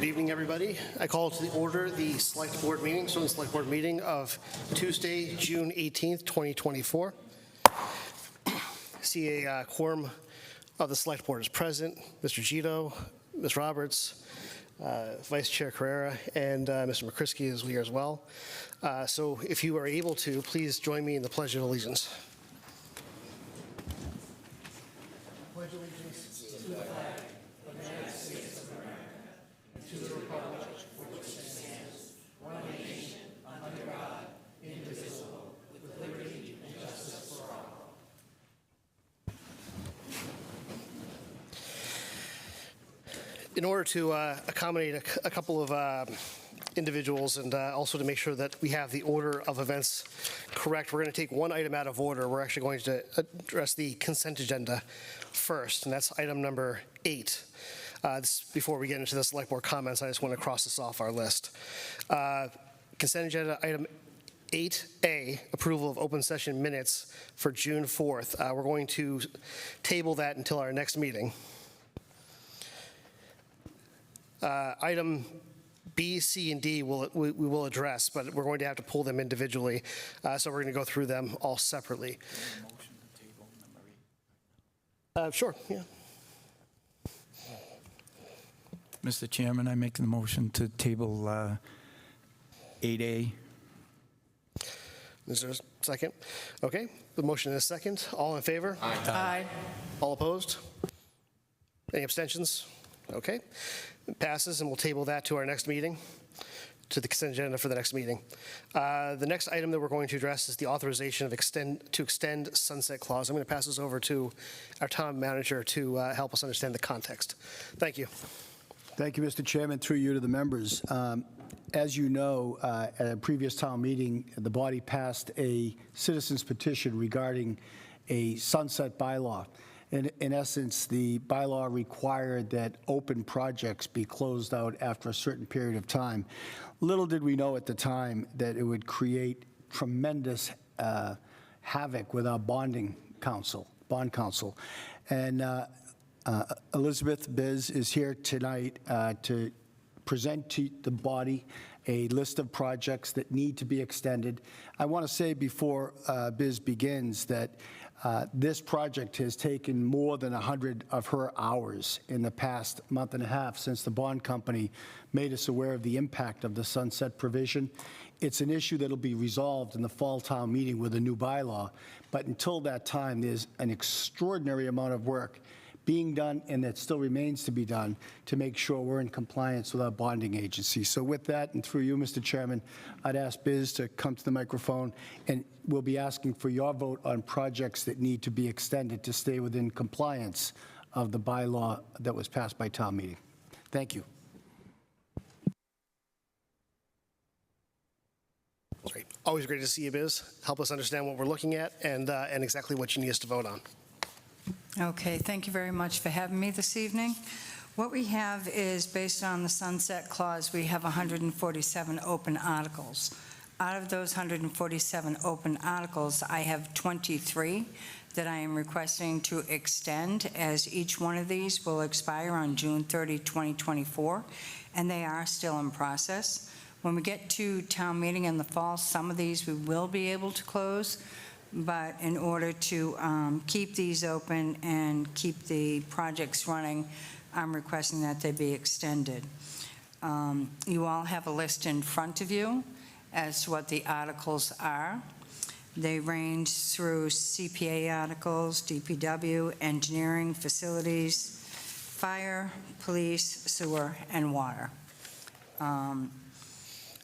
Good evening, everybody. I call to order the Select Board meeting, Stoughton Select Board meeting of Tuesday, June 18th, 2024. See a quorum of the Select Board is present. Mr. Gito, Ms. Roberts, Vice Chair Carrera, and Mr. McCrisky is here as well. So if you are able to, please join me in the Pledge of Allegiance. Pledge allegiance to the flag of the United States of America and to the republic which stands one nation under God, indivisible, with liberty and justice for all. In order to accommodate a couple of individuals and also to make sure that we have the order of events correct, we're going to take one item out of order. We're actually going to address the consent agenda first, and that's item number 8. Before we get into the select board comments, I just want to cross this off our list. Consent agenda item 8A, approval of open session minutes for June 4th. We're going to table that until our next meeting. Item B, C, and D we will address, but we're going to have to pull them individually. So we're going to go through them all separately. Motion to table number 8. Sure, yeah. Mr. Chairman, I make the motion to table 8A. Is there a second? Okay, the motion is second. All in favor? Aye. Aye. All opposed? Any abstentions? Okay, it passes, and we'll table that to our next meeting, to the consent agenda for the next meeting. The next item that we're going to address is the authorization of extend sunset clause. I'm going to pass this over to our town manager to help us understand the context. Thank you. Thank you, Mr. Chairman. Through you to the members. As you know, at a previous town meeting, the body passed a citizen's petition regarding a sunset bylaw. In essence, the bylaw required that open projects be closed out after a certain period of time. Little did we know at the time that it would create tremendous havoc with our bond council. And Elizabeth Biz is here tonight to present to the body a list of projects that need to be extended. I want to say before Biz begins that this project has taken more than 100 of her hours in the past month and a half since the bond company made us aware of the impact of the sunset provision. It's an issue that will be resolved in the fall town meeting with a new bylaw, but until that time, there's an extraordinary amount of work being done, and that still remains to be done, to make sure we're in compliance with our bonding agency. So with that, and through you, Mr. Chairman, I'd ask Biz to come to the microphone, and we'll be asking for your vote on projects that need to be extended to stay within compliance of the bylaw that was passed by town meeting. Thank you. Great. Always great to see you, Biz. Help us understand what we're looking at and exactly what you need us to vote on. Okay, thank you very much for having me this evening. What we have is, based on the sunset clause, we have 147 open articles. Out of those 147 open articles, I have 23 that I am requesting to extend, as each one of these will expire on June 30, 2024, and they are still in process. When we get to town meeting in the fall, some of these we will be able to close, but in order to keep these open and keep the projects running, I'm requesting that they be extended. You all have a list in front of you as to what the articles are. They range through CPA articles, DPW, engineering, facilities, fire, police, sewer, and water.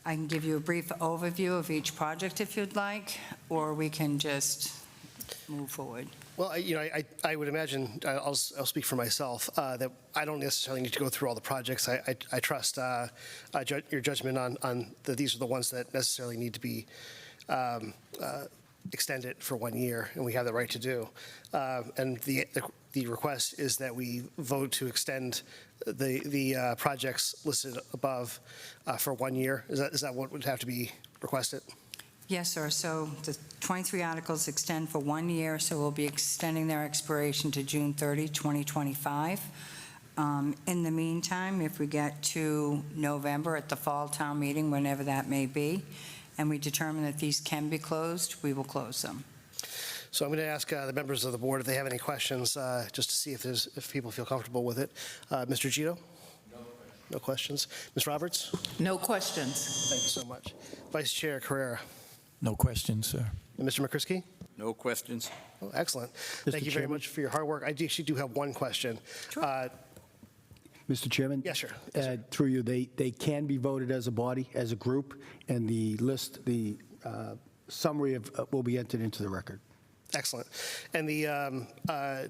I can give you a brief overview of each project if you'd like, or we can just move forward. Well, I would imagine, I'll speak for myself, that I don't necessarily need to go through all the projects. I trust your judgment on that these are the ones that necessarily need to be extended for 1 year, and we have the right to do. And the request is that we vote to extend the projects listed above for 1 year. Is that what would have to be requested? Yes, sir. So the 23 articles extend for 1 year, so we'll be extending their expiration to June 30, 2025. In the meantime, if we get to November at the fall town meeting, whenever that may be, and we determine that these can be closed, we will close them. So I'm going to ask the members of the board if they have any questions, just to see if people feel comfortable with it. Mr. Gito? No questions. Ms. Roberts? No questions. Thank you so much. Vice Chair Carrera? No questions, sir. And Mr. McCrisky? No questions. Oh, excellent. Thank you very Chairman? much for your hard work. I actually do have one question. Sure. Mr. Chairman? Yes, sir. Yes, sir. Through you, they can be voted as a body, as a group, and the list, the summary of will be entered into the record. Excellent. And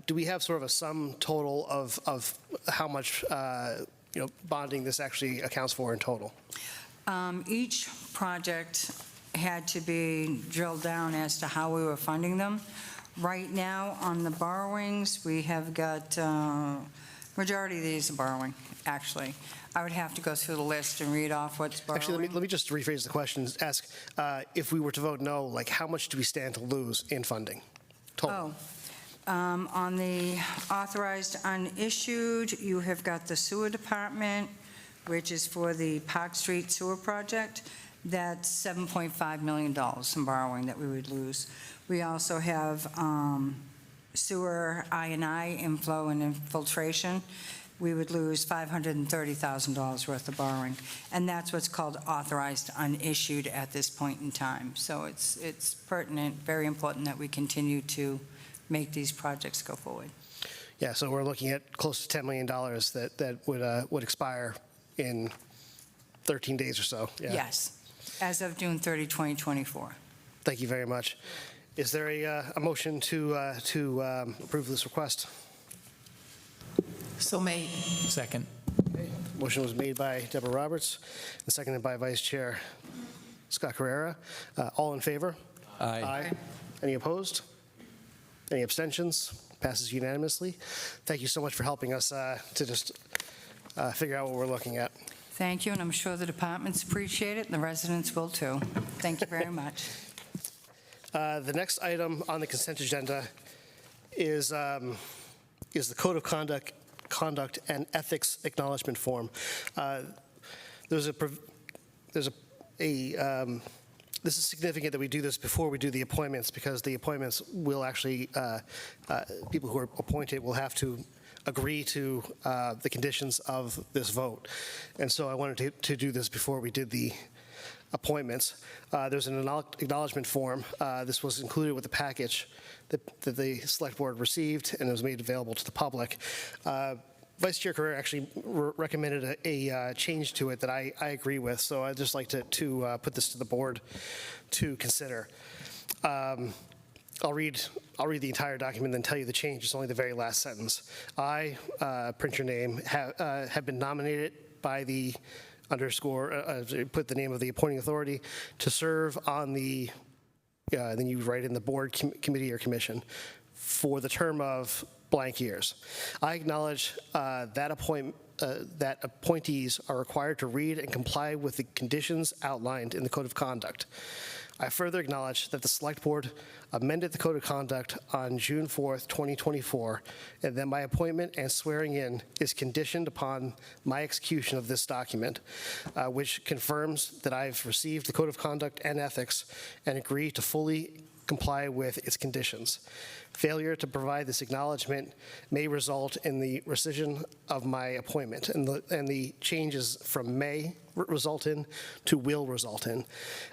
do we have sort of a sum total of how much bonding this actually accounts for in total? Each project had to be drilled down as to how we were funding them. Right now, on the borrowings, we have got, majority of these are borrowing, actually. I would have to go through the list and read off what's borrowing. Actually, let me just rephrase the question. Ask if we were to vote no, like how much do we stand to lose in funding total? On the authorized unissued, you have got the sewer department, which is for the Park Street Sewer Project. That's $7.5 million in borrowing that we would lose. We also have sewer I&I, inflow and infiltration. We would lose $530,000 worth of borrowing. And that's what's called authorized unissued at this point in time. So it's pertinent, very important that we continue to make these projects go forward. Yeah, so we're looking at close to $10 million that would expire in 13 days or so. Yeah. Yes, as of June 30, 2024. Thank you very much. Is there a motion to approve this request? So made. Second. Motion was made by Deborah Roberts and seconded by Vice Chair Scott Carrera. All in favor? Aye. Any opposed? Any abstentions? Passes unanimously. Thank you so much for helping us to just figure out what we're looking at. Thank you, and I'm sure the departments appreciate it, and the residents will too. Thank you very much. The next item on the consent agenda is the Code of Conduct and Ethics Acknowledgement Form. This is significant that we do this before we do the appointments, because the appointments will actually, people who are appointed will have to agree to the conditions of this vote. And so I wanted to do this before we did the appointments. There's an acknowledgement form. This was included with the package that the Select Board received, and it was made available to the public. Vice Chair Carrera actually recommended a change to it that I agree with, so I'd just like to put this to the board to consider. I'll read the entire document and then tell you the change. It's only the very last sentence. I, print your name, have been nominated by the put the name of the appointing authority to serve on the, then you write in the board, committee, or commission for the term of blank years. I acknowledge that appointees are required to read and comply with the conditions outlined in the Code of Conduct. I further acknowledge that the Select Board amended the Code of Conduct on June 4th, 2024, and that my appointment and swearing in is conditioned upon my execution of this document, which confirms that I've received the Code of Conduct and Ethics and agree to fully comply with its conditions. Failure to provide this acknowledgement may result in the rescission of my appointment, and the changes from may result in to will result in,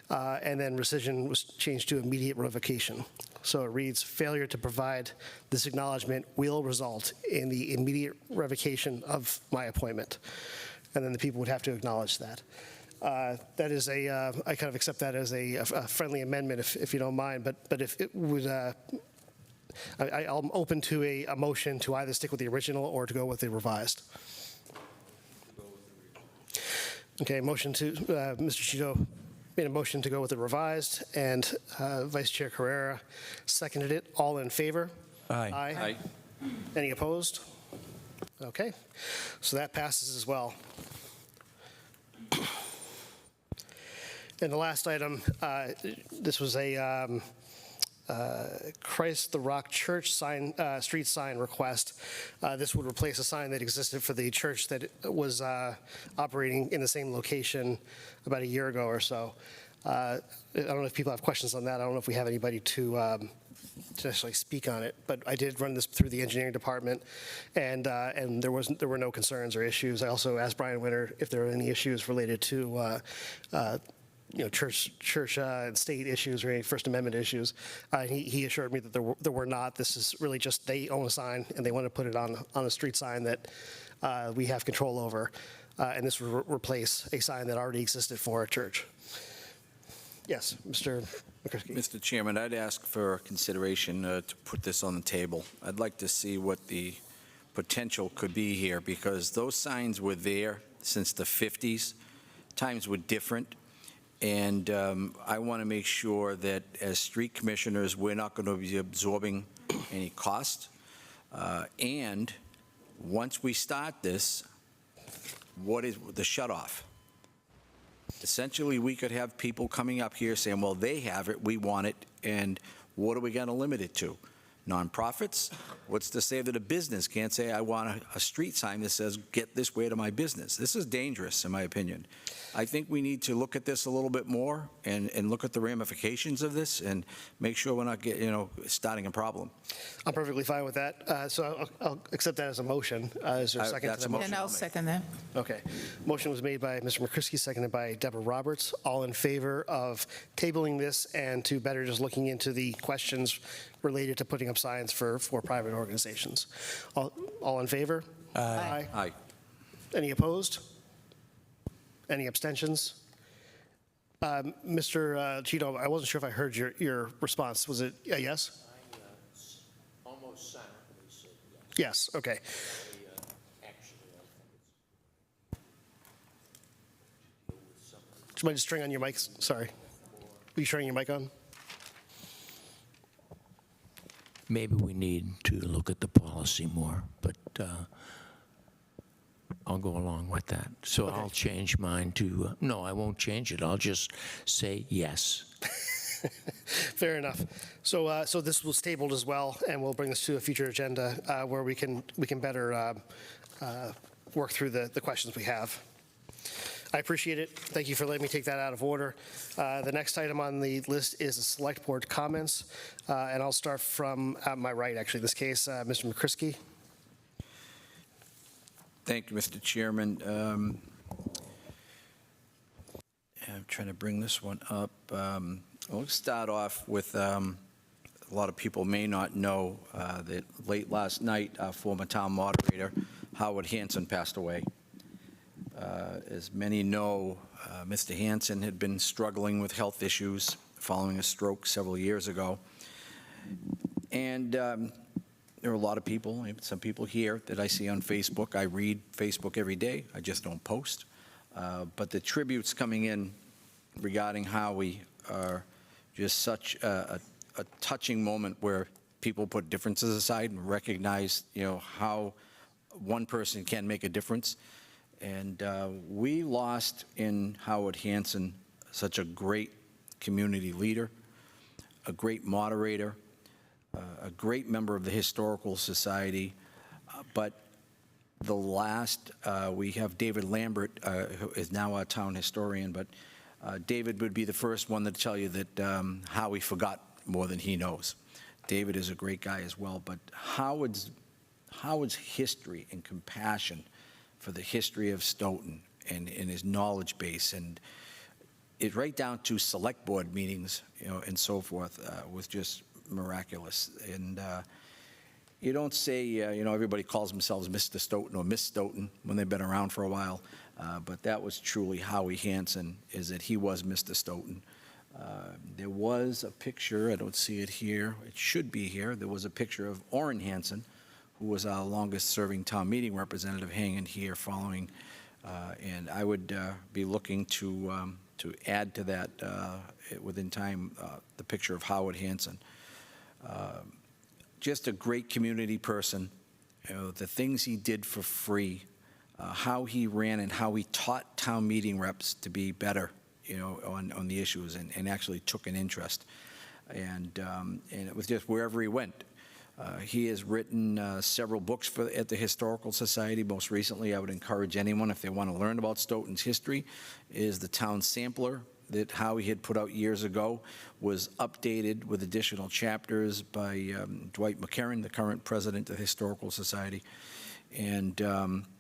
and then rescission was changed to immediate revocation. So it reads, failure to provide this acknowledgement will result in the immediate revocation of my appointment. And then the people would have to acknowledge that. That is I kind of accept that as a friendly amendment, if you don't mind, but if it would, I'm open to a motion to either stick with the original or to go with the revised. Okay, motion to, Mr. Chito made a motion to go with the revised, and Vice Chair Carrera seconded it. All in favor? Aye. Aye. Any opposed? Okay, so that passes as well. And the last item, this was a Christ the Rock Church sign, street sign request. This would replace a sign that existed for the church that was operating in the same location about a year ago or so. I don't know if people have questions on that. I don't know if we have anybody to actually speak on it, but I did run this through the engineering department, and there were no concerns or issues. I also asked Brian Winter if there were any issues related to church and state issues or any First Amendment issues. He assured me that there were not. This is really just they own a sign and they want to put it on a street sign that we have control over, and this would replace a sign that already existed for a church. Yes, Mr. McCrisky. Mr. Chairman, I'd ask for consideration to put this on the table. I'd like to see what the potential could be here, because those signs were there since the 50s. Times were different, and I want to make sure that as street commissioners, we're not going to be absorbing any cost. And once we start this, what is the shutoff? Essentially, we could have people coming up here saying, well, they have it, we want it, and what are we going to limit it to? Nonprofits? What's to say that a business can't say, I want a street sign that says, get this way to my business? This is dangerous, in my opinion. I think we need to look at this a little bit more and look at the ramifications of this and make sure we're not starting a problem. I'm perfectly fine with that. So I'll accept that as a motion. Is there a second to That's that a motion? And I'll second that. Okay. Motion was made by Mr. McCrisky, seconded by Deborah Roberts. All in favor of tabling this and to better just looking into the questions related to putting up signs for private organizations. All in favor? Aye. Aye. Any opposed? Any abstentions? Mr. Cheatham, I wasn't sure if I heard your response. Was it a yes? Almost silently said Yes, yes. okay. Actually, I think it's deal with something. Do you mind just turning on your mic? Sorry. Were you turning your mic on? Maybe we need to look at the policy more, but I'll go along with that. So Okay. I'll change mine to, no, I won't change it. I'll just say yes. Fair enough. So this was tabled as well, and we'll bring this to a future agenda where we can better work through the questions we have. I appreciate it. Thank you for letting me take that out of order. The next item on the list is the select board comments, and I'll start from my right, actually, in this case, Mr. McCrisky. Thank you, Mr. Chairman. I'm trying to bring this one up. We'll start off with a lot of people may not know that late last night, our former town moderator, Howard Hanson, passed away. As many know, Mr. Hanson had been struggling with health issues following a stroke several years ago. And there are a lot of people, some people here that I see on Facebook. I read Facebook every day. I just don't post. But the tributes coming in regarding Howie are just such a touching moment where people put differences aside and recognize, how one person can make a difference. And we lost in Howard Hanson such a great community leader, a great moderator, a great member of the Historical Society. But the last, we have David Lambert, who is now our town historian, but David would be the first one to tell you that Howie forgot more than he knows. David is a great guy as well, but Howard's history and compassion for the history of Stoughton and his knowledge base, and it right down to select board meetings, and so forth, was just miraculous. And you don't say, everybody calls themselves Mr. Stoughton or Miss Stoughton when they've been around for a while, but that was truly Howie Hanson, is that he was Mr. Stoughton. There was a picture, I don't see it here, it should be here, there was a picture of Orrin Hanson, who was our longest-serving town meeting representative, hanging here following, and I would be looking to add to that within time the picture of Howard Hanson. Just a great community person. The things he did for free, how he ran and how he taught town meeting reps to be better, on the issues and actually took an interest. and it was just wherever he went. He has written several books at the Historical Society. Most recently, I would encourage anyone, if they want to learn about Stoughton's history, is the Town Sampler that Howie had put out years ago, was updated with additional chapters by Dwight McCarran, the current president of the Historical Society. And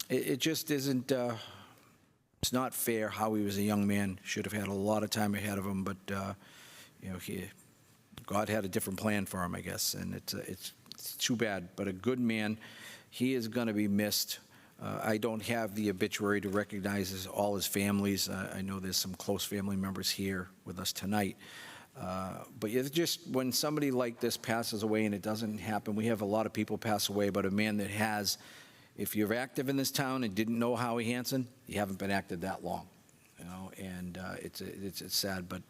it just isn't, it's not fair. Howie was a young man, should have had a lot of time ahead of him, but, you know, God had a different plan for him, I guess, and it's too bad, but a good man. He is going to be missed. I don't have the obituary to recognize all his families. I know there's some close family members here with us tonight. But it's just when somebody like this passes away, and it doesn't happen, we have a lot of people pass away, but a man that has, if you're active in this town and didn't know Howie Hansen, you haven't been active that long. You know, and it's sad, but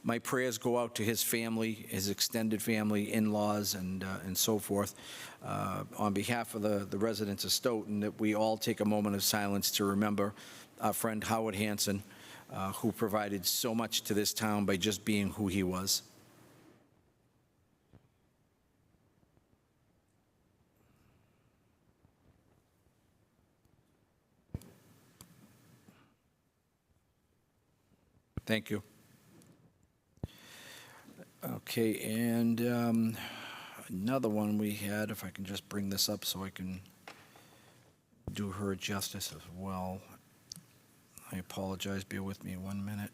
my prayers go out to his family, his extended family, in-laws, and so forth. On behalf of the residents of Stoughton, that we all take a moment of silence to remember our friend Howard Hansen, who provided so much to this town by just being who he was. Thank you. Okay, and another one we had, if I can just bring this up so I can do her justice as well. I apologize, bear with me 1 minute.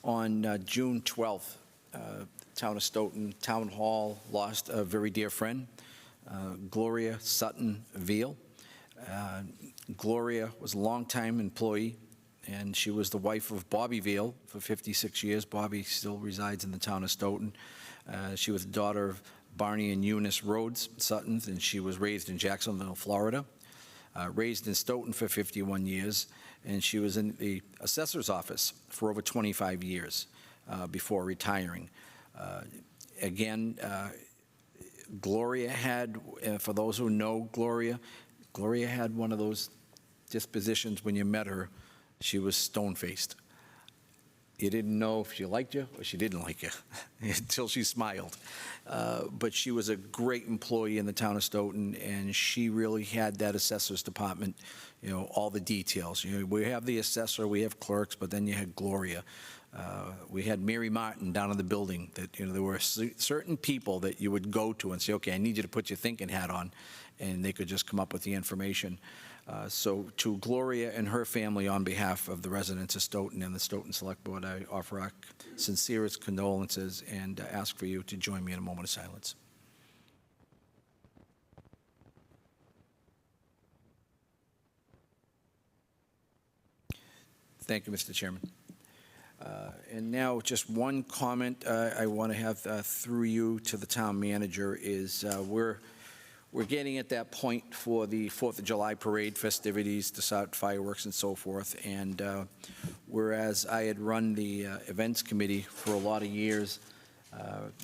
On June 12th, town of Stoughton Town Hall lost a very dear friend, Gloria Sutton Veal. Gloria was a longtime employee, and she was the wife of Bobby Veal for 56 years. Bobby still resides in the town of Stoughton. She was the daughter of Barney and Eunice Rhodes Sutton, and she was raised in Jacksonville, Florida. Raised in Stoughton for 51 years, and she was in the assessor's office for over 25 years before retiring. Again, Gloria had, for those who know Gloria had one of those dispositions when you met her. She was stone-faced. You didn't know if she liked you or she didn't like you until she smiled. But she was a great employee in the town of Stoughton, and she really had that assessor's department, you know, all the details. You know, we have the assessor, we have clerks, but then you had Gloria. We had Mary Martin down in the building that, you know, there were certain people that you would go to and say, okay, I need you to put your thinking hat on, and they could just come up with the information. So to Gloria and her family, on behalf of the residents of Stoughton and the Stoughton Select Board, I offer our sincerest condolences and ask for you to join me in a moment of silence. Thank you, Mr. Chairman. And now, just one comment I want to have through you to the town manager is we're getting at that point for the 4th of July parade festivities, to start fireworks and so forth. And whereas I had run the events committee for a lot of years,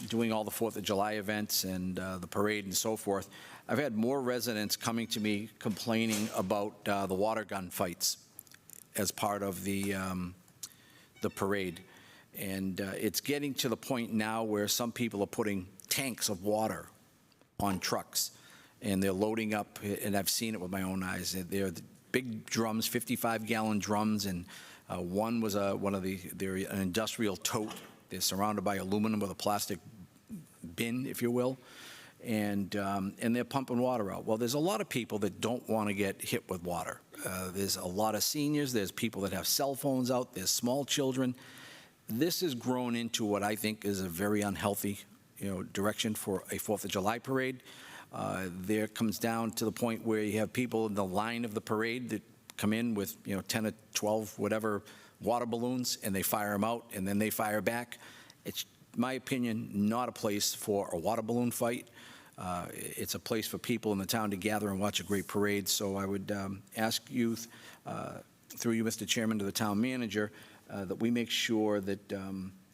doing all the 4th of July events and the parade and so forth, I've had more residents coming to me complaining about the water gun fights as part of the parade. And it's getting to the point now where some people are putting tanks of water on trucks, and they're loading up, and I've seen it with my own eyes. They're the big drums, 55-gallon drums, and one was they're an industrial tote. They're surrounded by aluminum with a plastic bin, if you will, and they're pumping water out. Well, there's a lot of people that don't want to get hit with water. There's a lot of seniors. There's people that have cell phones out. There's small children. This has grown into what I think is a very unhealthy, you know, direction for a 4th of July parade. There comes down to the point where you have people in the line of the parade that come in with, you know, 10 or 12, whatever, water balloons, and they fire them out, and then they fire back. It's, in my opinion, not a place for a water balloon fight. It's a place for people in the town to gather and watch a great parade. So I would ask you, through you, Mr. Chairman, to the town manager, that we make sure that,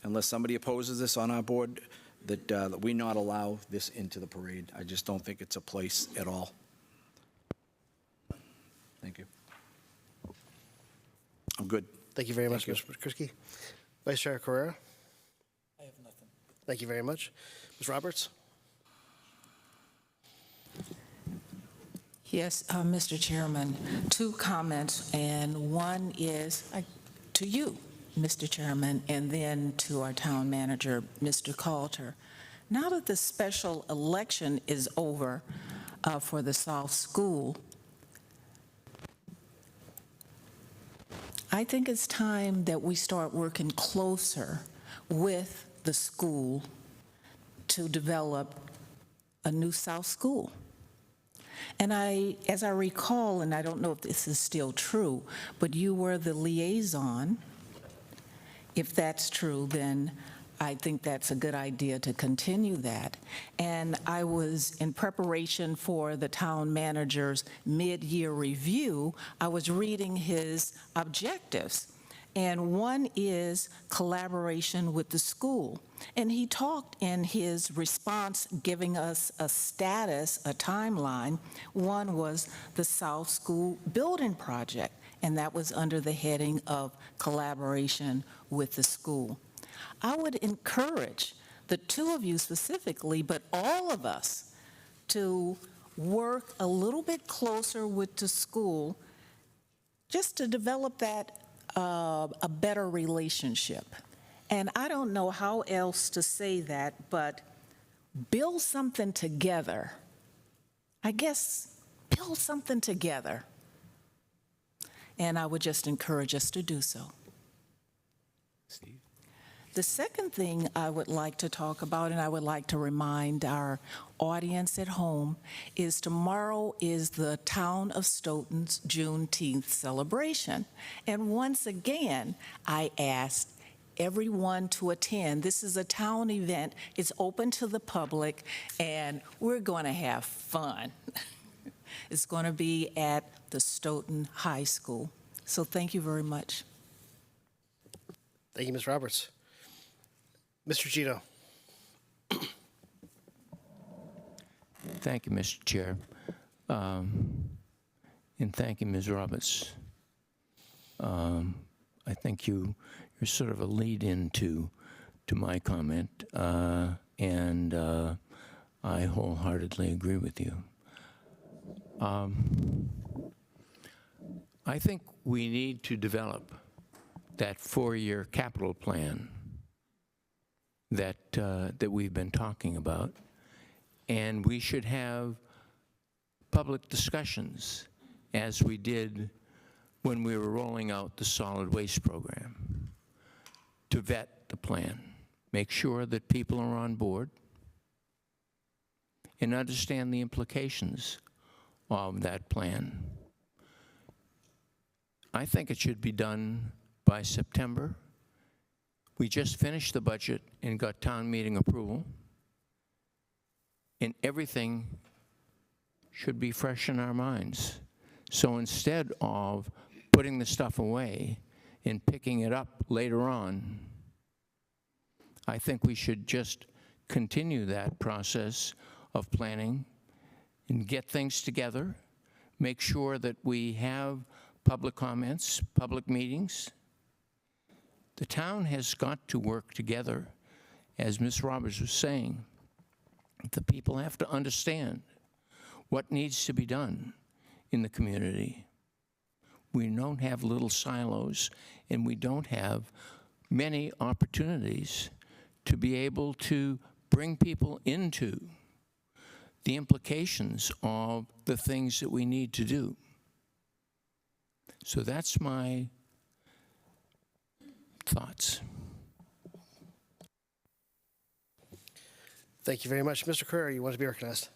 unless somebody opposes this on our board, that we not allow this into the parade. I just don't think it's a place at all. Thank you. I'm good. Thank you very much, Mr. Kripke. Vice Chair Carrera? I have nothing. Thank you very much. Ms. Roberts? Yes, Mr. Chairman, two comments, and one is to you, Mr. Chairman, and then to our town manager, Mr. Coulter. Now that the special election is over for the South School, I think it's time that we start working closer with the school to develop a new South School. And as I recall, and I don't know if this is still true, but you were the liaison. If that's true, then I think that's a good idea to continue that. And I was, in preparation for the town manager's mid-year review, I was reading his objectives. And one is collaboration with the school. And he talked in his response, giving us a status, a timeline. One was the South School Building Project, and that was under the heading of collaboration with the school. I would encourage the two of you specifically, but all of us, to work a little bit closer with the school just to develop that a better relationship. And I don't know how else to say that, but build something together. I guess build something together. And I would just encourage us to do so. Steve? The second thing I would like to talk about, and I would like to remind our audience at home, is tomorrow is the Town of Stoughton's Juneteenth celebration. And once again, I asked everyone to attend. This is a town event. It's open to the public, and we're going to have fun. It's going to be at the Stoughton High School. So thank you very much. Thank you, Ms. Roberts. Mr. Gino? Thank you, Mr. Chair. And thank you, Ms. Roberts. I think you're sort of a lead-in to my comment, and I wholeheartedly agree with you. I think we need to develop that 4-year capital plan that we've been talking about, and we should have public discussions as we did when we were rolling out the solid waste program to vet the plan, make sure that people are on board and understand the implications of that plan. I think it should be done by September. We just finished the budget and got town meeting approval, and everything should be fresh in our minds. So instead of putting the stuff away and picking it up later on, I think we should just continue that process of planning and get things together, make sure that we have public comments, public meetings. The town has got to work together, as Ms. Roberts was saying. The people have to understand what needs to be done in the community. We don't have little silos, and we don't have many opportunities to be able to bring people into the implications of the things that we need to do. So that's my thoughts. Thank you very much. Mr. Carrera, you want to be recognized?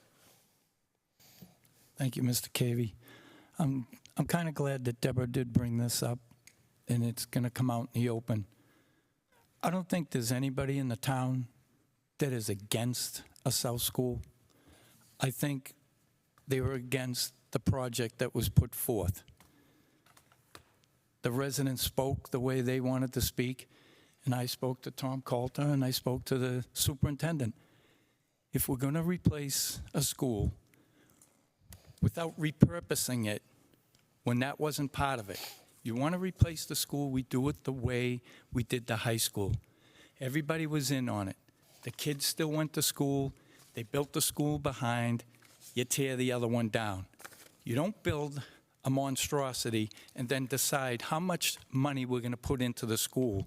Thank you, Mr. Cavey. I'm kind of glad that Deborah did bring this up, and it's going to come out in the open. I don't think there's anybody in the town that is against a South School. I think they were against the project that was put forth. The residents spoke the way they wanted to speak, and I spoke to Tom Coulter, and I spoke to the superintendent. If we're going to replace a school without repurposing it when that wasn't part of it, You want to replace the school, we do it the way we did the high school. Everybody was in on it. The kids still went to school. They built the school behind. You tear the other one down. You don't build a monstrosity and then decide how much money we're going to put into the school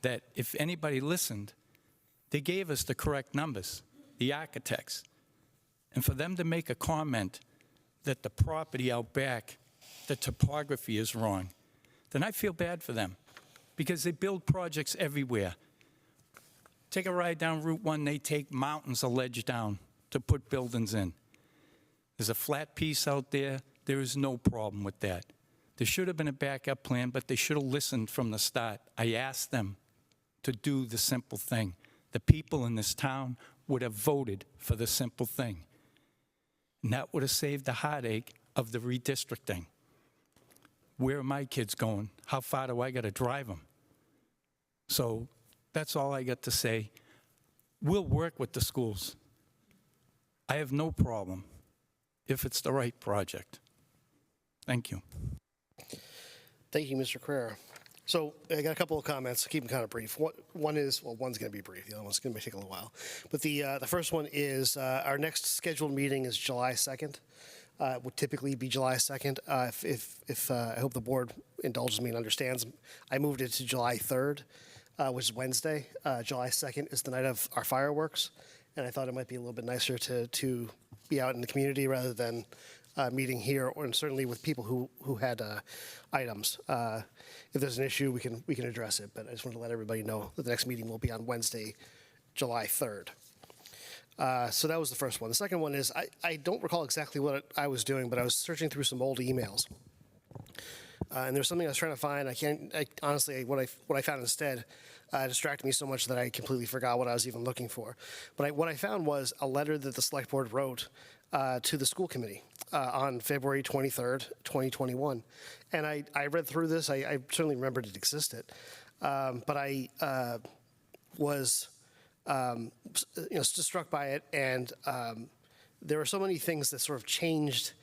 that if anybody listened, they gave us the correct numbers, the architects. And for them to make a comment that the property out back, the topography is wrong, then I feel bad for them because they build projects everywhere. Take a ride down Route 1, they take mountains of ledge down to put buildings in. There's a flat piece out there. There is no problem with that. There should have been a backup plan, but they should have listened from the start. I asked them to do the simple thing. The people in this town would have voted for the simple thing. And that would have saved the heartache of the redistricting. Where are my kids going? How far do I got to drive them? So that's all I got to say. We'll work with the schools. I have no problem if it's the right project. Thank you. Thank you, Mr. Carrera. So I got a couple of comments. I'll keep them kind of brief. One is, well, one's going to be brief. The other one's going to take a little while. But the first one is our next scheduled meeting is July 2nd. Would typically be July 2nd. If I hope the board indulges me and understands, I moved it to July 3rd, which is Wednesday. July 2nd is the night of our fireworks, and I thought it might be a little bit nicer to be out in the community rather than meeting here, and certainly with people who had items. If there's an issue, we can address it. But I just wanted to let everybody know that the next meeting will be on Wednesday, July 3rd. So that was the first one. The second one is I don't recall exactly what I was doing, but I was searching through some old emails. And there's something I was trying to find. Honestly, what I found instead distracted me so much that I completely forgot what I was even looking for. But what I found was a letter that the select board wrote to the school committee on February 23rd, 2021. And I read through this. I certainly remembered it existed. But I was just struck by it. And there were so many things that sort of changed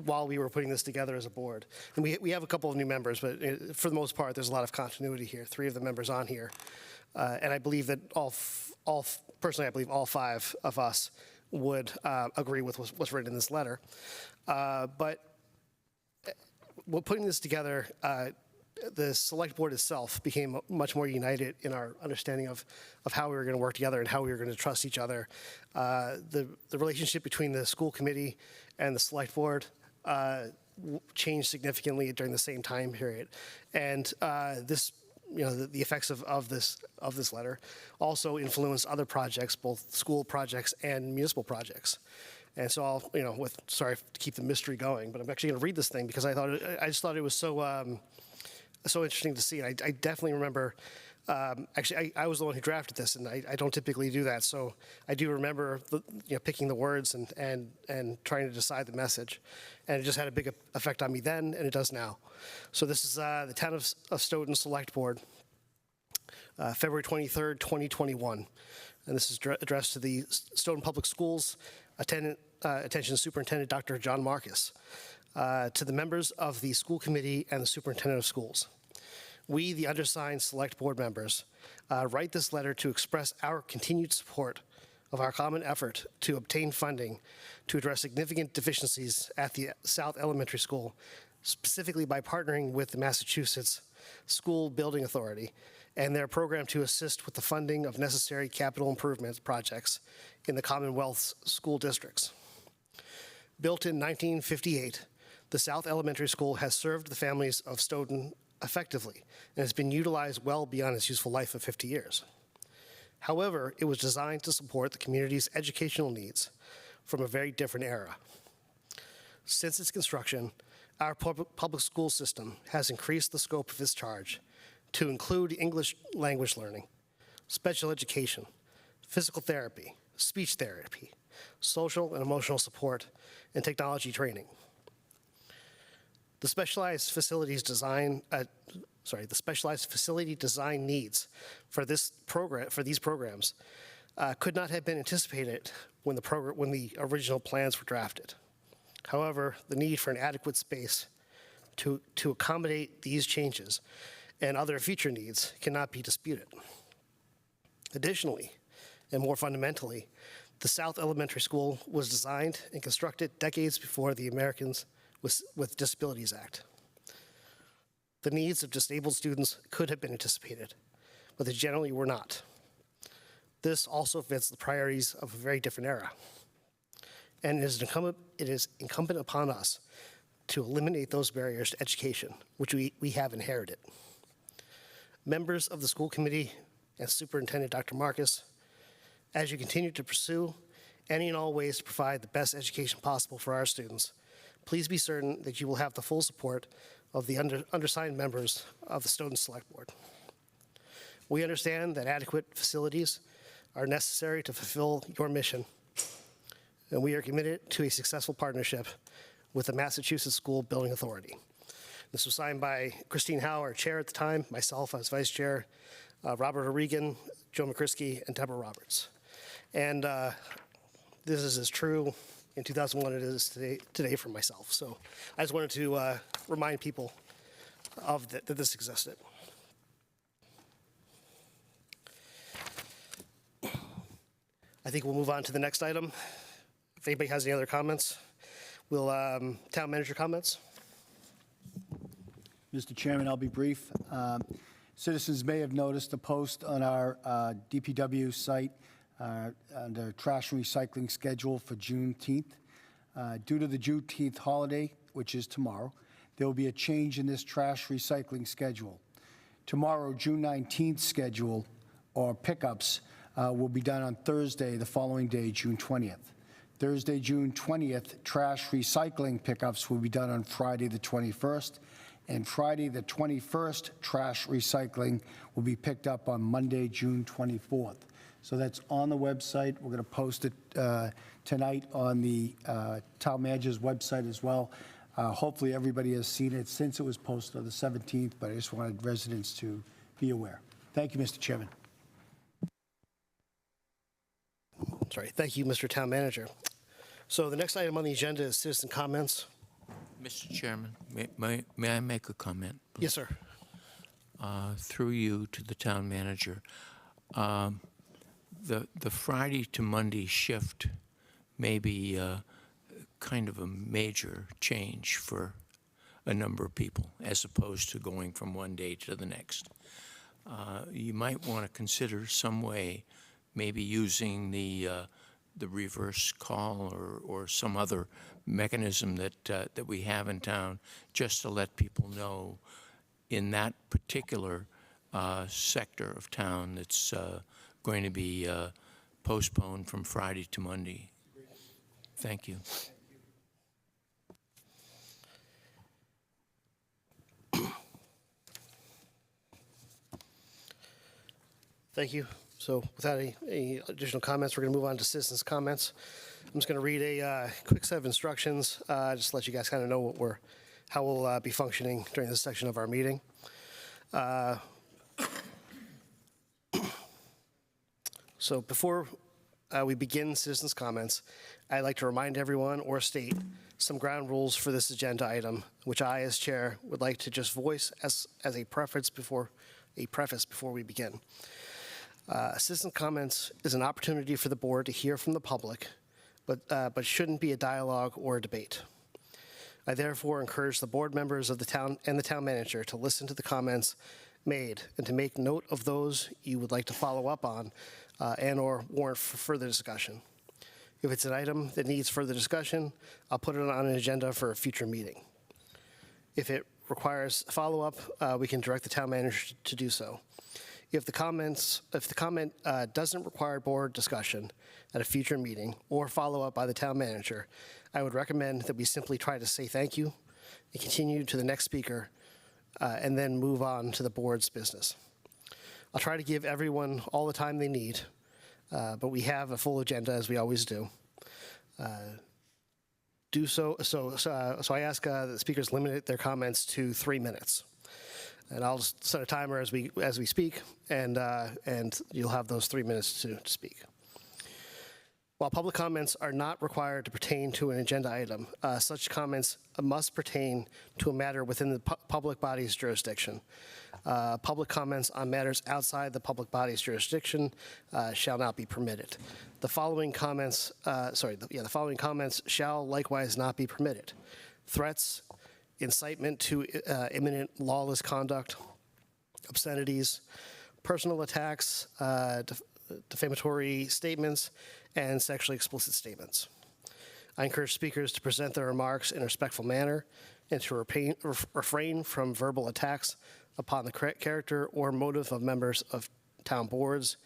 while we were putting this together as a board. And we have a couple of new members, but for the most part, there's a lot of continuity here. 3 of the members on here. And I believe that personally, I believe all 5 of us would agree with what's written in this letter. But putting this together, the select board itself became much more united in our understanding of how we were going to work together and how we were going to trust each other. The relationship between the school committee and the select board changed significantly during the same time period. And this, the effects of this letter also influenced other projects, both school projects and municipal projects. And so I'll, sorry to keep the mystery going, but I'm actually going to read this thing because I just thought it was so interesting to see. I definitely remember. Actually, I was the one who drafted this, and I don't typically do that. So I do remember, picking the words and trying to decide the message, and it just had a big effect on me then, and it does now. So this is the Town of Stoughton Select Board, February 23rd, 2021, and this is addressed to the Stoughton Public Schools. Attention Superintendent Dr. John Marcus, to the members of the school committee and the superintendent of schools. We, the undersigned select board members, write this letter to express our continued support of our common effort to obtain funding to address significant deficiencies at the South Elementary School, specifically by partnering with the Massachusetts School Building Authority and their program to assist with the funding of necessary capital improvement projects in the Commonwealth's school districts. Built in 1958, the South Elementary School has served the families of Stoughton effectively and has been utilized well beyond its useful life of 50 years. However, it was designed to support the community's educational needs from a very different era. Since its construction, our public school system has increased the scope of its charge to include English language learning, special education, physical therapy, speech therapy, social and emotional support, and technology training. The specialized facility design needs for these programs could not have been anticipated when the original plans were drafted. However, the need for an adequate space to accommodate these changes and other future needs cannot be disputed. Additionally, and more fundamentally, the South Elementary School was designed and constructed decades before the Americans with Disabilities Act. The needs of disabled students could have been anticipated, but they generally were not. This also fits the priorities of a very different era. And it is incumbent upon us to eliminate those barriers to education, which we have inherited. Members of the school committee and Superintendent Dr. Marcus, as you continue to pursue any and all ways to provide the best education possible for our students, please be certain that you will have the full support of the undersigned members of the Stoughton Select Board. We understand that adequate facilities are necessary to fulfill your mission, and we are committed to a successful partnership with the Massachusetts School Building Authority. This was signed by Christine Howe, our chair at the time, myself as vice chair, Robert O'Regan, Joe McCrisky, and Deborah Roberts. And this is as true in 2001 as it is today for myself. So I just wanted to remind people of that this existed. I think we'll move on to the next item. If anybody has any other comments, we'll town manager comments. Mr. Chairman, I'll be brief. Citizens may have noticed a post on our DPW site under trash and recycling schedule for Juneteenth. Due to the Juneteenth holiday, which is tomorrow, there will be a change in this trash recycling schedule. Tomorrow, June 19th schedule or pickups will be done on Thursday, the following day, June 20th. Thursday, June 20th, trash recycling pickups will be done on Friday, the 21st. And Friday, the 21st, trash recycling will be picked up on Monday, June 24th. So that's on the website. We're going to post it tonight on the town manager's website as well. Hopefully everybody has seen it since it was posted on the 17th, but I just wanted residents to be aware. Thank you, Mr. Chairman. Sorry, thank you, Mr. Town Manager. So the next item on the agenda is citizen comments. Mr. Chairman, may I make a comment? Yes, sir. Through you to the town manager. The Friday to Monday shift may be kind of a major change for a number of people, as opposed to going from one day to the next. You might want to consider some way, maybe using the reverse call or some other mechanism that we have in town, just to let people know in that particular sector of town that's going to be postponed from Friday to Monday. Thank you. Thank you. So without any additional comments, we're going to move on to citizens' comments. I'm just going to read a quick set of instructions, just to let you guys kind of know how we'll be functioning during this section of our meeting. So before we begin citizens' comments, I'd like to remind everyone or state some ground rules for this agenda item, which I, as chair, would like to just voice as a preface before we begin. Citizen comments is an opportunity for the board to hear from the public, but shouldn't be a dialogue or a debate. I therefore encourage the board members of the town and the town manager to listen to the comments made and to make note of those you would like to follow up on and or warrant for further discussion. If it's an item that needs further discussion, I'll put it on an agenda for a future meeting. If it requires follow-up, we can direct the town manager to do so. If the comment doesn't require board discussion at a future meeting or follow-up by the town manager, I would recommend that we simply try to say thank you and continue to the next speaker and then move on to the board's business. I'll try to give everyone all the time they need, but we have a full agenda as we always do. So I ask the speakers limit their comments to 3 minutes. And I'll just set a timer as we speak, and you'll have those 3 minutes to speak. While public comments are not required to pertain to an agenda item, such comments must pertain to a matter within the public body's jurisdiction. Public comments on matters outside the public body's jurisdiction shall not be permitted. The following comments, the following comments shall likewise not be permitted: threats, incitement to imminent lawless conduct, obscenities, personal attacks, defamatory statements, and sexually explicit statements. I encourage speakers to present their remarks in a respectful manner and to refrain from verbal attacks upon the character or motive of members of town boards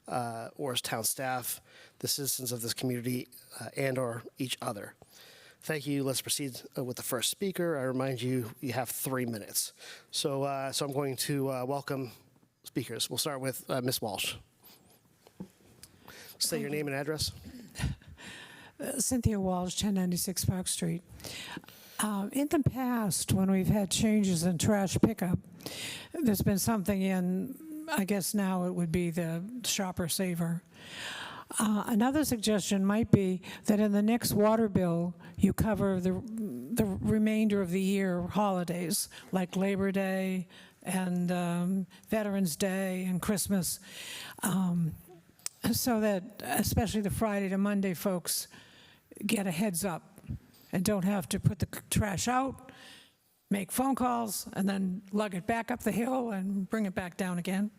or town staff, the citizens of this community, and or each other. Thank you. Let's proceed with the first speaker. I remind you, you have 3 minutes. So I'm going to welcome speakers. We'll start with Ms. Walsh. Say your name and address. Cynthia Walsh, 1096 Park Street. In the past, when we've had changes in trash pickup, there's been something in, I guess now it would be the shopper saver. Another suggestion might be that in the next water bill, you cover the remainder of the year holidays, like Labor Day and Veterans Day and Christmas, so that especially the Friday to Monday folks get a heads up and don't have to put the trash out, make phone calls, and then lug it back up the hill and bring it back down again.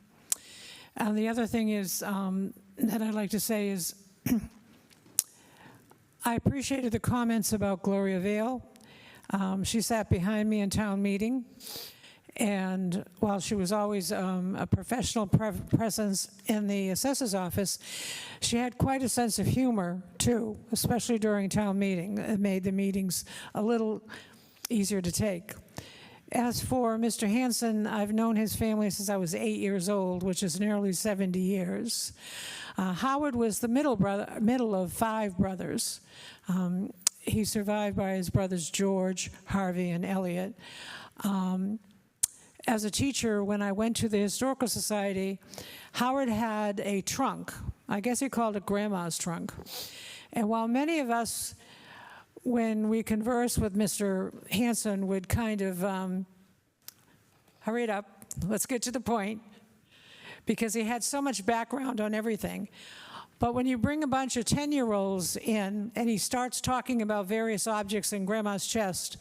And the other thing is that I'd like to say is I appreciated the comments about Gloria Vale. She sat behind me in town meeting, and while she was always a professional presence in the assessor's office, she had quite a sense of humor too, especially during town meeting. It made the meetings a little easier to take. As for Mr. Hanson, I've known his family since I was 8 years old, which is nearly 70 years. Howard was the middle of 5 brothers. He's survived by his brothers George, Harvey, and Elliot. As a teacher, when I went to the Historical Society, Howard had a trunk. I guess he called it Grandma's trunk. And while many of us, when we converse with Mr. Hanson, would kind of, hurry it up, let's get to the point, because he had so much background on everything. But when you bring a bunch of 10-year-olds in and he starts talking about various objects in Grandma's chest,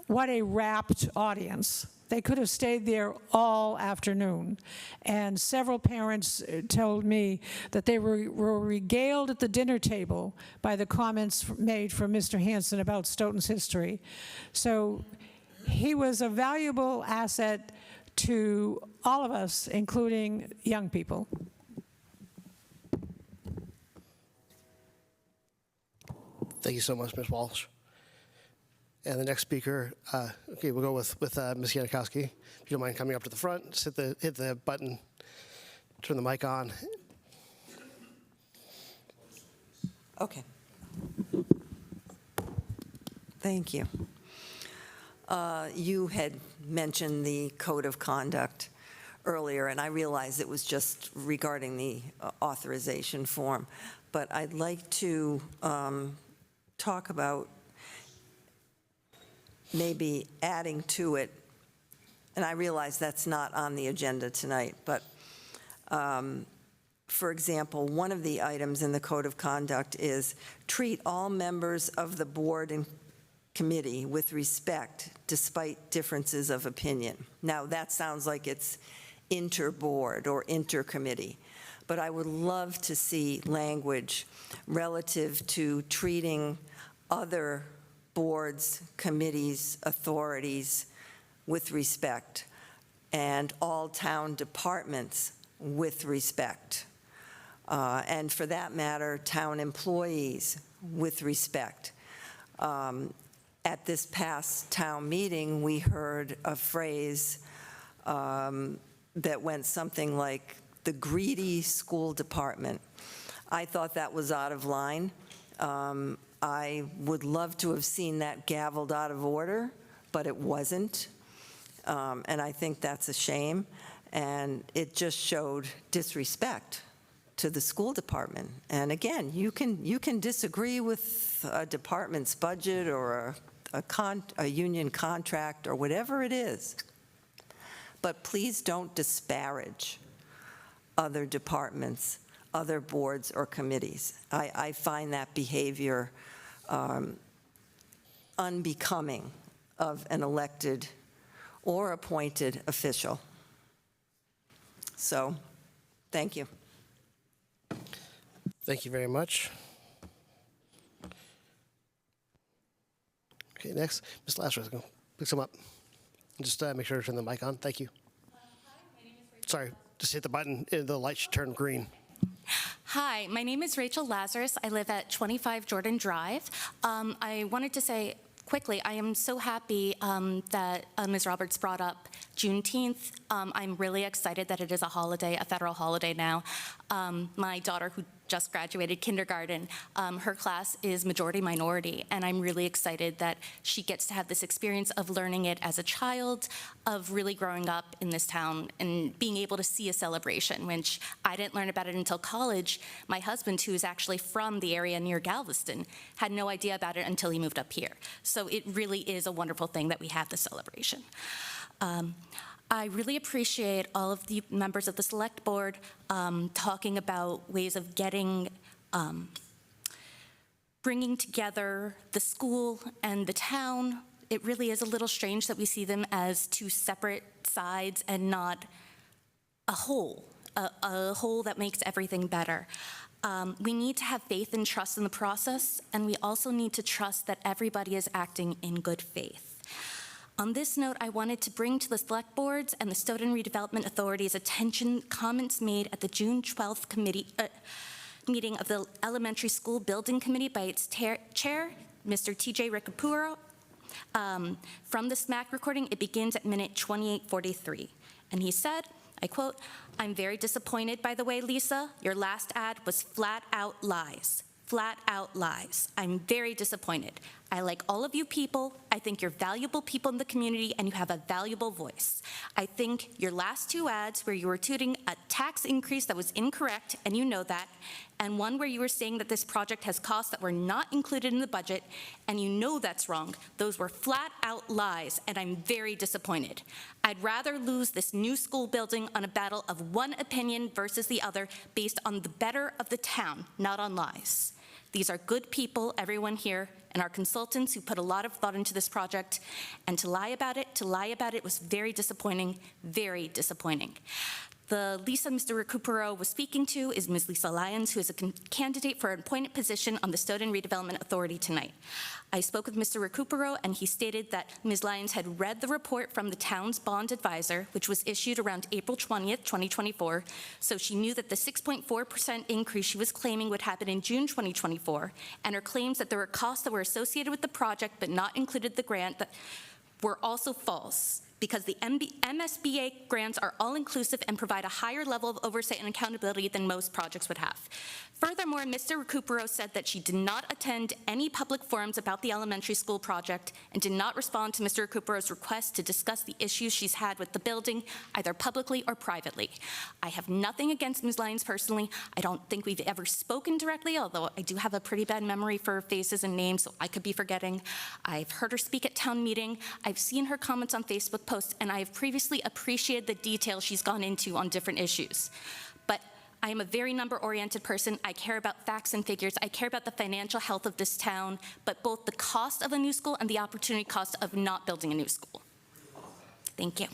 what a rapt audience. They could have stayed there all afternoon. And several parents told me that they were regaled at the dinner table by the comments made from Mr. Hanson about Stoughton's history. So he was a valuable asset to all of us, including young people. Thank you so much, Ms. Walsh. And the next speaker, okay, we'll go with Ms. Yanikowski. If you don't mind coming up to the front, just hit the button, turn the mic on. Okay. Thank you. You had mentioned the code of conduct earlier, and I realized it was just regarding the authorization form. But I'd like to talk about maybe adding to it, and I realize that's not on the agenda tonight, but for example, one of the items in the code of conduct is treat all members of the board and committee with respect despite differences of opinion. Now, that sounds like it's inter-board or inter-committee, but I would love to see language relative to treating other boards, committees, authorities with respect, and all town departments with respect. And for that matter, town employees with respect. At this past town meeting, we heard a phrase that went something like, the greedy school department. I thought that was out of line. I would love to have seen that gavelled out of order, but it wasn't. And I think that's a shame. And it just showed disrespect to the school department. And again, you can disagree with a department's budget or a union contract or whatever it is, but please don't disparage other departments, other boards or committees. I find that behavior unbecoming of an elected or appointed official. So, thank you. Thank you very much. Okay, next, Ms. Lazarus, go pick some up. Just make sure to turn the mic on. Thank you. Sorry, just hit the button. The light should turn green. Hi, my name is Rachel Lazarus. I live at 25 Jordan Drive. I wanted to say quickly, I am so happy that Ms. Roberts brought up Juneteenth. I'm really excited that it is a holiday, a federal holiday now. My daughter, who just graduated kindergarten, her class is majority minority, and I'm really excited that she gets to have this experience of learning it as a child, of really growing up in this town and being able to see a celebration, which I didn't learn about it until college. My husband, who is actually from the area near Galveston, had no idea about it until he moved up here. So it really is a wonderful thing that we have this celebration. I really appreciate all of the members of the Select Board talking about ways of bringing together the school and the town. It really is a little strange that we see them as two separate sides and not a whole that makes everything better. We need to have faith and trust in the process, and we also need to trust that everybody is acting in good faith. On this note, I wanted to bring to the Select Boards and the Stoughton Redevelopment Authority's attention comments made at the June 12th meeting of the Elementary School Building Committee by its chair, Mr. TJ Ricapuro. From the SMAC recording, it begins at minute 28:43. And he said, I quote, "I'm very disappointed, by the way, Lisa. Your last ad was flat out lies. Flat out lies. I'm very disappointed. I like all of you people. I think you're valuable people in the community and you have a valuable voice. I think your last two ads where you were touting a tax increase that was incorrect, and you know that, and one where you were saying that this project has costs that were not included in the budget, and you know that's wrong. Those were flat out lies, and I'm very disappointed. I'd rather lose this new school building on a battle of one opinion versus the other based on the better of the town, not on lies. These are good people, everyone here, and our consultants who put a lot of thought into this project, and to lie about it was very disappointing, very disappointing. The Lisa Mr. Recupero was speaking to is Ms. Lisa Lyons, who is a candidate for an appointed position on the Stoughton Redevelopment Authority tonight. I spoke with Mr. Recupero, and he stated that Ms. Lyons had read the report from the town's bond advisor, which was issued around April 20th, 2024, so she knew that the 6.4% increase she was claiming would happen in June 2024, and her claims that there were costs that were associated with the project but not included the grant that were also false, because the MSBA grants are all-inclusive and provide a higher level of oversight and accountability than most projects would have. Furthermore, Mr. Recupero said that she did not attend any public forums about the elementary school project and did not respond to Mr. Recupero's request to discuss the issues she's had with the building, either publicly or privately. I have nothing against Ms. Lyons personally. I don't think we've ever spoken directly, although I do have a pretty bad memory for faces and names, so I could be forgetting. I've heard her speak at town meeting. I've seen her comments on Facebook posts, and I have previously appreciated the detail she's gone into on different issues. But I am a very number-oriented person. I care about facts and figures. I care about the financial health of this town, but both the cost of a new school and the opportunity cost of not building a new school. Thank you.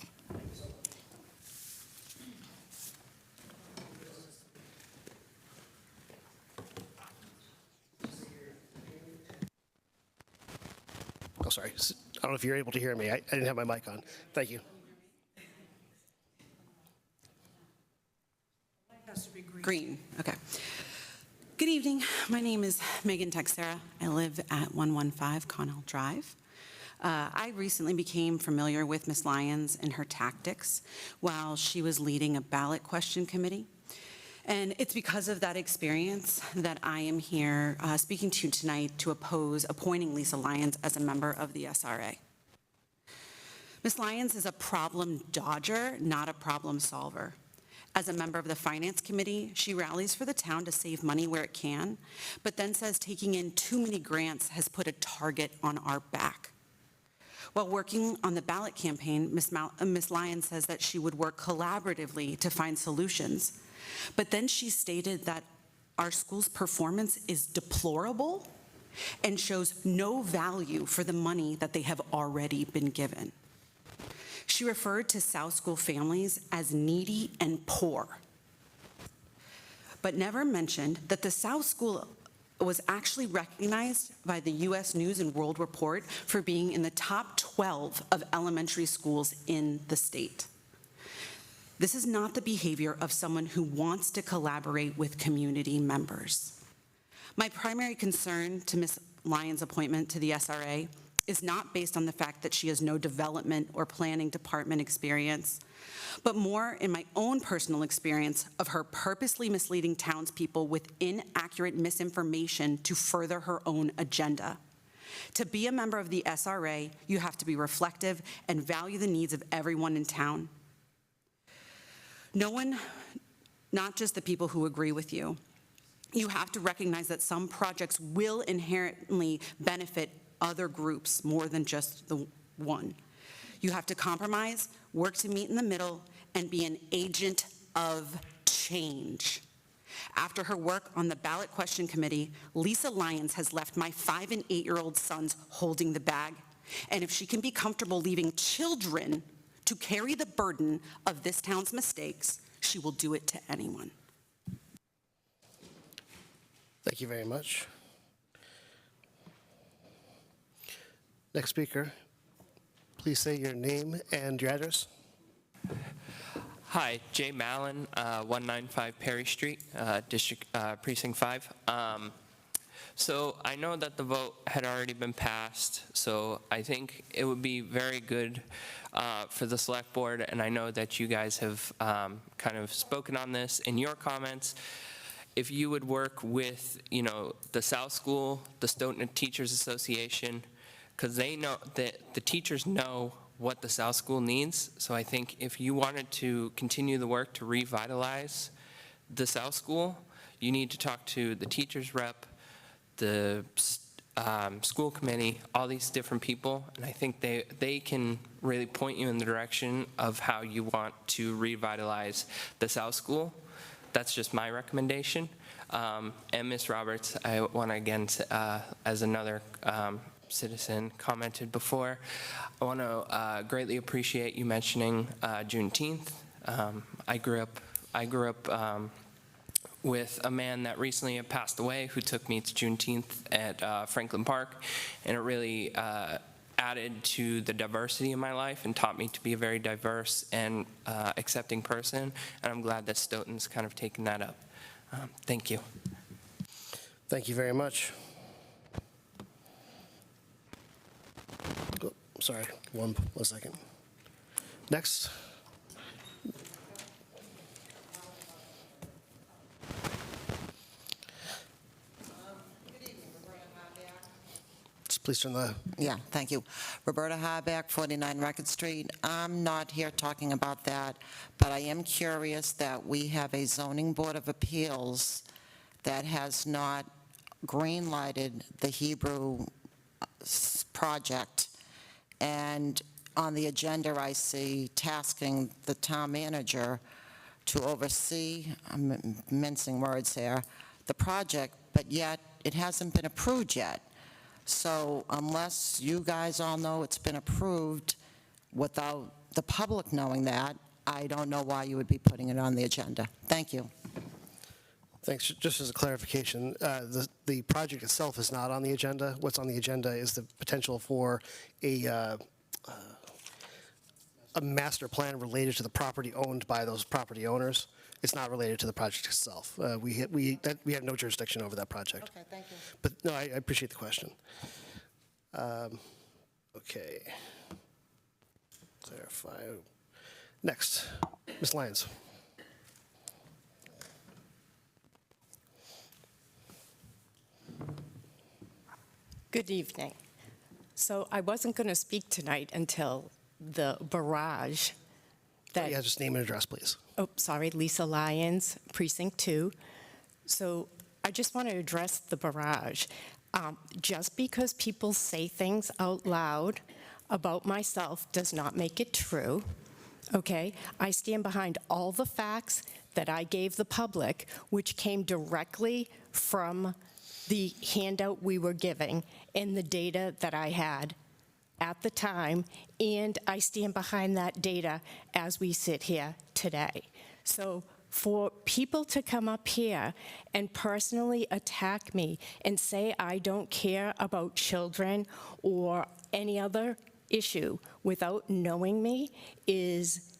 Oh, sorry. I don't know if you're able to hear me. I didn't have my mic on. Thank you. Green, okay. Good evening. My name is Megan Texera. I live at 115 Connell Drive. I recently became familiar with Ms. Lyons and her tactics while she was leading a ballot question committee. And it's because of that experience that I am here speaking to you tonight to oppose appointing Lisa Lyons as a member of the SRA. Ms. Lyons is a problem dodger, not a problem solver. As a member of the Finance Committee, she rallies for the town to save money where it can, but then says taking in too many grants has put a target on our back. While working on the ballot campaign, Ms. Lyons says that she would work collaboratively to find solutions. But then she stated that our school's performance is deplorable and shows no value for the money that they have already been given. She referred to South School families as needy and poor, but never mentioned that the South School was actually recognized by the U.S. News and World Report for being in the top 12 of elementary schools in the state. This is not the behavior of someone who wants to collaborate with community members. My primary concern to Ms. Lyons' appointment to the SRA is not based on the fact that she has no development or planning department experience, but more in my own personal experience of her purposely misleading townspeople with inaccurate misinformation to further her own agenda. To be a member of the SRA, you have to be reflective and value the needs of everyone in town. No one, not just the people who agree with you. You have to recognize that some projects will inherently benefit other groups more than just the one. You have to compromise, work to meet in the middle, and be an agent of change. After her work on the ballot question committee, Lisa Lyons has left my 5- and 8-year-old sons holding the bag. And if she can be comfortable leaving children to carry the burden of this town's mistakes, she will do it to anyone. Thank you very much. Next speaker, please say your name and your address. Hi, Jay Mallon, 195 Perry Street, Precinct 5. So I know that the vote had already been passed, so I think it would be very good for the select board, and I know that you guys have kind of spoken on this in your comments, if you would work with, the South School, the Stoughton Teachers Association, because they know that the teachers know what the South School needs. So I think if you wanted to continue the work to revitalize the South School, you need to talk to the teachers rep, the school committee, all these different people, and I think they can really point you in the direction of how you want to revitalize the South School. That's just my recommendation. And Ms. Roberts, I want to again, as another citizen commented before, I want to greatly appreciate you mentioning Juneteenth. I grew up with a man that recently had passed away who took me to Juneteenth at Franklin Park, and it really added to the diversity in my life and taught me to be a very diverse and accepting person, and I'm glad that Stoughton's kind of taken that up. Thank you. Thank you very much. Oh, sorry, one second. Next. Please turn the... Yeah, thank you. Roberta Harback, 49 Record Street. I'm not here talking about that, but I am curious that we have a zoning board of appeals that has not green-lighted the Hebrew project. And on the agenda, I see tasking the town manager to oversee, I'm mincing words here, the project, but yet it hasn't been approved yet. So unless you guys all know it's been approved without the public knowing that, I don't know why you would be putting it on the agenda. Thank you. Thanks. Just as a clarification, the project itself is not on the agenda. What's on the agenda is the potential for a master plan related to the property owned by those property owners. It's not related to the project itself. We have no jurisdiction over that project. Okay, thank you. But no, I appreciate the question. Okay. Clarify. Next, Ms. Lyons. Good evening. So I wasn't going to speak tonight until the barrage that... Yeah, just name and address, please. Oh, sorry, Lisa Lyons, Precinct 2. So I just want to address the barrage. Just because people say things out loud about myself does not make it true, okay? I stand behind all the facts that I gave the public, which came directly from the handout we were giving and the data that I had at the time, and I stand behind that data as we sit here today. So for people to come up here and personally attack me and say I don't care about children or any other issue without knowing me is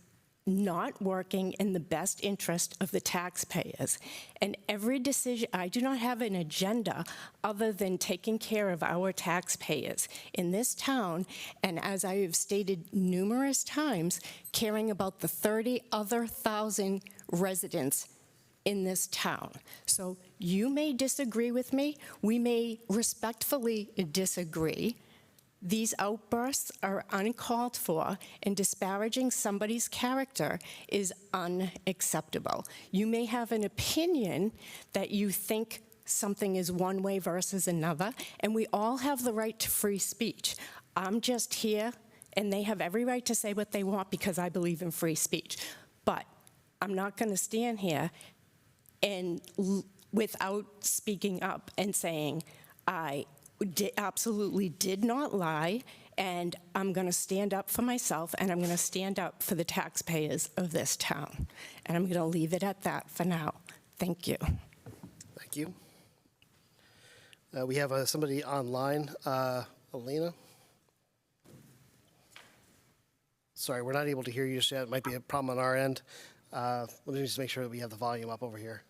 not working in the best interest of the taxpayers. And every decision, I do not have an agenda other than taking care of our taxpayers in this town, and as I have stated numerous times, caring about the 30 other thousand residents in this town. So you may disagree with me, we may respectfully disagree. These outbursts are uncalled for, and disparaging somebody's character is unacceptable. You may have an opinion that you think something is one way versus another, and we all have the right to free speech. I'm just here, and they have every right to say what they want because I believe in free speech. But I'm not going to stand here and without speaking up and saying, I absolutely did not lie, and I'm going to stand up for myself, and I'm going to stand up for the taxpayers of this town. And I'm going to leave it at that for now. Thank you. Thank you. We have somebody online, Elena. Sorry, we're not able to hear you just yet. It might be a problem on our end. Let me just make sure that we have the volume up over here.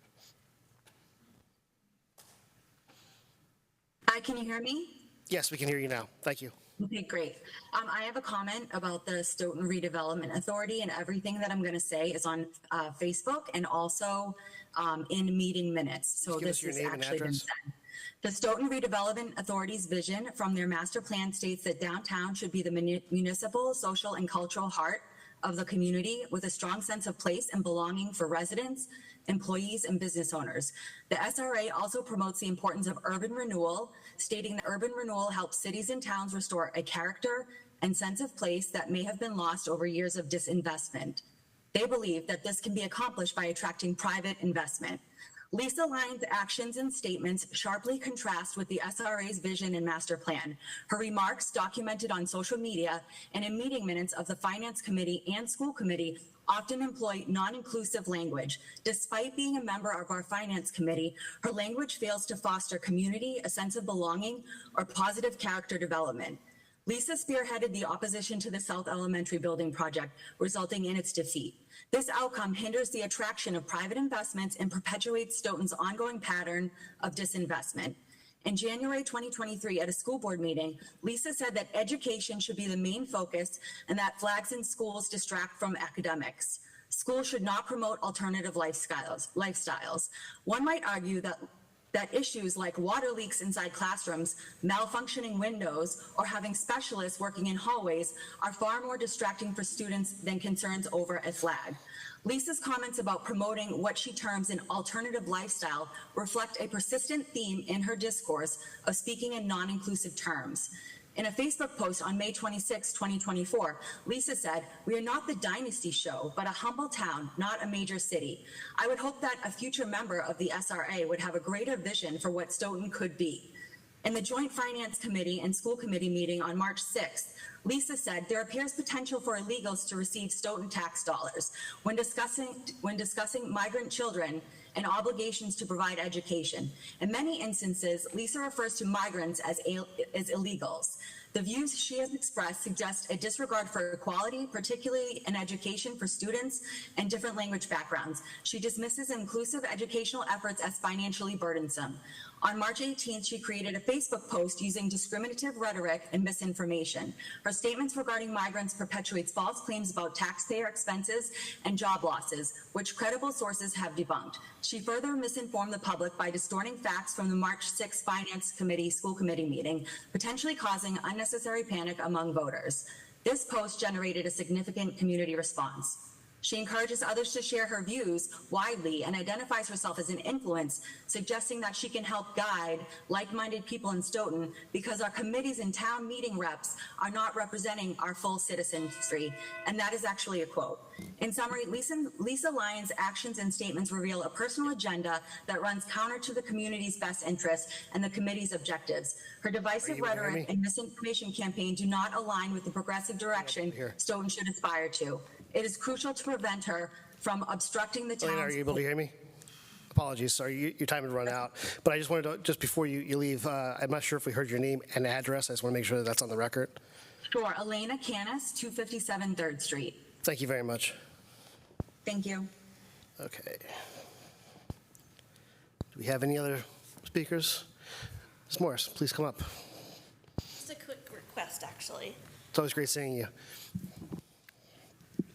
Hi, can you hear me? Yes, we can hear you now. Thank you. Okay, great. I have a comment about the Stoughton Redevelopment Authority, and everything that I'm going to say is on Facebook and also in meeting minutes. So this is actually been said. The Stoughton Redevelopment Authority's vision from their master plan states that downtown should be the municipal, social, and cultural heart of the community with a strong sense of place and belonging for residents, employees, and business owners. The SRA also promotes the importance of urban renewal, stating that urban renewal helps cities and towns restore a character and sense of place that may have been lost over years of disinvestment. They believe that this can be accomplished by attracting private investment. Lisa Lyons' actions and statements sharply contrast with the SRA's vision and master plan. Her remarks, documented on social media and in meeting minutes of the Finance Committee and School Committee, often employ non-inclusive language. Despite being a member of our Finance Committee, her language fails to foster community, a sense of belonging, or positive character development. Lisa spearheaded the opposition to the South Elementary Building project, resulting in its defeat. This outcome hinders the attraction of private investments and perpetuates Stoughton's ongoing pattern of disinvestment. In January 2023, at a school board meeting, Lisa said that education should be the main focus and that flags in schools distract from academics. Schools should not promote alternative lifestyles. One might argue that issues like water leaks inside classrooms, malfunctioning windows, or having specialists working in hallways are far more distracting for students than concerns over a flag. Lisa's comments about promoting what she terms an alternative lifestyle reflect a persistent theme in her discourse of speaking in non-inclusive terms. In a Facebook post on May 26, 2024, Lisa said, "We are not the Dynasty Show, but a humble town, not a major city. I would hope that a future member of the SRA would have a greater vision for what Stoughton could be." In the Joint Finance Committee and School Committee meeting on March 6th, Lisa said there appears potential for illegals to receive Stoughton tax dollars when discussing migrant children and obligations to provide education. In many instances, Lisa refers to migrants as illegals. The views she has expressed suggest a disregard for equality, particularly in education for students and different language backgrounds. She dismisses inclusive educational efforts as financially burdensome. On March 18th, she created a Facebook post using discriminative rhetoric and misinformation. Her statements regarding migrants perpetuates false claims about taxpayer expenses and job losses, which credible sources have debunked. She further misinformed the public by distorting facts from the March 6th Finance Committee School Committee meeting, potentially causing unnecessary panic among voters. This post generated a significant community response. She encourages others to share her views widely and identifies herself as an influence, suggesting that she can help guide like-minded people in Stoughton because our committees and town meeting reps are not representing our full citizenry. And that is actually a quote. In summary, Lisa Lyons' actions and statements reveal a personal agenda that runs counter to the community's best interests and the committee's objectives. Her divisive rhetoric and misinformation campaign do not align with the progressive direction Stoughton should aspire to. It is crucial to prevent her from obstructing the town's... Elena, are you able to hear me? Apologies, sorry, your time had run out. But I just wanted to, just before you leave, I'm not sure if we heard your name and address. I just want to make sure that that's on the record. Sure, Elena Canis, 257 3rd Street. Thank you very much. Thank you. Okay. Do we have any other speakers? Ms. Morris, please come up. Just a quick request, actually. It's always great seeing you.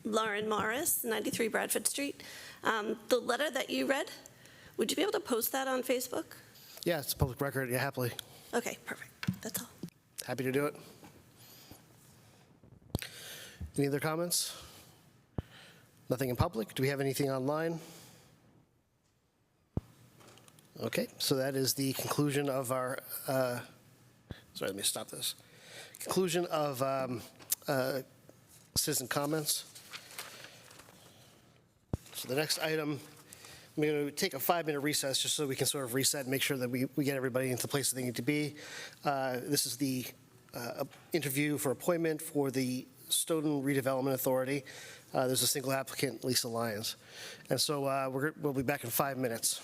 Lauren Morris, 93 Bradford Street. The letter that you read, would you be able to post that on Facebook? Yeah, it's a public record. Yeah, happily. Okay, perfect. That's all. Happy to do it. Any other comments? Nothing in public? Do we have anything online? Okay, so that is the conclusion of our, sorry, let me stop this. Conclusion of citizen comments. So the next item, I'm going to take a 5-minute recess just so we can sort of reset and make sure that we get everybody into the place that they need to be. This is the interview for appointment for the Stoughton Redevelopment Authority. There's a single applicant, Lisa Lyons. And so we'll be back in 5 minutes.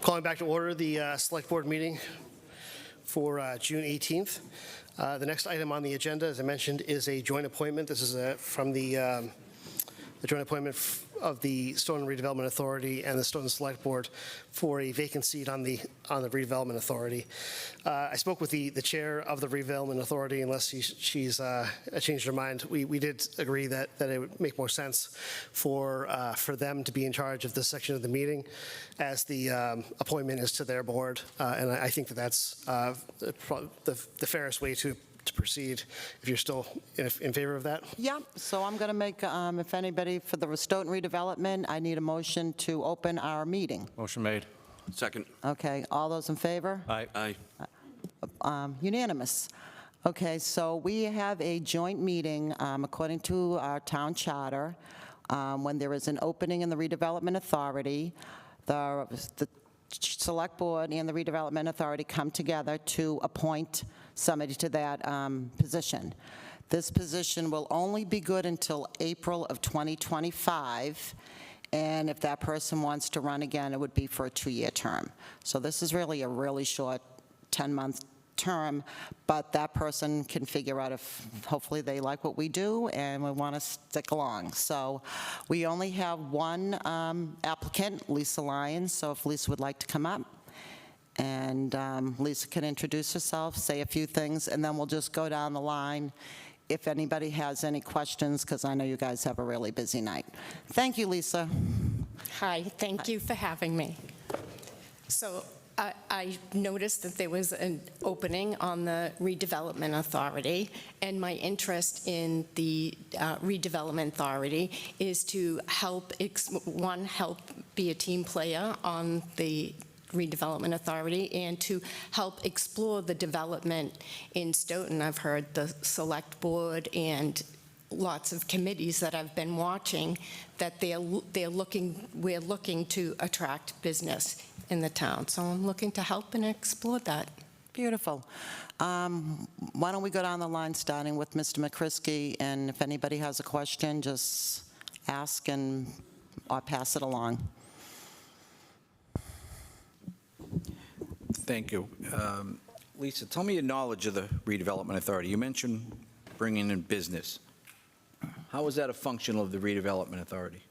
Calling back to order the Select Board meeting for June 18th. The next item on the agenda, as I mentioned, is a joint appointment. This is from the joint appointment of the Stoughton Redevelopment Authority and the Stoughton Select Board for a vacant seat on the Redevelopment Authority. I spoke with the chair of the Redevelopment Authority, unless she's changed her mind. We did agree that it would make more sense for them to be in charge of this section of the meeting, as the appointment is to their board, and I think that's the fairest way to proceed, if you're still in favor of that. Yeah, so I'm going to make, if anybody, for the Stoughton redevelopment, I need a motion to open our meeting. Motion made. Second. Okay, all those in favor? Aye. Aye. Unanimous. Okay, so we have a joint meeting, according to our town charter, when there is an opening in the redevelopment authority, the Select Board and the Redevelopment Authority come together to appoint somebody to that position. This position will only be good until April of 2025, and if that person wants to run again, it would be for a 2-year term. So this is really a really short 10-month term, but that person can figure out if hopefully they like what we do and we want to stick along. So we only have one applicant, Lisa Lyons, so if Lisa would like to come up. And Lisa can introduce herself, say a few things, and then we'll just go down the line if anybody has any questions, because I know you guys have a really busy night. Thank you, Lisa. Hi, thank you for having me. So I noticed that there was an opening on the Redevelopment Authority, and my interest in the Redevelopment Authority is to help be a team player on the Redevelopment Authority and to help explore the development in Stoughton. I've heard the Select Board and lots of committees that I've been watching that we're looking to attract business in the town. So I'm looking to help and explore that. Beautiful. Why don't we go down the line, starting with Mr. McCrisky, and if anybody has a question, just ask or pass it along. Thank you. Lisa, tell me your knowledge of the Redevelopment Authority. You mentioned bringing in business. How is that a function of the Redevelopment Authority?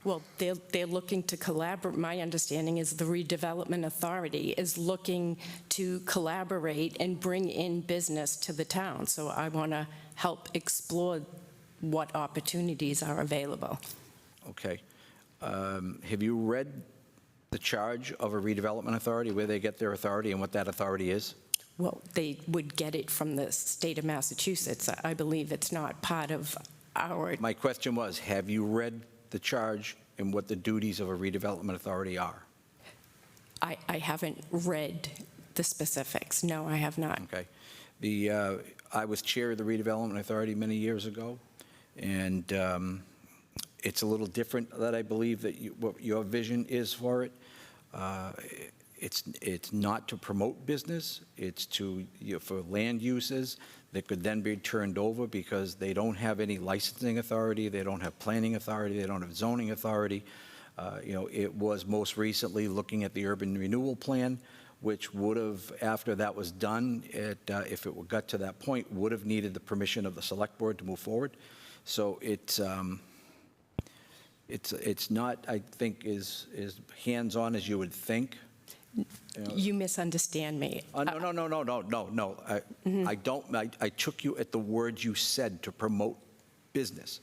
Well, they're looking to collaborate. My understanding is the Redevelopment Authority is looking to collaborate and bring in business to the town. So I want to help explore what opportunities are available. Okay. Have you read the charge of a Redevelopment Authority, where they get their authority and what that authority is? Well, they would get it from the state of Massachusetts. I believe it's not part of our... My question was, have you read the charge and what the duties of a Redevelopment Authority are? I haven't read the specifics. No, I have not. Okay. I was chair of the Redevelopment Authority many years ago, and it's a little different that I believe that what your vision is for it. It's not to promote business. It's for land uses that could then be turned over because they don't have any licensing authority, they don't have planning authority, they don't have zoning authority. It was most recently looking at the urban renewal plan, which would have, after that was done, if it got to that point, would have needed the permission of the Select Board to move forward. So it's not, I think, as hands-on as you would think. You misunderstand me. No. I don't. I took you at the words you said, to promote business.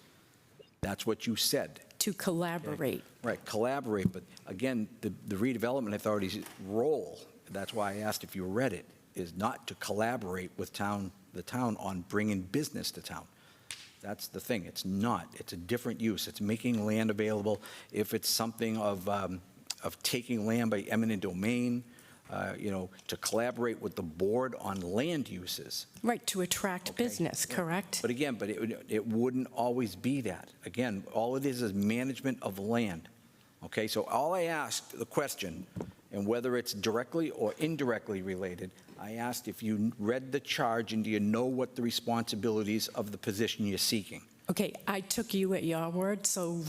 That's what you said. To collaborate. Okay. Right, collaborate. But again, the Redevelopment Authority's role, that's why I asked if you read it, is not to collaborate with the town on bringing business to town. That's the thing. It's not. It's a different use. It's making land available. If it's something of taking land by eminent domain, to collaborate with the board on land uses. Right, to attract business, correct? But again, it wouldn't always be that. Again, all it is management of land. Okay, so all I asked, the question, and whether it's directly or indirectly related, I asked if you read the charge and do you know what the responsibilities of the position you're seeking. Okay, I took you at your word, so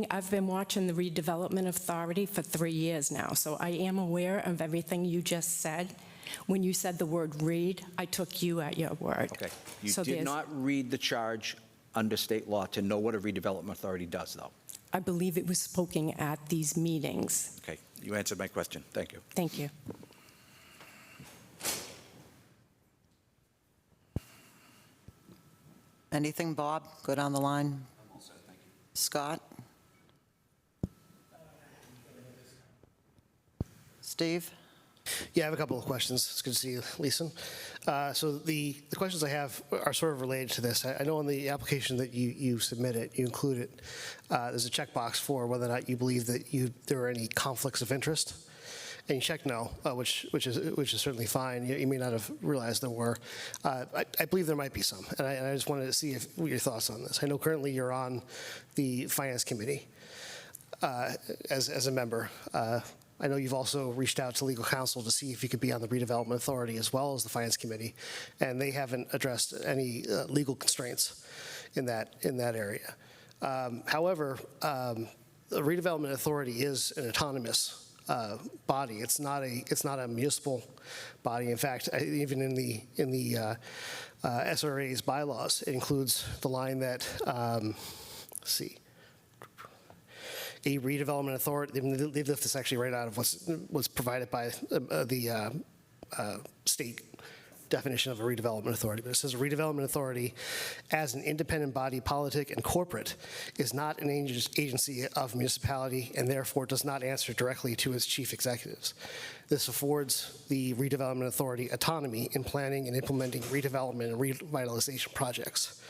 I've been watching the Redevelopment Authority for 3 years now, so I am aware of everything you just said. When you said the word read, I took you at your word. Okay. You So did there's- not read the charge under state law to know what a redevelopment authority does, though. I believe it was spoken at these meetings. Okay, you answered my question. Thank you. Thank you. Anything, Bob? Good on the line? Scott? Steve? Yeah, I have a couple of questions. It's good to see you, Lisa. So the questions I have are sort of related to this. I know in the application that you submitted, you included, there's a checkbox for whether or not you believe that there are any conflicts of interest. And you check no, which is certainly fine. You may not have realized there were. I believe there might be some, and I just wanted to see what your thoughts on this. I know currently you're on the Finance Committee as a member. I know you've also reached out to legal counsel to see if you could be on the Redevelopment Authority as well as the Finance Committee, and they haven't addressed any legal constraints in that area. However, the Redevelopment Authority is an autonomous body. It's not a municipal body. In fact, even in the SRA's bylaws, it includes the line that let's see. A redevelopment authority. They lift this actually right out of what's provided by the state definition of a redevelopment authority. But it says a redevelopment authority, as an independent body, politic and corporate, is not an agency of municipality and therefore does not answer directly to its chief executives. This affords the redevelopment authority autonomy in planning and implementing redevelopment and revitalization projects.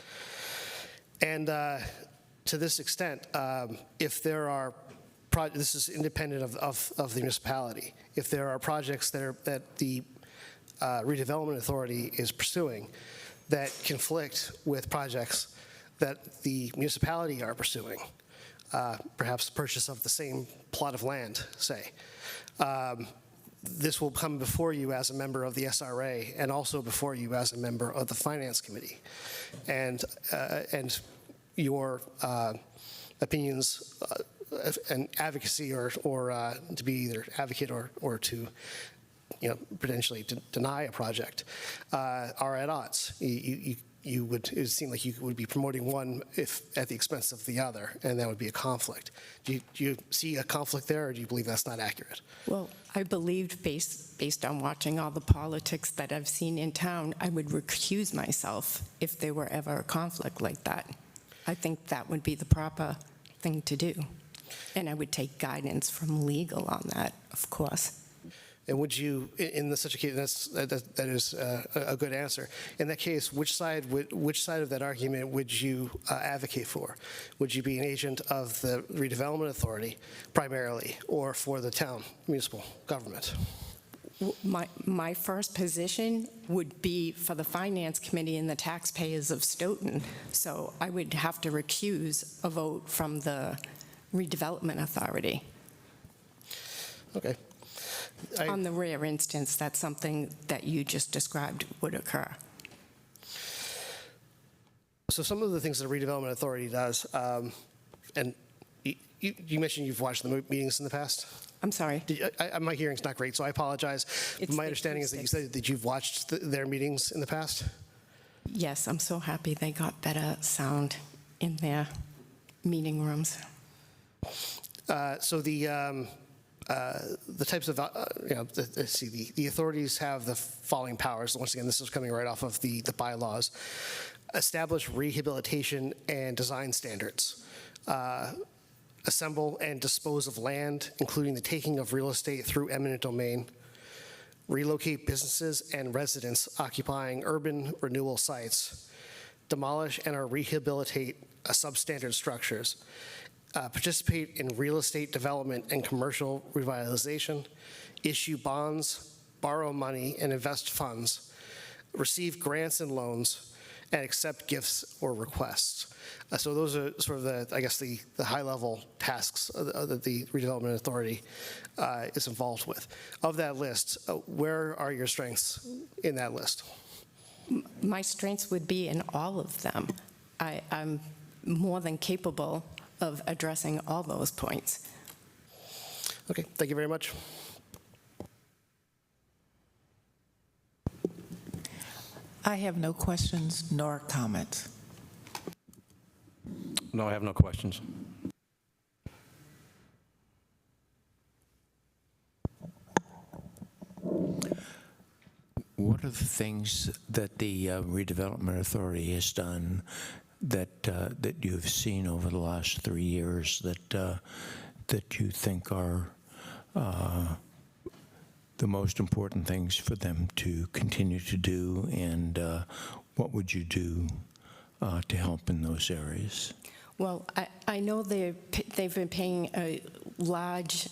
And to this extent, if there are this is independent of the municipality. If there are projects that the Redevelopment Authority is pursuing that conflict with projects that the municipality are pursuing, perhaps the purchase of the same plot of land, say, this will come before you as a member of the SRA and also before you as a member of the Finance Committee. And your opinions and advocacy or to be either advocate or to potentially deny a project are at odds. You would, it seem like you would be promoting one if at the expense of the other, and that would be a conflict. Do you see a conflict there, or do you believe that's not accurate? Well, I believed based on watching all the politics that I've seen in town, I would recuse myself if there were ever a conflict like that. I think that would be the proper thing to do. And I would take guidance from legal on that, of course. And would you, in such a case, that is a good answer. In that case, which side of that argument would you advocate for? Would you be an agent of the Redevelopment Authority primarily, or for the town municipal government? My first position would be for the Finance Committee and the taxpayers of Stoughton. So I would have to recuse a vote from the Redevelopment Authority. Okay. On the rare instance that something that you just described would occur. So some of the things that the Redevelopment Authority does, and you mentioned you've watched the meetings in the past? I'm sorry? My hearing's not great, so I apologize. My understanding is that you said that you've watched their meetings in the past? Yes, I'm so happy they got better sound in their meeting rooms. So the types of, let's see, the authorities have the following powers. Once again, this is coming right off of the bylaws. Establish rehabilitation and design standards. Assemble and dispose of land, including the taking of real estate through eminent domain. Relocate businesses and residents occupying urban renewal sites. Demolish and or rehabilitate substandard structures. Participate in real estate development and commercial revitalization, issue bonds, borrow money and invest funds, receive grants and loans, and accept gifts or requests. So those are sort of the high-level tasks that the Redevelopment Authority is involved with. Of that list, where are your strengths in that list? My strengths would be in all of them. I'm more than capable of addressing all those points. Okay, thank you very much. I have no questions nor comments. No, I have no questions. What are the things that the redevelopment authority has done that that you've seen over the last 3 years that you think are the most important things for them to continue to do, and what would you do to help in those areas? Well, I know they've been paying a large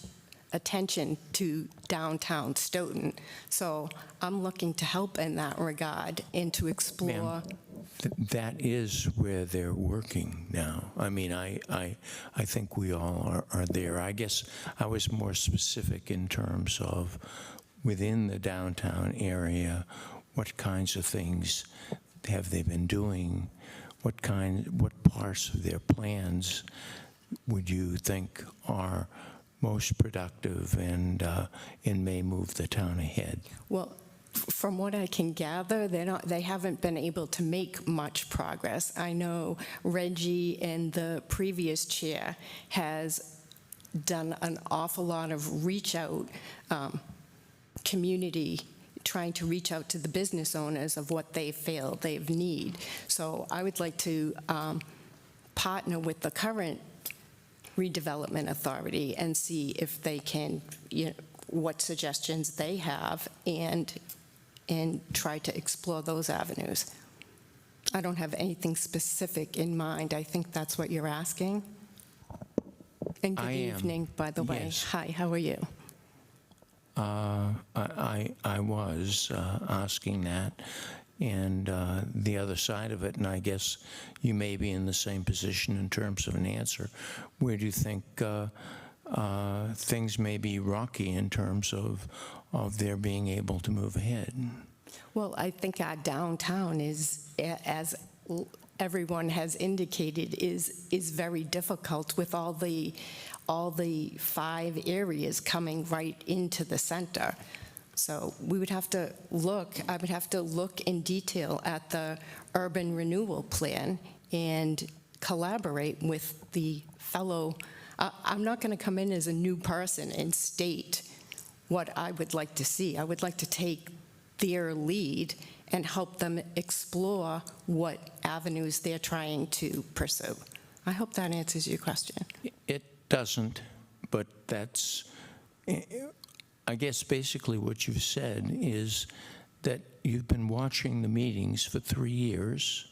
attention to downtown Stoughton, so I'm looking to help in that regard and to explore. Ma'am, that is where they're working now. I mean, I think we all are there. I guess I was more specific in terms of within the downtown area, what kinds of things have they been doing? What parts of their plans would you think are most productive and may move the town ahead? Well, from what I can gather, they haven't been able to make much progress. I know Reggie and the previous chair has done an awful lot of reach out, community, trying to reach out to the business owners of what they feel they need. So I would like to partner with the current redevelopment authority and see if they can, what suggestions they have, and try to explore those avenues. I don't have anything specific in mind. I think that's what you're asking. And good evening, by the way. Yes. Hi, how are you? I was asking that, and the other side of it, and I guess you may be in the same position in terms of an answer. Where do you think things may be rocky in terms of their being able to move ahead? Well, I think our downtown is, as everyone has indicated, is very difficult with all the 5 areas coming right into the center. So we would have to look, I would have to look in detail at the urban renewal plan and collaborate with the fellow. I'm not going to come in as a new person and state what I would like to see. I would like to take their lead and help them explore what avenues they're trying to pursue. I hope that answers your question. It doesn't, but that's, I guess basically what you've said is that you've been watching the meetings for 3 years.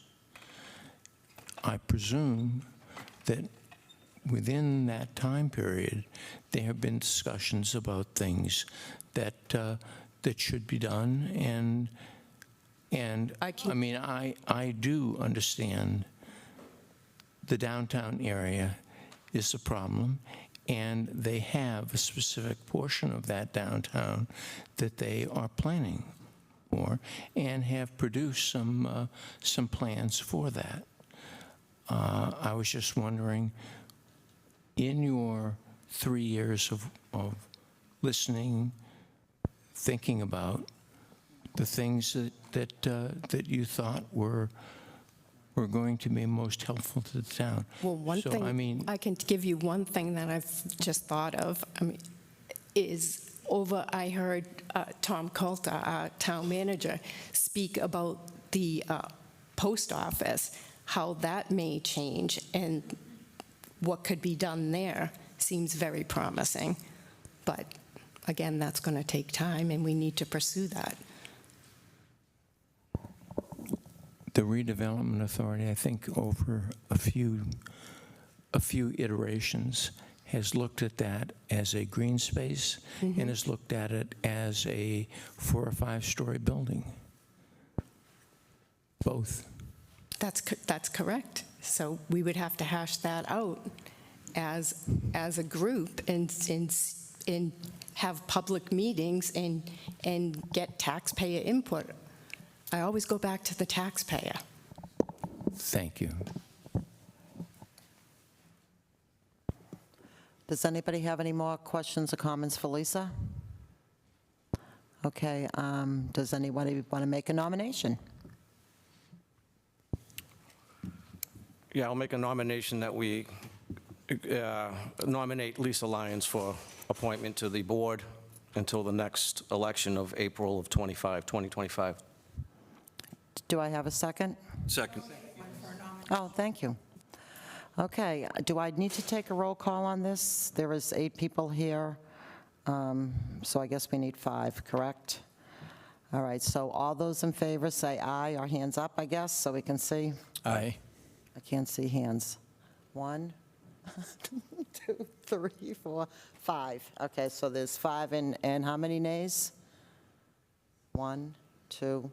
I presume that within that time period, there have been discussions about things that that should be done, and I mean, I do understand the downtown area is a problem, and they have a specific portion of that downtown that they are planning for and have produced some plans for that. I was just wondering, in your 3 years of listening, thinking about the things that you thought were going to be most helpful to the town. Well, one thing, I mean, I can give you one thing that I've just thought of, is I heard Tom Coulter, our town manager, speak about the post office, how that may change, and what could be done there seems very promising. But again, that's going to take time, and we need to pursue that. the redevelopment authority, I think over a few iterations, has looked at that as a green space and has looked at it as a 4 or 5 story building. Both. That's correct. So we would have to hash that out as a group and have public meetings and get taxpayer input. I always go back to the taxpayer. Thank you. Does anybody have any more questions or comments for Lisa? Okay, does anybody want to make a nomination? Yeah, I'll make a nomination that we nominate Lisa Lyons for appointment to the board until the next election of April of 2025. Do I have a second? Second. Oh, thank you. Okay, do I need to take a roll call on this? There is 8 people here, so I guess we need 5, correct? All right, so all those in favor say aye, or hands up, I guess, so we can see. Aye. I can't see hands. 1, 2, 3, 4, 5. Okay, so there's 5, and how many nays? 1, 2,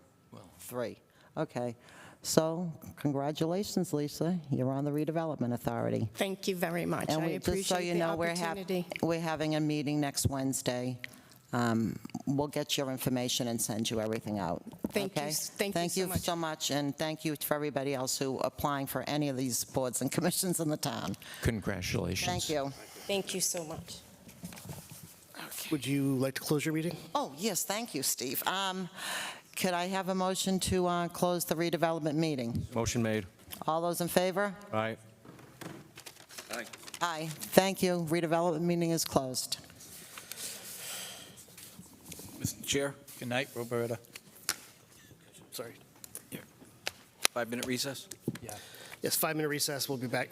3. Okay, so congratulations, Lisa. You're on the redevelopment authority. Thank you very much. And I just so you appreciate the know, opportunity. we're having a meeting next Wednesday. We'll get your information and send you everything out. Thank you. Okay? Thank you so much. so much, and thank you for everybody else who applying for any of these boards and commissions in the town. Congratulations. Thank you. Thank you so much. Would you like to close your meeting? Oh, yes, thank you, Steve. Could I have a motion to close the redevelopment meeting? Motion made. All those in favor? Aye. Aye. Aye. Thank you. Redevelopment meeting is closed. Mr. Chair, Good night, Roberta. Sorry. 5-minute recess? Yeah. Yes, 5-minute recess. We'll be back.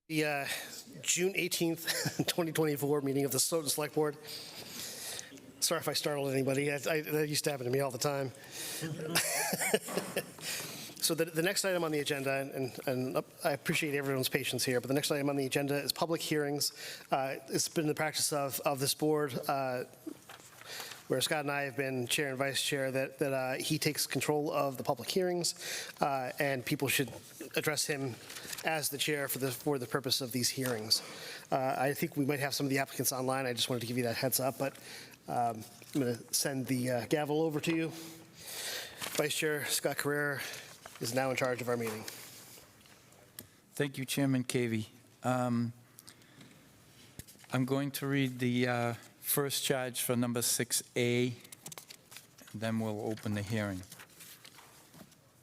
The June 18th, 2024 meeting of the Stoughton Select Board. Sorry if I startled anybody. That used to happen to me all the time. So the next item on the agenda, and I appreciate everyone's patience here, but the next item on the agenda is public hearings. It's been the practice of this board, where Scott and I have been chair and vice chair, that he takes control of the public hearings, and people should address him as the chair for the purpose of these hearings. I think we might have some of the applicants online. I just wanted to give you that heads up, but I'm going to send the gavel over to you. Vice Chair Scott Carrera is now in charge of our meeting. Thank you, Chairman Cavey. I'm going to read the first charge for number 6A, and then we'll open the hearing.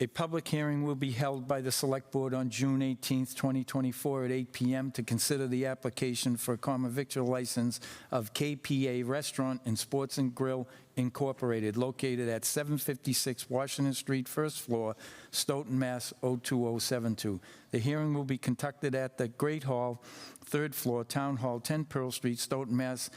A public hearing will be held by the Select Board on June 18th, 2024 at 8 p.m. to consider the application for a common victual license of KPA Restaurant and Sports and Grill Incorporated, located at 756 Washington Street, first floor, Stoughton, Mass. 02072. The hearing will be conducted at the Great Hall, third floor, Town Hall, 10 Pearl Street, Stoughton, Mass.,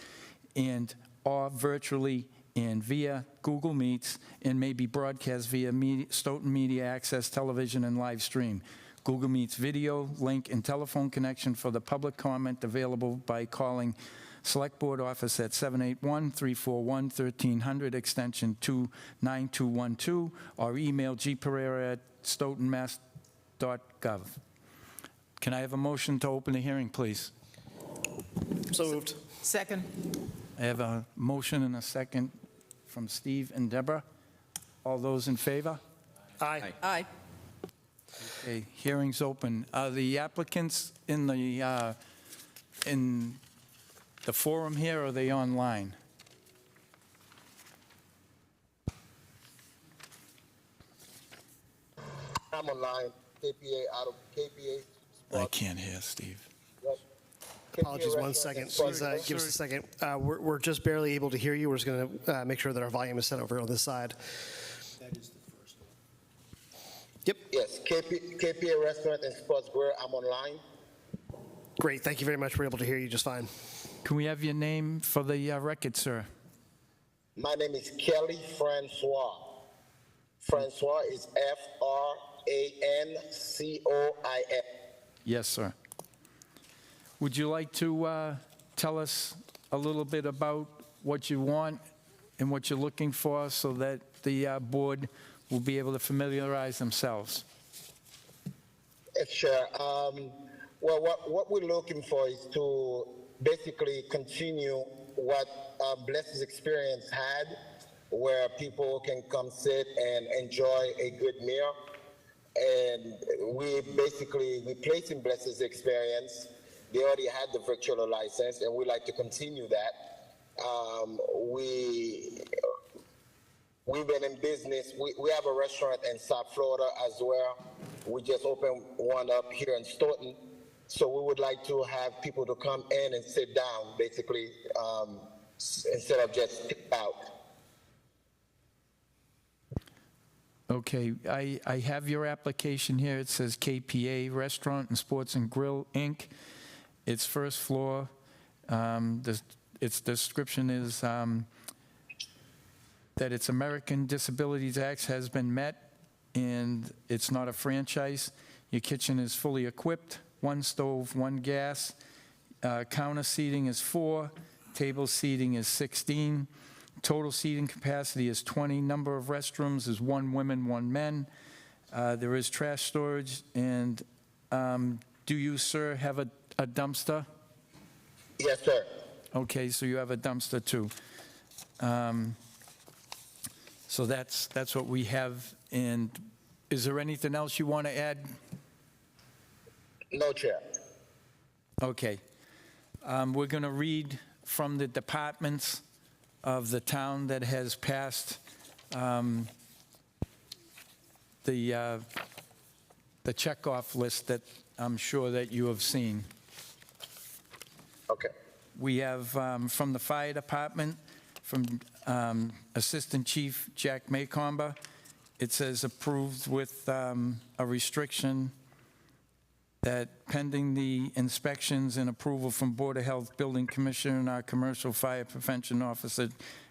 and or virtually and via Google Meets, and may be broadcast via Stoughton Media Access Television and live stream. Google Meets video, link, and telephone connection for the public comment available by calling Select Board Office at 781-341-1300, extension 29212, or email gpereira@stoughtonmass.gov. Can I have a motion to open the hearing, please? So moved. Second. I have a motion and a second from Steve and Deborah. All those in favor? Aye. Aye. Okay, hearing's open. Are the applicants in the forum here, or are they online? I'm online. KPA. I can't hear Steve. Yep. Apologies, 1 second. Please give us a second. We're just barely able to hear you. We're just going to make sure that our volume is set over on this side. That is the first one. Yep. Yes, KPA Restaurant and Sports Grill. I'm online. Great. Thank you very much. We're able to hear you just fine. Can we have your name for the record, sir? My name is Kelly Francois. Francois is Francois. Yes, sir. Would you like to tell us a little bit about what you want and what you're looking for, so that the board will be able to familiarize themselves? Sure. Well, what we're looking for is to basically continue what Bless's experience had, where people can come sit and enjoy a good meal. And we basically replacing Bless's experience. They already had the virtual license, and we like to continue that. We've been in business. We have a restaurant in South Florida as well. We just opened one up here in Stoughton. So we would like to have people to come in and sit down, basically, instead of just sit out. Okay, I have your application here. It says KPA Restaurant and Sports and Grill, Inc. It's first floor. Its description is that its American Disabilities Act has been met, and it's not a franchise. Your kitchen is fully equipped, 1 stove, 1 gas. Counter seating is 4, table seating is 16. Total seating capacity is 20. Number of restrooms is 1 women, 1 men. There is trash storage. And do you, sir, have a dumpster? Yes, sir. Okay, so you have a dumpster too. So that's what we have. And is there anything else you want to add? No, Chair. Okay. We're going to read from the departments of the town that has passed the checkoff list that I'm sure that you have seen. Okay. We have from the fire department, from Assistant Chief Jack Maycomber, it says approved with a restriction that pending the inspections and approval from Board of Health Building Commissioner and our Commercial Fire Prevention Officer,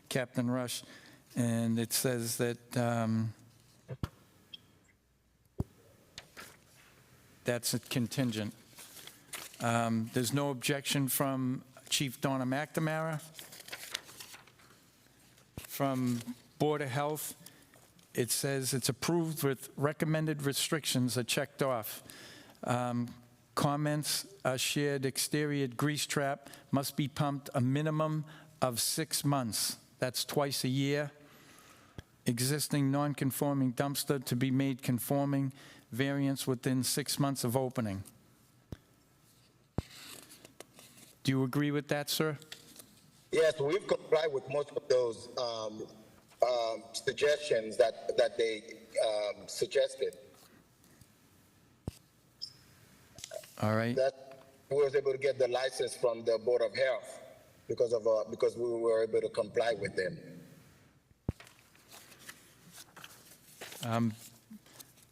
Captain Rush, and it says that that's a contingent. There's no objection from Chief Donna McNamara. From Board of Health, it says it's approved with recommended restrictions are checked off. Comments are shared. Exterior grease trap must be pumped a minimum of 6 months. That's twice a year. Existing non-conforming dumpster to be made conforming. Variance within 6 months of opening. Do you agree with that, sir? Yes, we've complied with most of those suggestions that they suggested. All right. That we was able to get the license from the Board of Health because we were able to comply with them.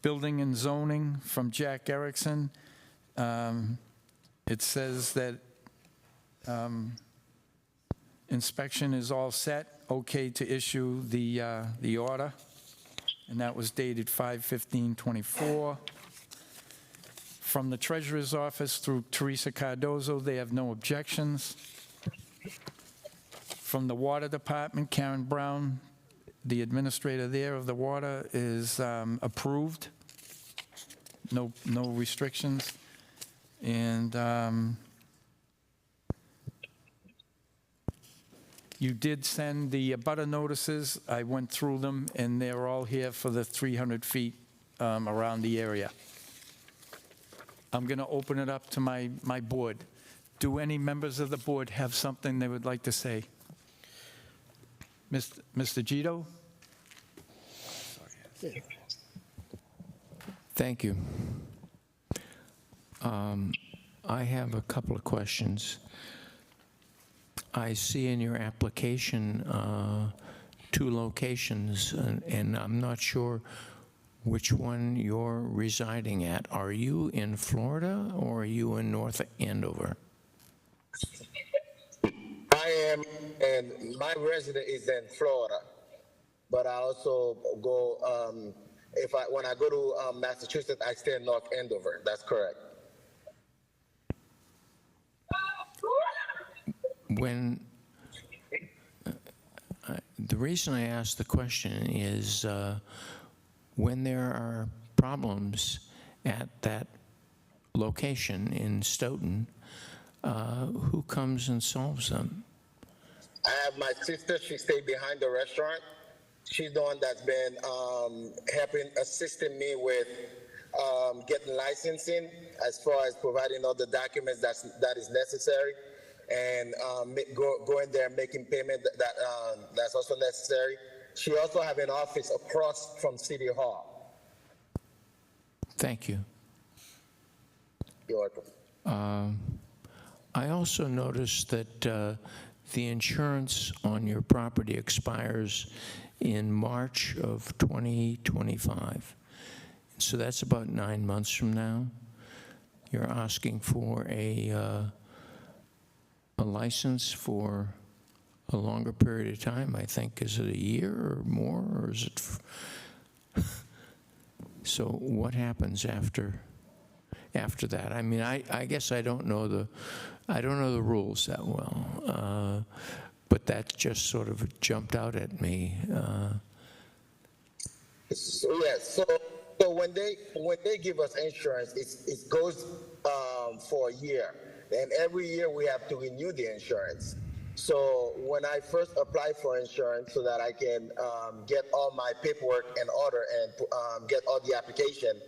Building and zoning from Jack Erickson. It says that inspection is all set, okay to issue the order, and that was dated 5/15/24. From the Treasurer's Office through Teresa Cardozo, they have no objections. From the Water Department, Karen Brown, the administrator there of the water, is approved. No restrictions. And you did send the abutter notices. I went through them, and they're all here for the 300 feet around the area. I'm going to open it up to my board. Do any members of the board have something they would like to say? Mr. Gito? Thank you. I have a couple of questions. I see in your application 2 locations, and I'm not sure which one you're residing at. Are you in Florida or are you in North Andover? I am, and my resident is in Florida, but I also go, when I go to Massachusetts, I stay in North Andover. That's correct. When the reason I ask the question is when there are problems at that location in Stoughton, who comes and solves them? I have my sister. She stayed behind the restaurant. She's the one that's been assisting me with getting licensing, as far as providing all the documents that is necessary, and going there and making payment that's also necessary. She also have an office across from City Hall. Thank you. You're welcome. I also noticed that the insurance on your property expires in March of 2025. So that's about 9 months from now. You're asking for a license for a longer period of time, I think. Is it a year or more, or is it? So what happens after that? I mean, I guess I don't know the rules that well, but that just sort of jumped out at me. So when they give us insurance, it goes for a year, and every year we have to renew the insurance. So when I first applied for insurance so that I can get all my paperwork in order and get all the application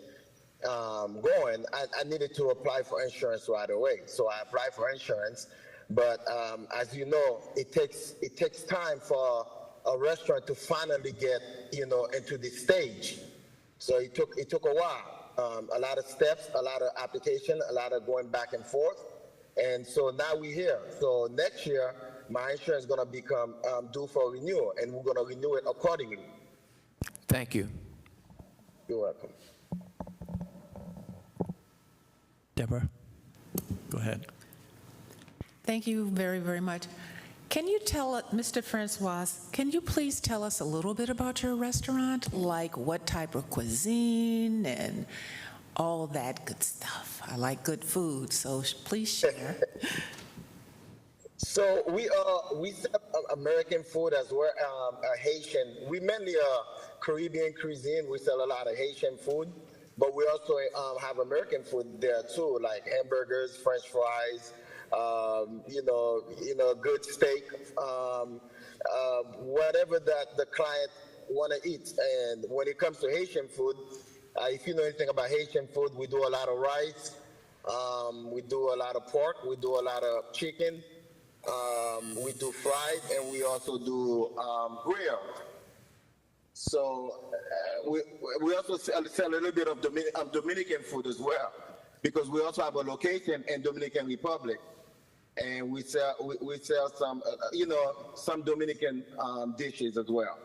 going, I needed to apply for insurance right away. So I applied for insurance, but as you know, it takes time for a restaurant to finally get into this stage. So it took a while, a lot of steps, a lot of application, a lot of going back and forth, and so now we're here. So next year, my insurance is going to become due for renewal, and we're going to renew it accordingly. Thank you. You're welcome. Deborah, go ahead. Thank you very, very much. Can you tell, Mr. Francois, can you please tell us a little bit about your restaurant? Like what type of cuisine and all that good stuff? I like good food, so please share. So we sell American food as well, Haitian. We mainly Caribbean cuisine. We sell a lot of Haitian food, but we also have American food there too, like hamburgers, French fries, good steak, whatever that the client want to eat. And when it comes to Haitian food, if you know anything about Haitian food, we do a lot of rice, we do a lot of pork, we do a lot of chicken. We do fried, and we also do grilled. So we also sell a little bit of Dominican food as well, because we also have a location in Dominican Republic, and we sell some some Dominican dishes as well.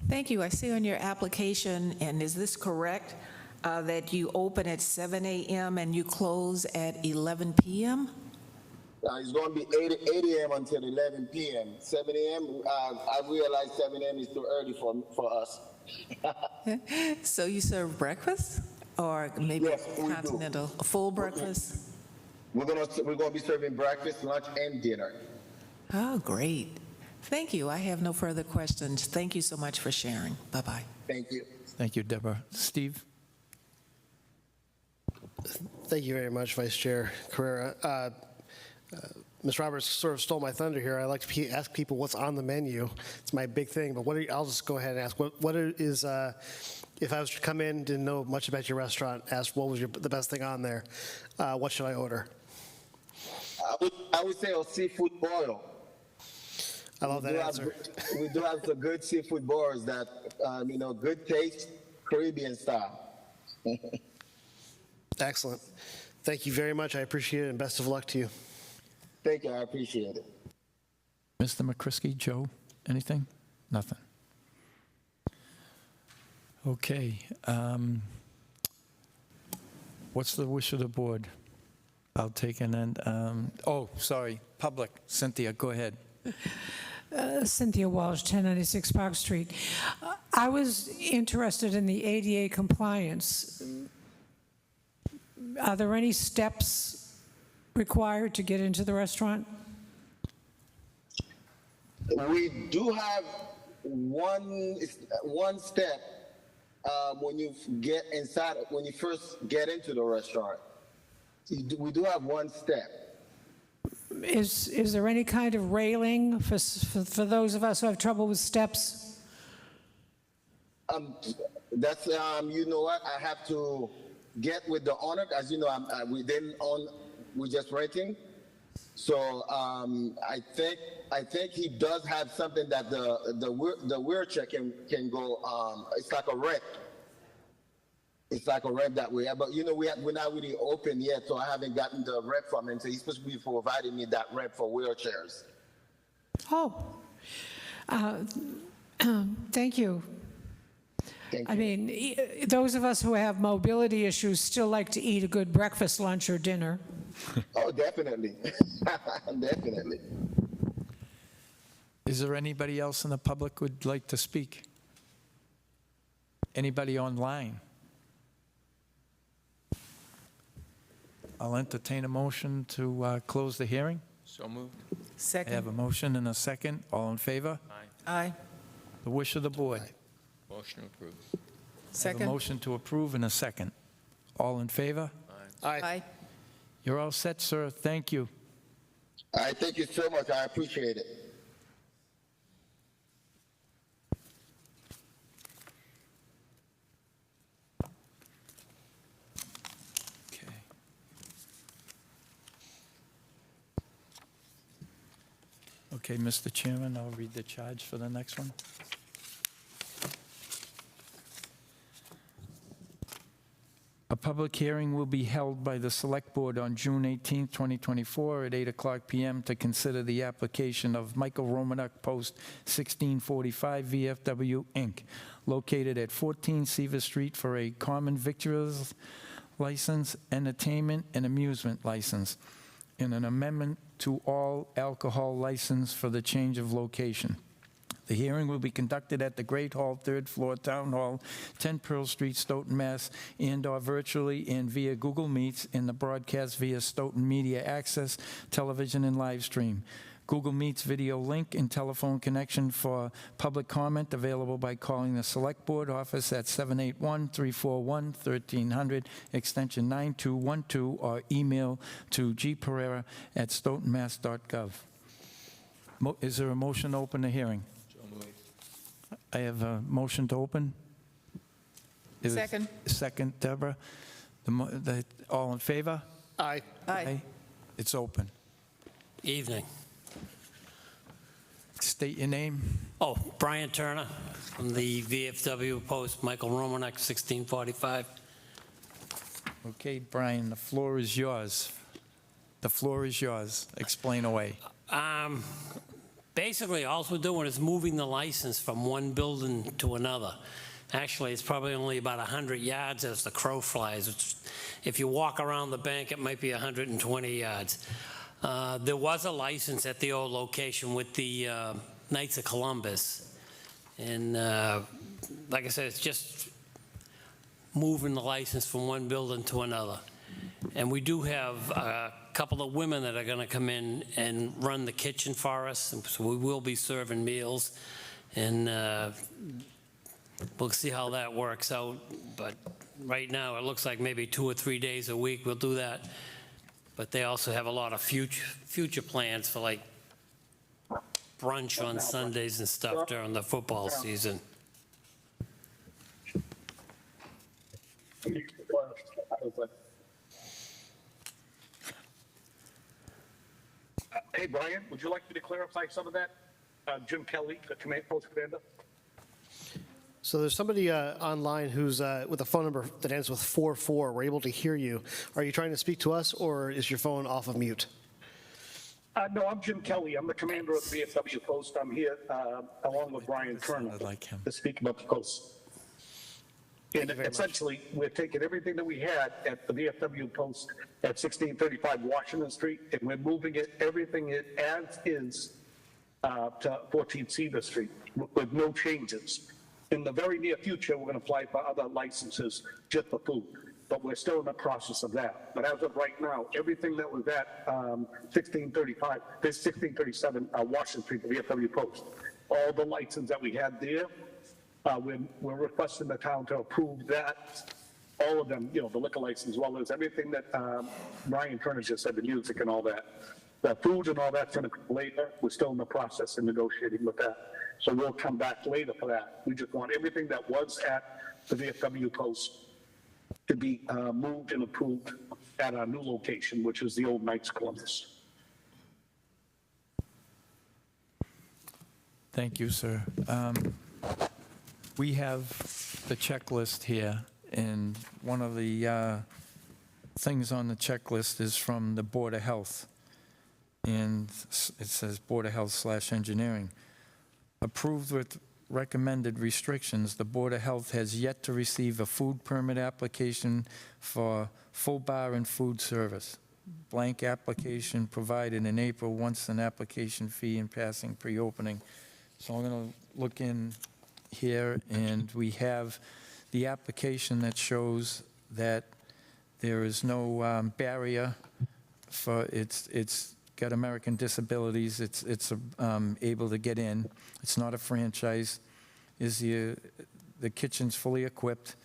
Thank you. I see on your application, and is this correct, that you open at 7 a.m. and you close at 11 p.m.? It's going to be 8 a.m. until 11 p.m. 7 a.m., I realize 7 a.m. is too early for us. So you serve breakfast or maybe yes, continental, a full breakfast? We're gonna be serving breakfast, lunch, and dinner. Oh, great. Thank you. I have no further questions. Thank you so much for sharing. Bye-bye. Thank you. Thank you, Deborah. Steve? Thank you very much, Vice Chair Carrera. Ms. Roberts sort of stole my thunder here. I like to ask people what's on the menu. It's my big thing, but I'll just go ahead and ask, what is, if I was to come in, didn't know much about your restaurant, ask what was the best thing on there, what should I order? I would say a seafood boil. I love that answer. We do have some good seafood boils that, good taste, Caribbean style. Excellent. Thank you very much. I appreciate it, and best of luck to you. Thank you. I appreciate it. Mr. McCrisky, Joe, anything? Nothing. Okay. What's the wish of the board? I'll take an end. Sorry, public. Cynthia, go ahead. Cynthia Walsh, 1096 Park Street. I was interested in the ADA compliance. Are there any steps required to get into the restaurant? We do have one step when you get inside, when you first get into the restaurant. We do have one step. Is there any kind of railing for those of us who have trouble with steps? That's you know what, I have to get with the owner. As you know, we didn't own. We're just renting. So I think he does have something that the wheelchair can go. It's like a rep. It's like a rep that we have, but we're not really open yet, so I haven't gotten the rep from him. So he's supposed to be providing me that rep for wheelchairs. Oh, thank you. I mean, those of us who have mobility issues still like to eat a good breakfast, lunch, or dinner. Oh, definitely. Definitely. Is there anybody else in the public who would like to speak? Anybody online? I'll entertain a motion to close the hearing. So moved. I have a motion and a second. All in favor? Aye. The wish of the board. Motion approved. I have a Second. motion to approve and a second. All in favor? Aye. You're all set, sir. Thank you. All right, thank you so much. I appreciate it. Okay. Okay, Mr. Chairman, I'll read the charge for the next one. A public hearing will be held by the Select Board on June 18, 2024 at 8:00 p.m. to consider the application of Michael Romanek, Post 1645 VFW, Inc., located at 14 Seaver Street for a common victuals license, entertainment and amusement license, and an amendment to all alcohol license for the change of location. The hearing will be conducted at the Great Hall, 3rd floor, Town Hall, 10 Pearl Street, Stoughton, Mass., and/or virtually and via Google Meets, and the broadcast via Stoughton Media Access, television, and live stream. Google Meets video link and telephone connection for public comment available by calling the Select Board office at 781-341-1300, extension 9212, or email to gpereira@stoughtonmass.gov. Is there a motion to open the hearing? I have a motion to open. Second. Second, Deborah. All in favor? Aye. Aye. It's open. Evening. State your name. Oh, Brian Turner from the VFW Post, Michael Romanek, 1645. Okay, Brian, the floor is yours. The floor is yours. Explain away. Basically, all we're doing is moving the license from one building to another. Actually, it's probably only about 100 yards as the crow flies. If you walk around the bank, it might be 120 yards. There was a license at the old location with the Knights of Columbus. And like I said, it's just moving the license from one building to another. And we do have a couple of women that are going to come in and run the kitchen for us. And so we will be serving meals. And we'll see how that works out. But right now, it looks like maybe 2 or 3 days a week we'll do that. But they also have a lot of future plans for like brunch on Sundays and stuff during the football season. Hey, Brian, would you like me to clarify some of that? Jim Kelly, the post commander. So there's somebody online who's with a phone number that ends with 44. We're able to hear you. Are you trying to speak to us, or is your phone off of mute? No, I'm Jim Kelly. I'm the commander of the VFW Post. I'm here along with Brian Turner to speak about the Post. And essentially, we're taking everything that we had at the VFW Post at 1635 Washington Street, and we're moving it, everything as is to 14 Cedar Street with no changes. In the very near future, we're going to apply for other licenses just for food, but we're still in the process of that. But as of right now, everything that was at 1637 Washington Street, the VFW Post, all the licenses that we had there, we're requesting the town to approve that, all of them, the liquor license, as well as everything that Ryan Turner just said, the music and all that. The food and all that's going to come later. We're still in the process of negotiating with that. So we'll come back later for that. We just want everything that was at the VFW Post to be moved and approved at our new location, which is the old Knights of Columbus. Thank you, sir. We have the checklist here, and one of the things on the checklist is from the Board of Health, and it says Board of Health / Engineering. Approved with recommended restrictions, the Board of Health has yet to receive a food permit application for full bar and food service. Blank application provided in April once an application fee in passing pre-opening. So I'm going to look in here, and we have the application that shows that there is no barrier for it's got American disabilities. It's able to get in. It's not a franchise. The kitchen's fully equipped.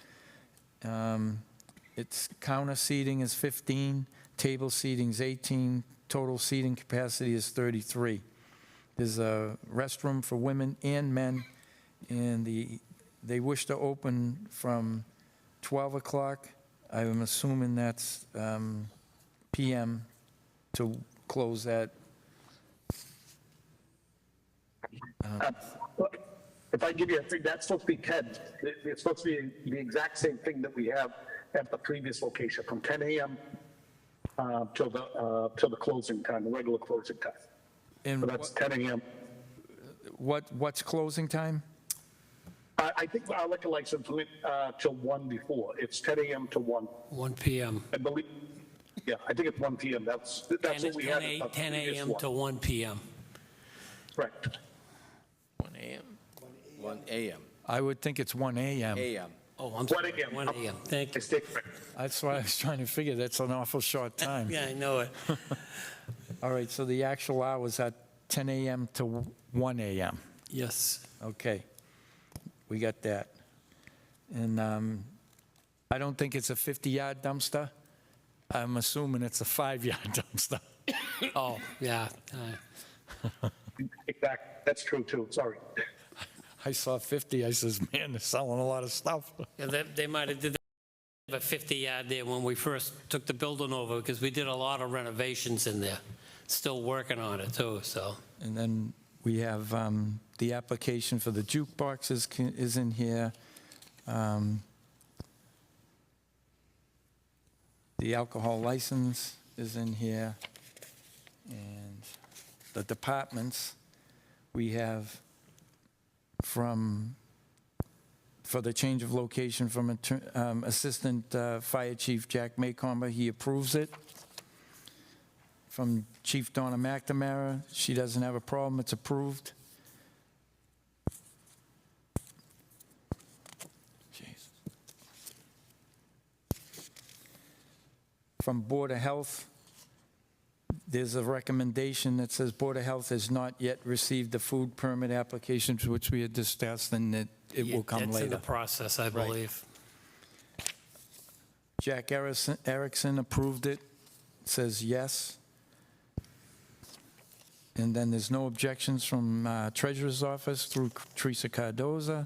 Its counter seating is 15, table seating is 18, total seating capacity is 33. There's a restroom for women and men, and they wish to open from 12 o'clock. I'm assuming that's PM to close at. If I give you a thing, that's supposed to be 10. It's supposed to be the exact same thing that we have at the previous location, from 10 a.m. Till the closing time, the regular closing time. And so that's 10 a.m. What's closing time? I think our liquor license went till 1 before. It's 10 a.m. to 1. 1 p.m. I believe. Yeah, I think it's 1 p.m. That's what we had. 10 a.m. to 1 p.m. Right. 1 a.m. 1 a.m. I would think it's 1 a.m. a.m. Oh, I'm sorry. 1 a.m. Thank you. That's why I was trying to figure. That's an awful short time. Yeah, I know it. All right, so the actual hours are 10 a.m. to 1 a.m. Yes. Okay, we got that. And I don't think it's a 50-yard dumpster. I'm assuming it's a 5-yard dumpster. Oh, yeah. Exactly. That's true, too. Sorry. I saw 50. I says, man, they're selling a lot of stuff. Yeah, they might have did a 50-yard there when we first took the building over, because we did a lot of renovations in there. Still working on it, too, so. And then we have the application for the jukebox is in here. The alcohol license is in here. And the departments, we have for the change of location from Assistant Fire Chief Jack Maycomber, he approves it. From Chief Donna McNamara, she doesn't have a problem, it's approved. Jeez. From Board of Health, there's a recommendation that says Board of Health has not yet received the food permit applications, which we had discussed, and that it will come It's later. in the process, I believe. Jack Erickson approved it, says yes. And then there's no objections from Treasurer's Office through Teresa Cardoza.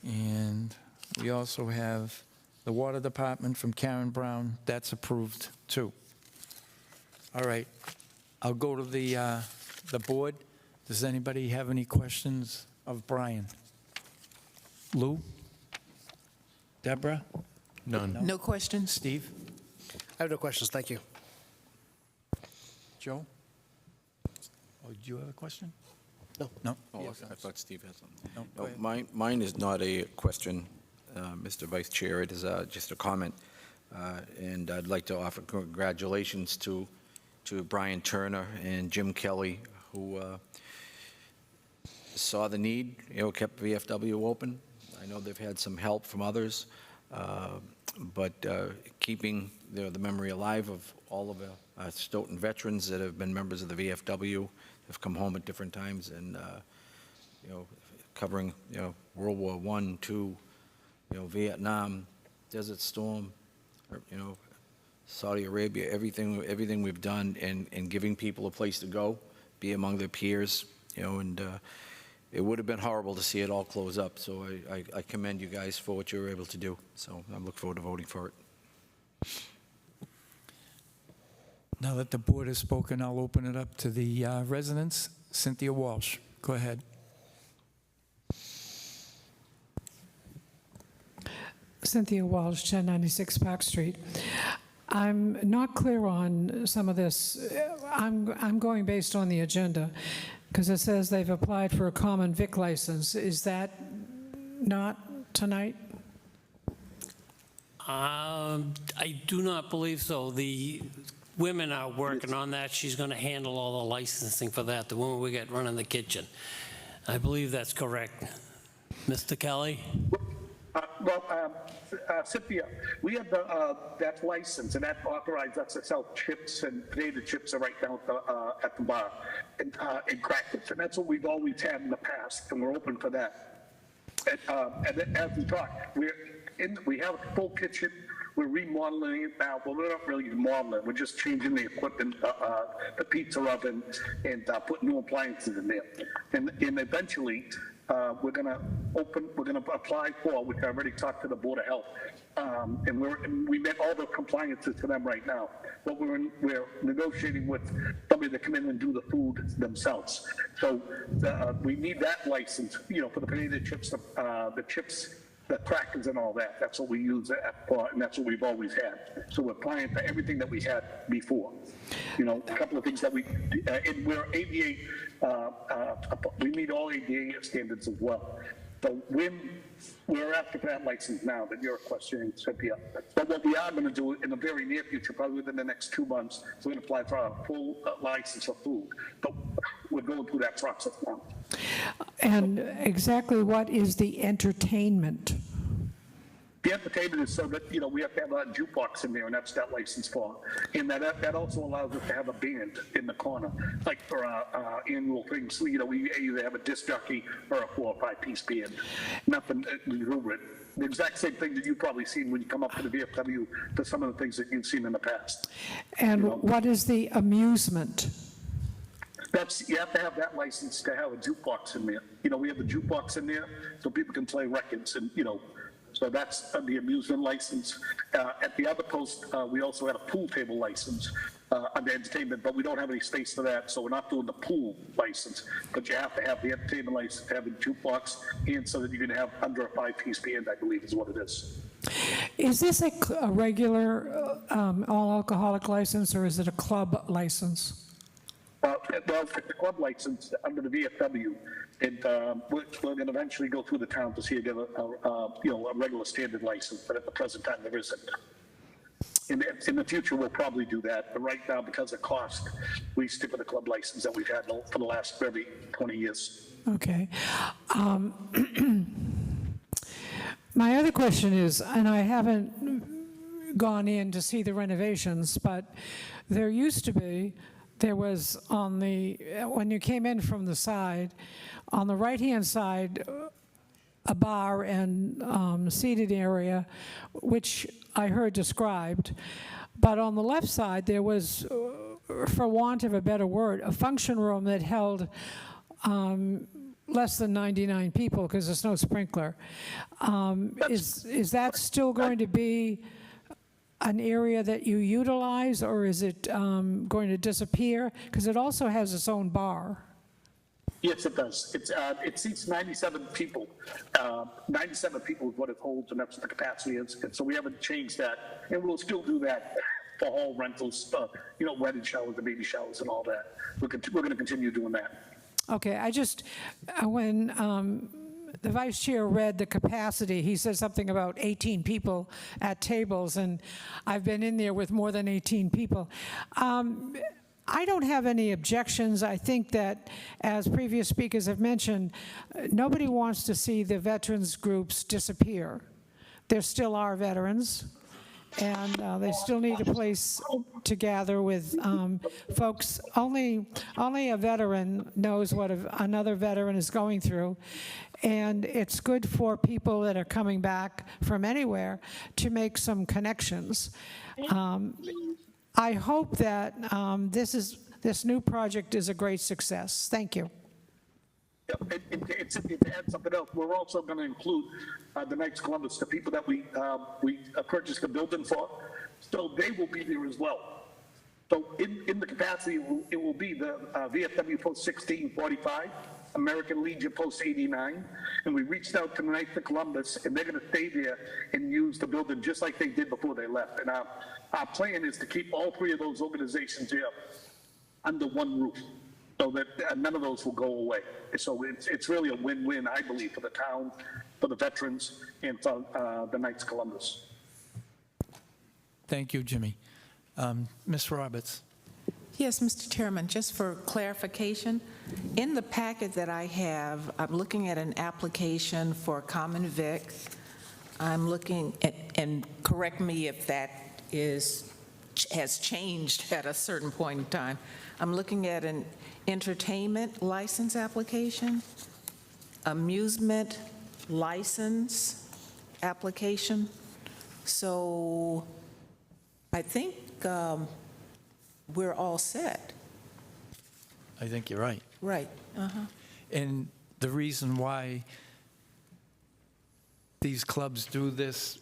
And we also have the Water Department from Karen Brown. That's approved, too. All right. I'll go to the board. Does anybody have any questions of Brian? Lou? Deborah? None. No questions? Steve? I have no questions, thank you. Joe? Oh, do you have a question? No. No? Oh, I thought Steve had something. No, No, go ahead. mine is not a question, Mr. Vice Chair. It is just a comment. And I'd like to offer congratulations to Brian Turner and Jim Kelly, who saw the need, kept VFW open. I know they've had some help from others, but keeping the memory alive of all of the Stoughton veterans that have been members of the VFW, have come home at different times, and covering World War I, II, Vietnam, Desert Storm, Saudi Arabia, everything we've done, and giving people a place to go, be among their peers, and it would have been horrible to see it all close up. So I commend you guys for what you were able to do. So I look forward to voting for it. Now that the board has spoken, I'll open it up to the residents. Cynthia Walsh, go ahead. Cynthia Walsh, 1096 Park Street. I'm not clear on some of this. I'm going based on the agenda, because it says they've applied for a common vic license. Is that not tonight? I do not believe so. The women are working on that. She's going to handle all the licensing for that, the woman we got running the kitchen. I believe that's correct. Mr. Kelly? Cynthia, we have that license, and that authorized us to sell chips, and potato chips are right down at the bar, and crackers, and that's what we've always had in the past, and we're open for that. And as we talk, we have a full kitchen. We're remodeling it now, but we're not really remodeling. We're just changing the equipment, the pizza oven, and putting new appliances in there. And eventually, we're going to apply for, which I already talked to the Board of Health, and we met all the compliances to them right now. But we're negotiating with somebody to come in and do the food themselves. So we need that license, for the potato chips, the chips, the crackers and all that. That's what we use for, and that's what we've always had. So we're applying for everything that we had before. A couple of things that and we're ADA, we meet all ADA standards as well. So when we're after that license now that you're questioning, Cynthia. But what we are going to do in the very near future, probably within the next 2 months, is we're going to apply for a full license for food. But we're going through that process now. And exactly what is the entertainment? The entertainment is so that, you know, we have to have a jukebox in there, and that's that license for. And that also allows us to have a band in the corner, like for our annual things. So, you know, we either have a disc jockey or a 4 or 5 piece band. Nothing exuberant. The exact same thing that you've probably seen when you come up to the VFW to some of the things that you've seen in the past. And what is the amusement? You have to have that license to have a jukebox in there. You know, we have the jukebox in there so people can play records and, you know, so that's the amusement license. At the other post, we also had a pool table license under entertainment, but we don't have any space for that, so we're not doing the pool license. But you have to have the entertainment license, have a jukebox, and so that you can have under a 5-piece band, I believe is what it is. Is this a regular all-alcoholic license, or is it a club license? Well, it's the club license under the VFW, and we're going to eventually go through the town to see if get a regular standard license, but at the present time, there isn't. In the future, we'll probably do that, but right now, because of cost, we stick with the club license that we've had for the last maybe 20 years. Okay. My other question is, and I haven't gone in to see the renovations, but there was when you came in from the side, on the right-hand side, a bar and seated area, which I heard described. But on the left side, there was, for want of a better word, a function room that held less than 99 people because there's no sprinkler. Is that still going to be an area that you utilize, or is it going to disappear? Because it also has its own bar. Yes, it does. It seats 97 people. 97 people is what it holds, and that's what the capacity is. And so we haven't changed that, and we'll still do that for all rentals, wedding showers, the baby showers, and all that. We're going to continue doing that. Okay, when the vice chair read the capacity, he said something about 18 people at tables, and I've been in there with more than 18 people. I don't have any objections. I think that, as previous speakers have mentioned, nobody wants to see the veterans groups disappear. There still are veterans, and they still need a place to gather with folks. Only a veteran knows what another veteran is going through, and it's good for people that are coming back from anywhere to make some connections. I hope that this new project is a great success. Thank you. And to add something else, we're also going to include the Knights of Columbus, the people that we purchased the building for, so they will be there as well. So in the capacity, it will be the VFW Post 1645, American Legion Post 89, and we reached out to the Knights of Columbus, and they're going to stay there and use the building just like they did before they left. And our plan is to keep all 3 of those organizations here under one roof, so that none of those will go away. So it's really a win-win, I believe, for the town, for the veterans, and for the Knights of Columbus. Thank you, Jimmy. Ms. Roberts. Yes, Mr. Chairman, just for clarification, in the packet that I have, I'm looking at an application for common vic. I'm looking at, and correct me if that has changed at a certain point in time. I'm looking at an entertainment license application, amusement license application. So I think we're all set. I think you're right. Right. And the reason why these clubs do this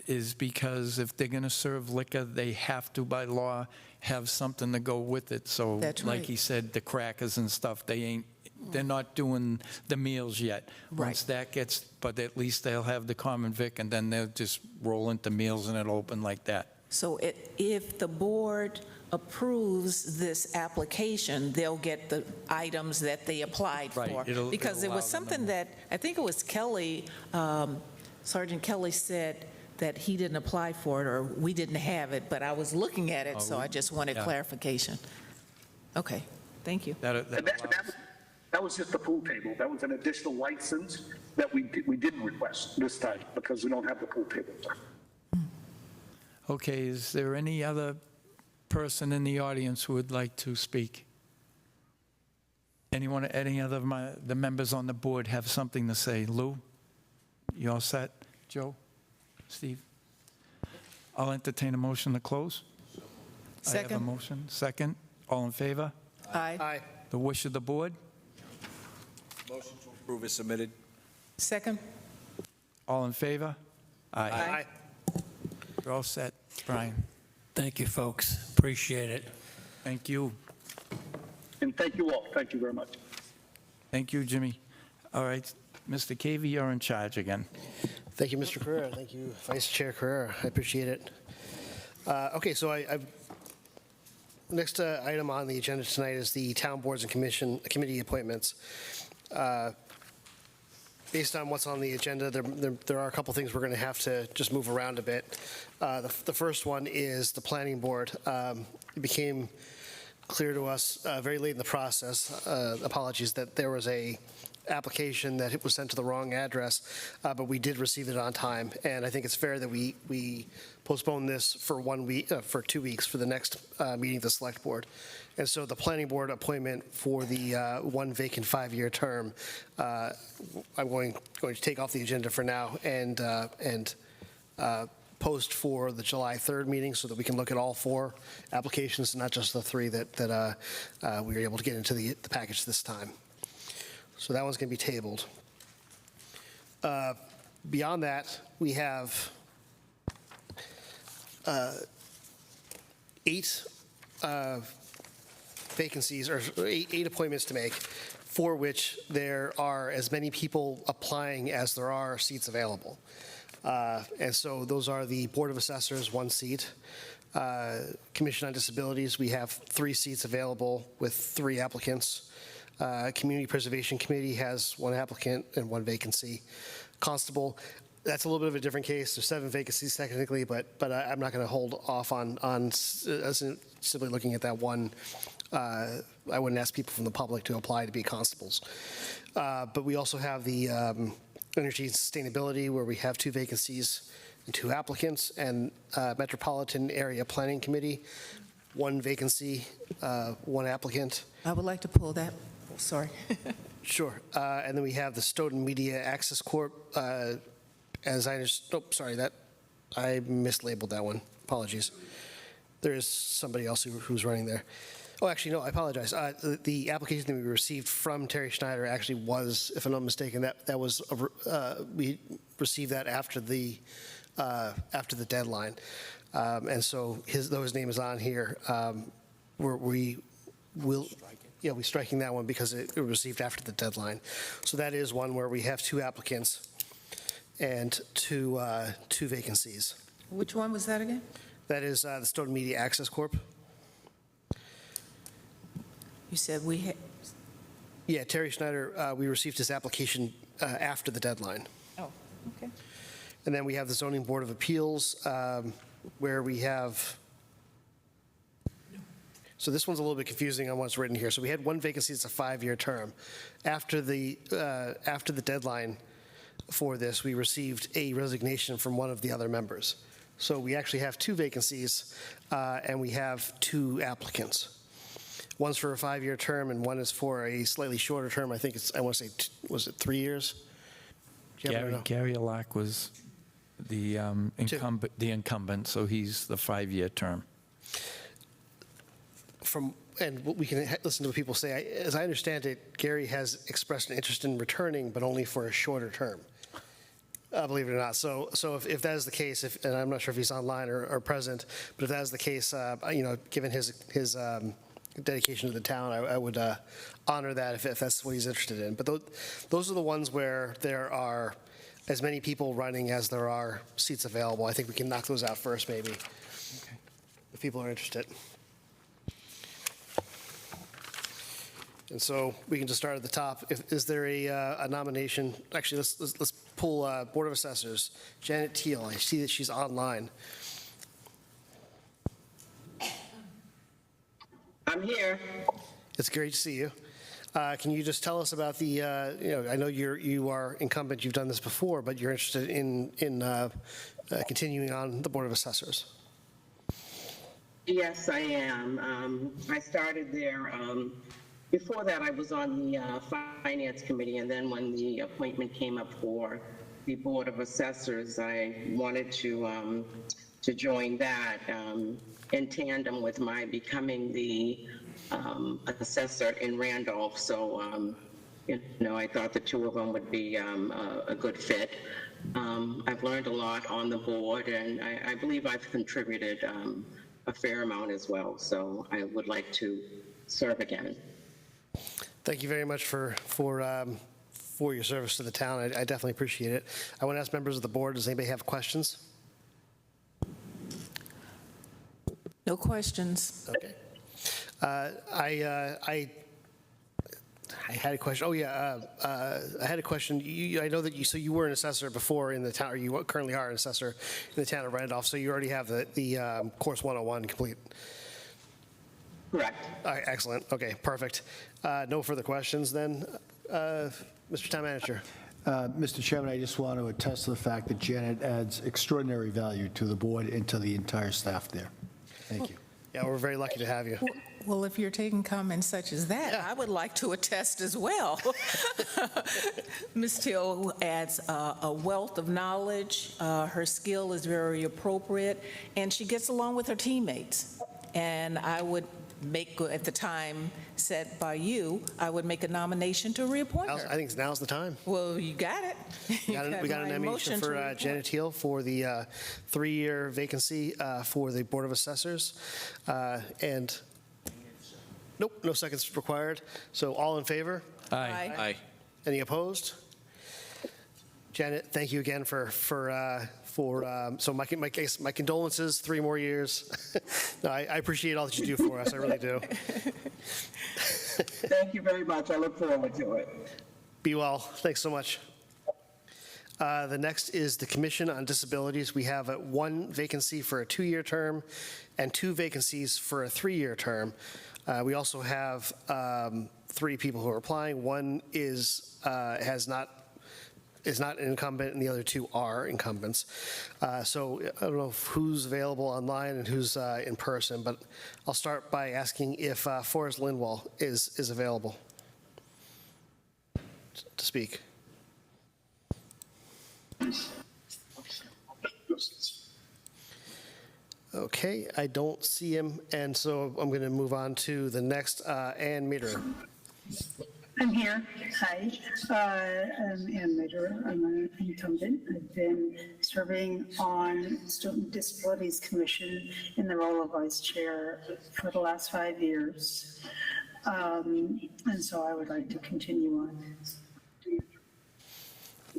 is because if they're going to serve liquor, they have to, by law, have something to go with it. So, That's like right. he said, the crackers and stuff, they're not doing the meals yet. Right. Once that gets, but at least they'll have the common vic, and then they'll just roll into meals and it'll open like that. So if the board approves this application, they'll get the items that they applied Right. for. It'll Because it allow was them to something that, I think it was Kelly, Sergeant Kelly said that he didn't apply for it, or we didn't have it, but I was looking at it, so I just wanted yeah. clarification. Okay, thank you. And that was just the pool table. That was an additional license that we didn't request this time because we don't have the pool table. Okay, is there any other person in the audience who would like to speak? Anyone, any other of the members on the board have something to say? Lou, you all set? Joe? Steve? I'll entertain a motion to close. I have a Second. motion. Second. All in favor? Aye. Aye. The wish of the board? Motion to approve is submitted. Second? All in favor? Aye. You're all set. Brian? Thank you, folks. Appreciate it. Thank you. And thank you all. Thank you very much. Thank you, Jimmy. All right, Mr. Cavey, you're in charge again. Thank you, Mr. Carrera. Thank you, Vice Chair Carrera. I appreciate it. Okay, so next item on the agenda tonight is the town boards and committee appointments. Based on what's on the agenda, there are a couple things we're going to have to just move around a bit. The first one is the planning board. It became clear to us very late in the process, apologies, that there was a application that it was sent to the wrong address, but we did receive it on time, and I think it's fair that we postpone this for 1 week, for 2 weeks for the next meeting of the select board. And so the planning board appointment for the one vacant 5-year term, I'm going to take off the agenda for now and post for the July 3rd meeting so that we can look at all 4 applications, not just the 3 that we were able to get into the package this time. So that one's going to be tabled. Beyond that, we have 8 vacancies, or 8 appointments to make, for which there are as many people applying as there are seats available. And so those are the Board of Assessors, 1 seat. Commission on Disabilities, we have 3 seats available with 3 applicants. Community Preservation Committee has 1 applicant and 1 vacancy. Constable, that's a little bit of a different case. There's 7 vacancies technically, but I'm not going to hold off on simply looking at that one. I wouldn't ask people from the public to apply to be constables. But we also have the Energy and Sustainability, where we have 2 vacancies and 2 applicants, and Metropolitan Area Planning Committee, 1 vacancy, 1 applicant. I would like to pull that. Oh, sorry. Sure. And then we have the Stoughton Media Access Corp. As I understand, I mislabeled that one. Apologies. There is somebody else who's running there. Oh, actually, no, I apologize. The application that we received from Terry Schneider actually was, if I'm not mistaken, that was we received that after the deadline, and so though his name is on here, we striking that one because it was received after the deadline. So that is one where we have 2 applicants and 2 vacancies. Which one was that again? That is the Stoughton Media Access Corp. You said we had. Yeah, Terry Schneider, we received his application after the deadline. Oh, okay. And then we have the Zoning Board of Appeals, where we have, so this one's a little bit confusing on what's written here. So we had 1 vacancy, it's a 5-year term. After the deadline for this, we received a resignation from one of the other members. So we actually have 2 vacancies, and we have 2 applicants. One's for a 5-year term, and one is for a slightly shorter term. I think I want to say, was it 3 years? Gary Alack was the incumbent, so he's the 5-year term. And we can listen to what people say. As I understand it, Gary has expressed an interest in returning, but only for a shorter term. Believe it or not. So if that is the case, and I'm not sure if he's online or present, but if that is the case, given his dedication to the town, I would honor that if that's what he's interested in. But those are the ones where there are as many people running as there are seats available. I think we can knock those out first, maybe, if people are interested. And so we can just start at the top. Is there a nomination? Actually, let's pull Board of Assessors. Janet Teal, I see that she's online. I'm here. It's great to see you. Can you just tell us about the, I know you are incumbent, you've done this before, but you're interested in continuing on the Board of Assessors. Yes, I am. I started there. Before that, I was on the Finance Committee, and then when the appointment came up for the Board of Assessors, I wanted to join that in tandem with my becoming the assessor in Randolph. So, I thought the two of them would be a good fit. I've learned a lot on the board, and I believe I've contributed a fair amount as well. So I would like to serve again. Thank you very much for your service to the town. I definitely appreciate it. I want to ask members of the board, does anybody have questions? No questions. Okay. I had a question. Oh, yeah. I had a question. I know that you were an assessor before in the town, or you currently are an assessor in the town of Randolph, so you already have the Course 101 complete. Correct. All right, excellent. Okay, perfect. No further questions then. Mr. Town Manager. Mr. Chairman, I just want to attest to the fact that Janet adds extraordinary value to the board and to the entire staff there. Thank you. Yeah, we're very lucky to have you. Well, if you're taking comments such as that, I would like to attest as well. Ms. Teal adds a wealth of knowledge. Her skill is very appropriate, and she gets along with her teammates. And I would make, at the time set by you, I would make a nomination to reappoint her. I think now's the time. Well, you got it. We got a nomination for Janet Teal for the 3-year vacancy for the Board of Assessors. And nope, no seconds required. So all in favor? Aye. Aye. Any opposed? Janet, thank you again for so my condolences, 3 more years. No, I appreciate all that you do for us. I really do. Thank you very much. I look forward to it. Be well. Thanks so much. The next is the Commission on Disabilities. We have 1 vacancy for a 2-year term and 2 vacancies for a 3-year term. We also have 3 people who are applying. One is not an incumbent, and the other 2 are incumbents. So I don't know who's available online and who's in person, but I'll start by asking if Forrest Lindwall is available to speak. Okay, I don't see him, and so I'm going to move on to the next, Ann Meter. I'm here. Hi. I'm Ann Meter. I'm an incumbent. I've been serving on Stoughton Disabilities Commission in the role of vice chair for the last 5 years. And so I would like to continue on.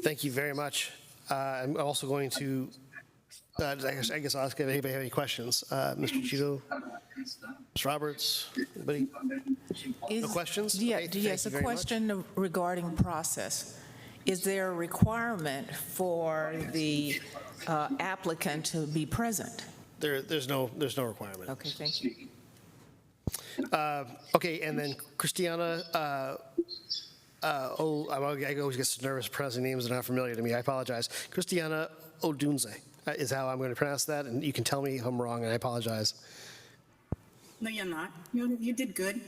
Thank you very much. I'm also going to, I guess I'll ask if anybody have any questions. Mr. Cheeto, Ms. Roberts, anybody? No questions? Yeah, Okay, yes, a thank you very much. question regarding process. Is there a requirement for the applicant to be present? There's no requirement. Okay, thank you. Okay, and then Christiana, I always get nervous pronouncing names that are not familiar to me. I apologize. Christiana Odunze is how I'm going to pronounce that, and you can tell me if I'm wrong, and I apologize. No, you're not. You did good.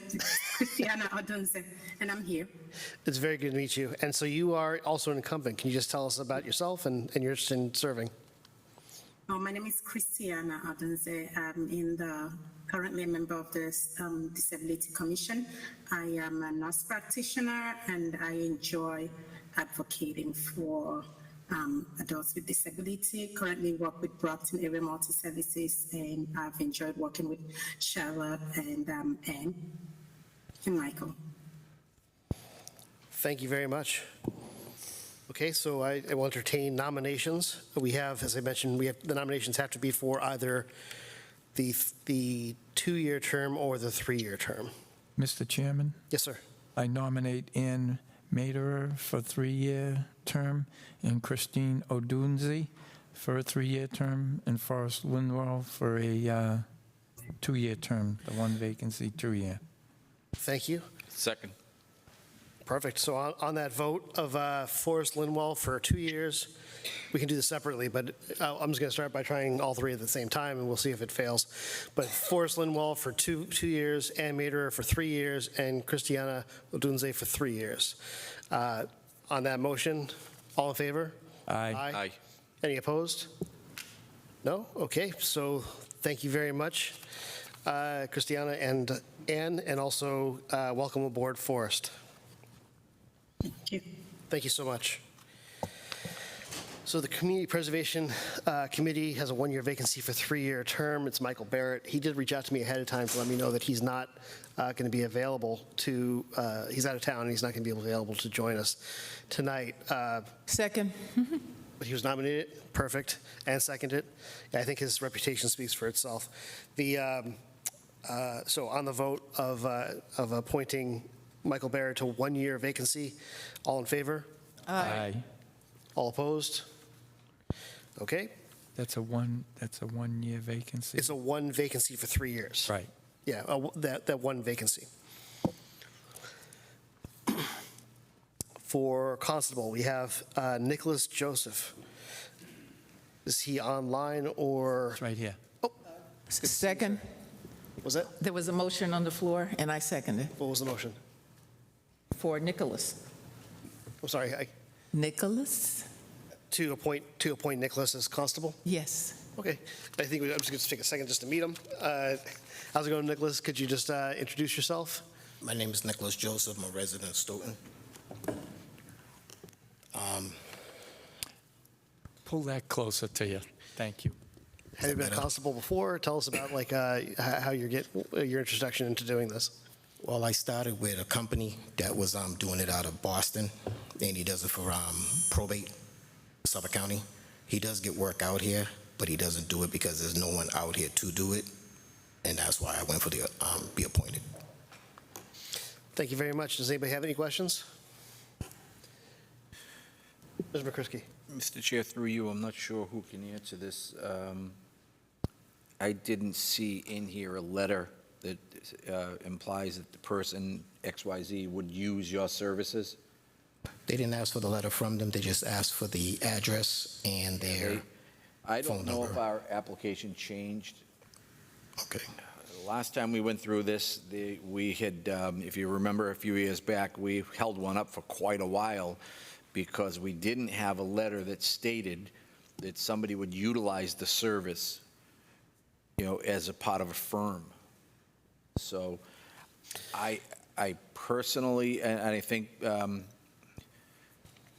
Christiana Odunze, and I'm here. It's very good to meet you. And so you are also an incumbent. Can you just tell us about yourself and your interest in serving? Oh, my name is Christiana Odunze. I'm currently a member of the Disability Commission. I am a nurse practitioner, and I enjoy advocating for adults with disability. Currently work with Brockton Area Multi Services, and I've enjoyed working with Charlotte and Anne and Michael. Thank you very much. Okay, so I will entertain nominations. We have, as I mentioned, the nominations have to be for either the 2-year term or the 3-year term. Mr. Chairman? Yes, sir. I nominate Ann Maderer for a 3-year term and Christine Odunzi for a 3-year term and Forrest Lindwall for a 2-year term, the one vacancy, 2-year. Thank you. Second. Perfect. So on that vote of Forrest Lindwall for 2 years, we can do this separately, but I'm just going to start by trying all three at the same time, and we'll see if it fails. But Forrest Lindwall for two years, Ann Maderer for 3 years, and Christiana Odunze for 3 years. On that motion, all in favor? Aye. Aye. Any opposed? No? Okay. So thank you very much, Christiana and Ann, and also welcome aboard, Forrest. Thank you. Thank you so much. So the Community Preservation Committee has a 1-year vacancy for 3-year term. It's Michael Barrett. He did reach out to me ahead of time to let me know that he's not going to be available to, he's out of town and he's not going to be available to join us tonight. Second. But he was nominated, perfect, and seconded. I think his reputation speaks for itself. So on the vote of appointing Michael Barrett to 1-year vacancy, all in favor? Aye. All opposed? Okay. That's a 1-year vacancy. It's a 1 vacancy for 3 years. Right. Yeah, that 1 vacancy. For Constable, we have Nicholas Joseph. Is he online or? It's right here. Second. Was that? There was a motion on the floor, and I seconded. What was the motion? For Nicholas. I'm sorry. Nicholas? To appoint Nicholas as Constable? Yes. Okay. I think I'm just going to take a second just to meet him. How's it going, Nicholas? Could you just introduce yourself? My name is Nicholas Joseph. I'm a resident of Stoughton. Pull that closer to you. Thank you. Have you been a constable before? Tell us about how you get your introduction into doing this. Well, I started with a company that was doing it out of Boston, and he does it for probate, Suffolk County. He does get work out here, but he doesn't do it because there's no one out here to do it, and that's why I went for the be appointed. Thank you very much. Does anybody have any questions? Mr. McCrisky. Mr. Chair, through you, I'm not sure who can answer this. I didn't see in here a letter that implies that the person XYZ would use your services. They didn't ask for the letter from them. They just asked for the address and their I don't phone know number. if our application changed. Okay. Last time we went through this, we had, if you remember a few years back, we held one up for quite a while because we didn't have a letter that stated that somebody would utilize the service, as a part of a firm. So I personally, and I think,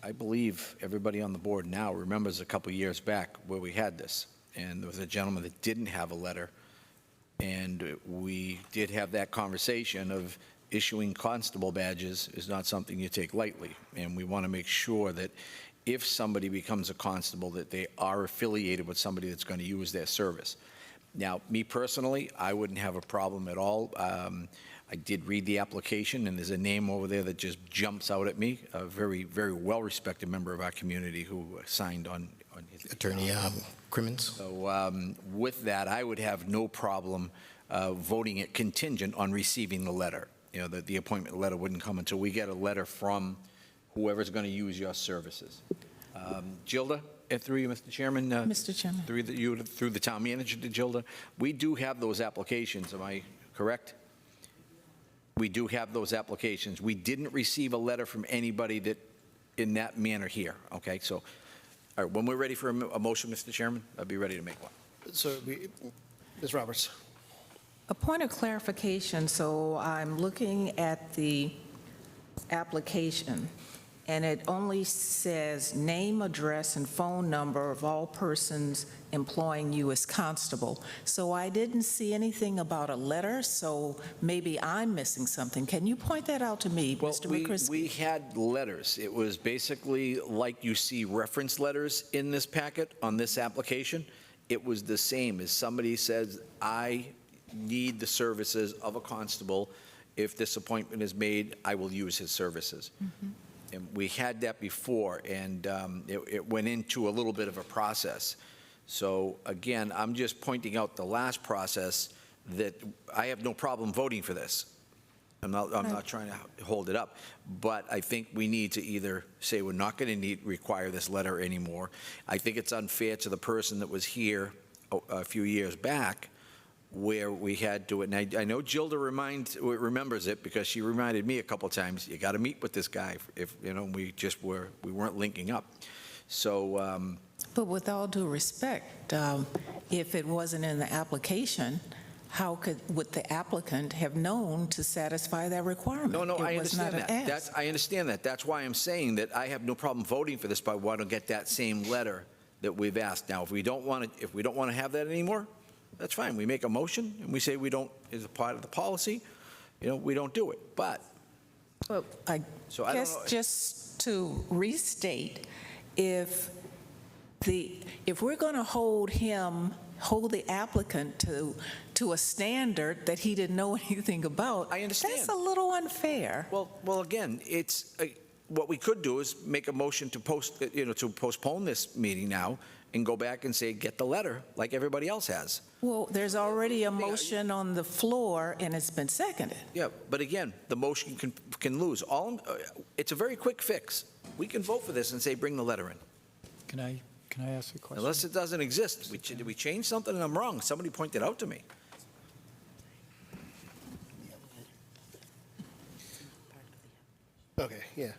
I believe everybody on the board now remembers a couple years back where we had this, and there was a gentleman that didn't have a letter, and we did have that conversation of issuing constable badges is not something you take lightly, and we want to make sure that if somebody becomes a constable, that they are affiliated with somebody that's going to use their service. Now, me personally, I wouldn't have a problem at all. I did read the application, and there's a name over there that just jumps out at me, a very, very well-respected member of our community who signed on his Attorney Crimmins. So with that, I would have no problem voting it contingent on receiving the letter. That the appointment letter wouldn't come until we get a letter from whoever's going to use your services. Gilda, through you, Mr. Chairman. Mr. Chairman. Through the town manager to Gilda, we do have those applications, am I correct? We do have those applications. We didn't receive a letter from anybody that, in that manner here, okay? So, all right, when we're ready for a motion, Mr. Chairman, I'll be ready to make one. So, Ms. Roberts. A point of clarification, so I'm looking at the application, and it only says name, address, and phone number of all persons employing you as constable. So I didn't see anything about a letter, so maybe I'm missing something. Can you point that out to me, Mr. McCrisky? We had letters. It was basically like you see reference letters in this packet on this application. It was the same as somebody says, I need the services of a constable, if this appointment is made, I will use his services. And we had that before, and it went into a little bit of a process. So again, I'm just pointing out the last process that I have no problem voting for this. I'm not trying to hold it up, but I think we need to either say we're not going to require this letter anymore. I think it's unfair to the person that was here a few years back where we had to, and I know Gilda remembers it because she reminded me a couple times, you got to meet with this guy if, you know, we weren't linking up. So. But with all due respect, if it wasn't in the application, how would the applicant have known to satisfy that requirement? No, I understand that. I understand that. That's why I'm saying that I have no problem voting for this, but I want to get that same letter that we've asked. Now, if we don't want to have that anymore, that's fine. We make a motion and we say we don't, as a part of the policy, you know, we don't do it. But well, I guess just to restate, if we're going to hold the applicant to a standard that he didn't know anything about, I understand. That's a little unfair. Well, again, it's what we could do is make a motion to postpone this meeting now and go back and say get the letter like everybody else has. Well, there's already a motion on the floor and it's been seconded. Yeah, but again, the motion can lose. It's a very quick fix. We can vote for this and say bring the letter in. Can I ask a question? Unless it doesn't exist. Did we change something and I'm wrong? Somebody pointed out to me. Okay, yeah.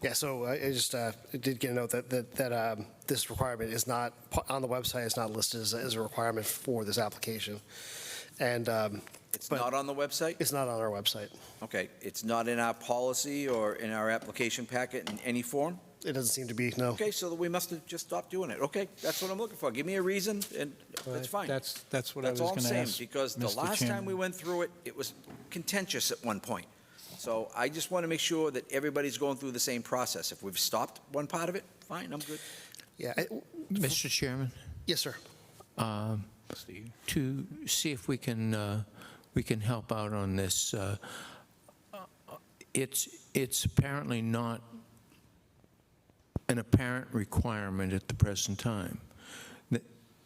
Yeah, so I just did get a note that this requirement is not, on the website, it's not listed as a requirement for this application. And it's not on the website? It's not on our website. Okay, it's not in our policy or in our application packet in any form? It doesn't seem to be, no. Okay, so we must have just stopped doing it. Okay, that's what I'm looking for. Give me a reason, and that's fine. That's what I was all going I'm to saying, ask, because the Mr. last Chairman. time we went through it, it was contentious at one point. So I just want to make sure that everybody's going through the same process. If we've stopped one part of it, fine, I'm good. Yeah. Mr. Chairman? Yes, sir. To see if we can help out on this, it's apparently not an apparent requirement at the present time.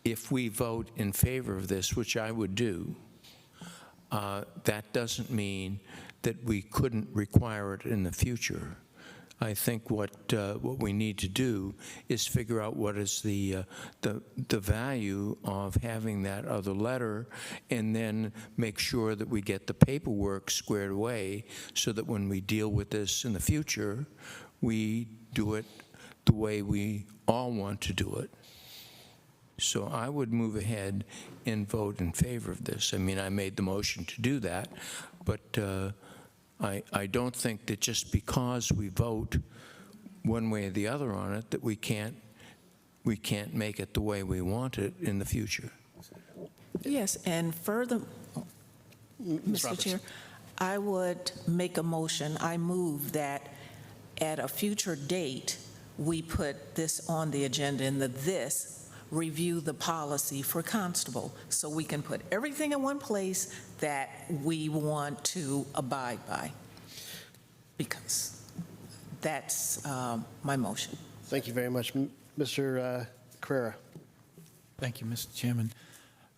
If we vote in favor of this, which I would do, that doesn't mean that we couldn't require it in the future. I think what we need to do is figure out what is the value of having that other letter, and then make sure that we get the paperwork squared away so that when we deal with this in the future, we do it the way we all want to do it. So I would move ahead and vote in favor of this. I mean, I made the motion to do that, but I don't think that just because we vote one way or the other on it, that we can't make it the way we want it in the future. Yes, and further, Mr. Chair, I would make a motion. I move that at a future date, we put this on the agenda and review the policy for constable, so we can put everything in one place that we want to abide by, because that's my motion. Thank you very much. Mr. Carrera. Thank you, Mr. Chairman.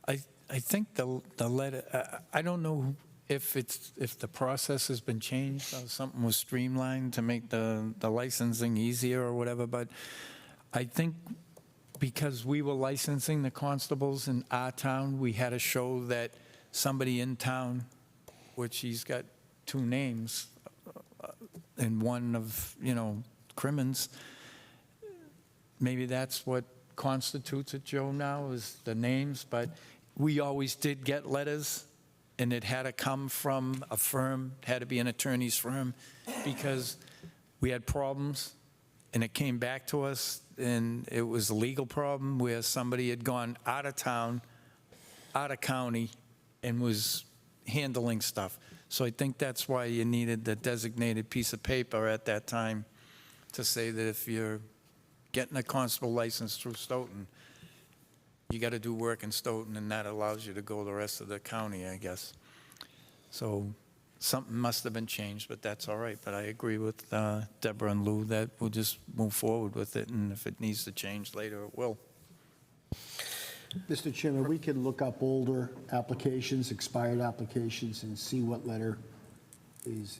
I think the letter, I don't know if the process has been changed or something was streamlined to make the licensing easier or whatever, but I think because we were licensing the constables in our town, we had to show that somebody in town, which he's got two names, and one of, Crimmins, maybe that's what constitutes it, Joe, now, is the names, but we always did get letters, and it had to come from a firm, had to be an attorney's firm, because we had problems, and it came back to us, and it was a legal problem where somebody had gone out of town, out of county, and was handling stuff. So I think that's why you needed the designated piece of paper at that time to say that if you're getting a constable license through Stoughton, you got to do work in Stoughton, and that allows you to go the rest of the county, I guess. So something must have been changed, but that's all right. But I agree with Deborah and Lou that we'll just move forward with it, and if it needs to change later, it will. Mr. Chairman, we can look up older applications, expired applications, and see what letter is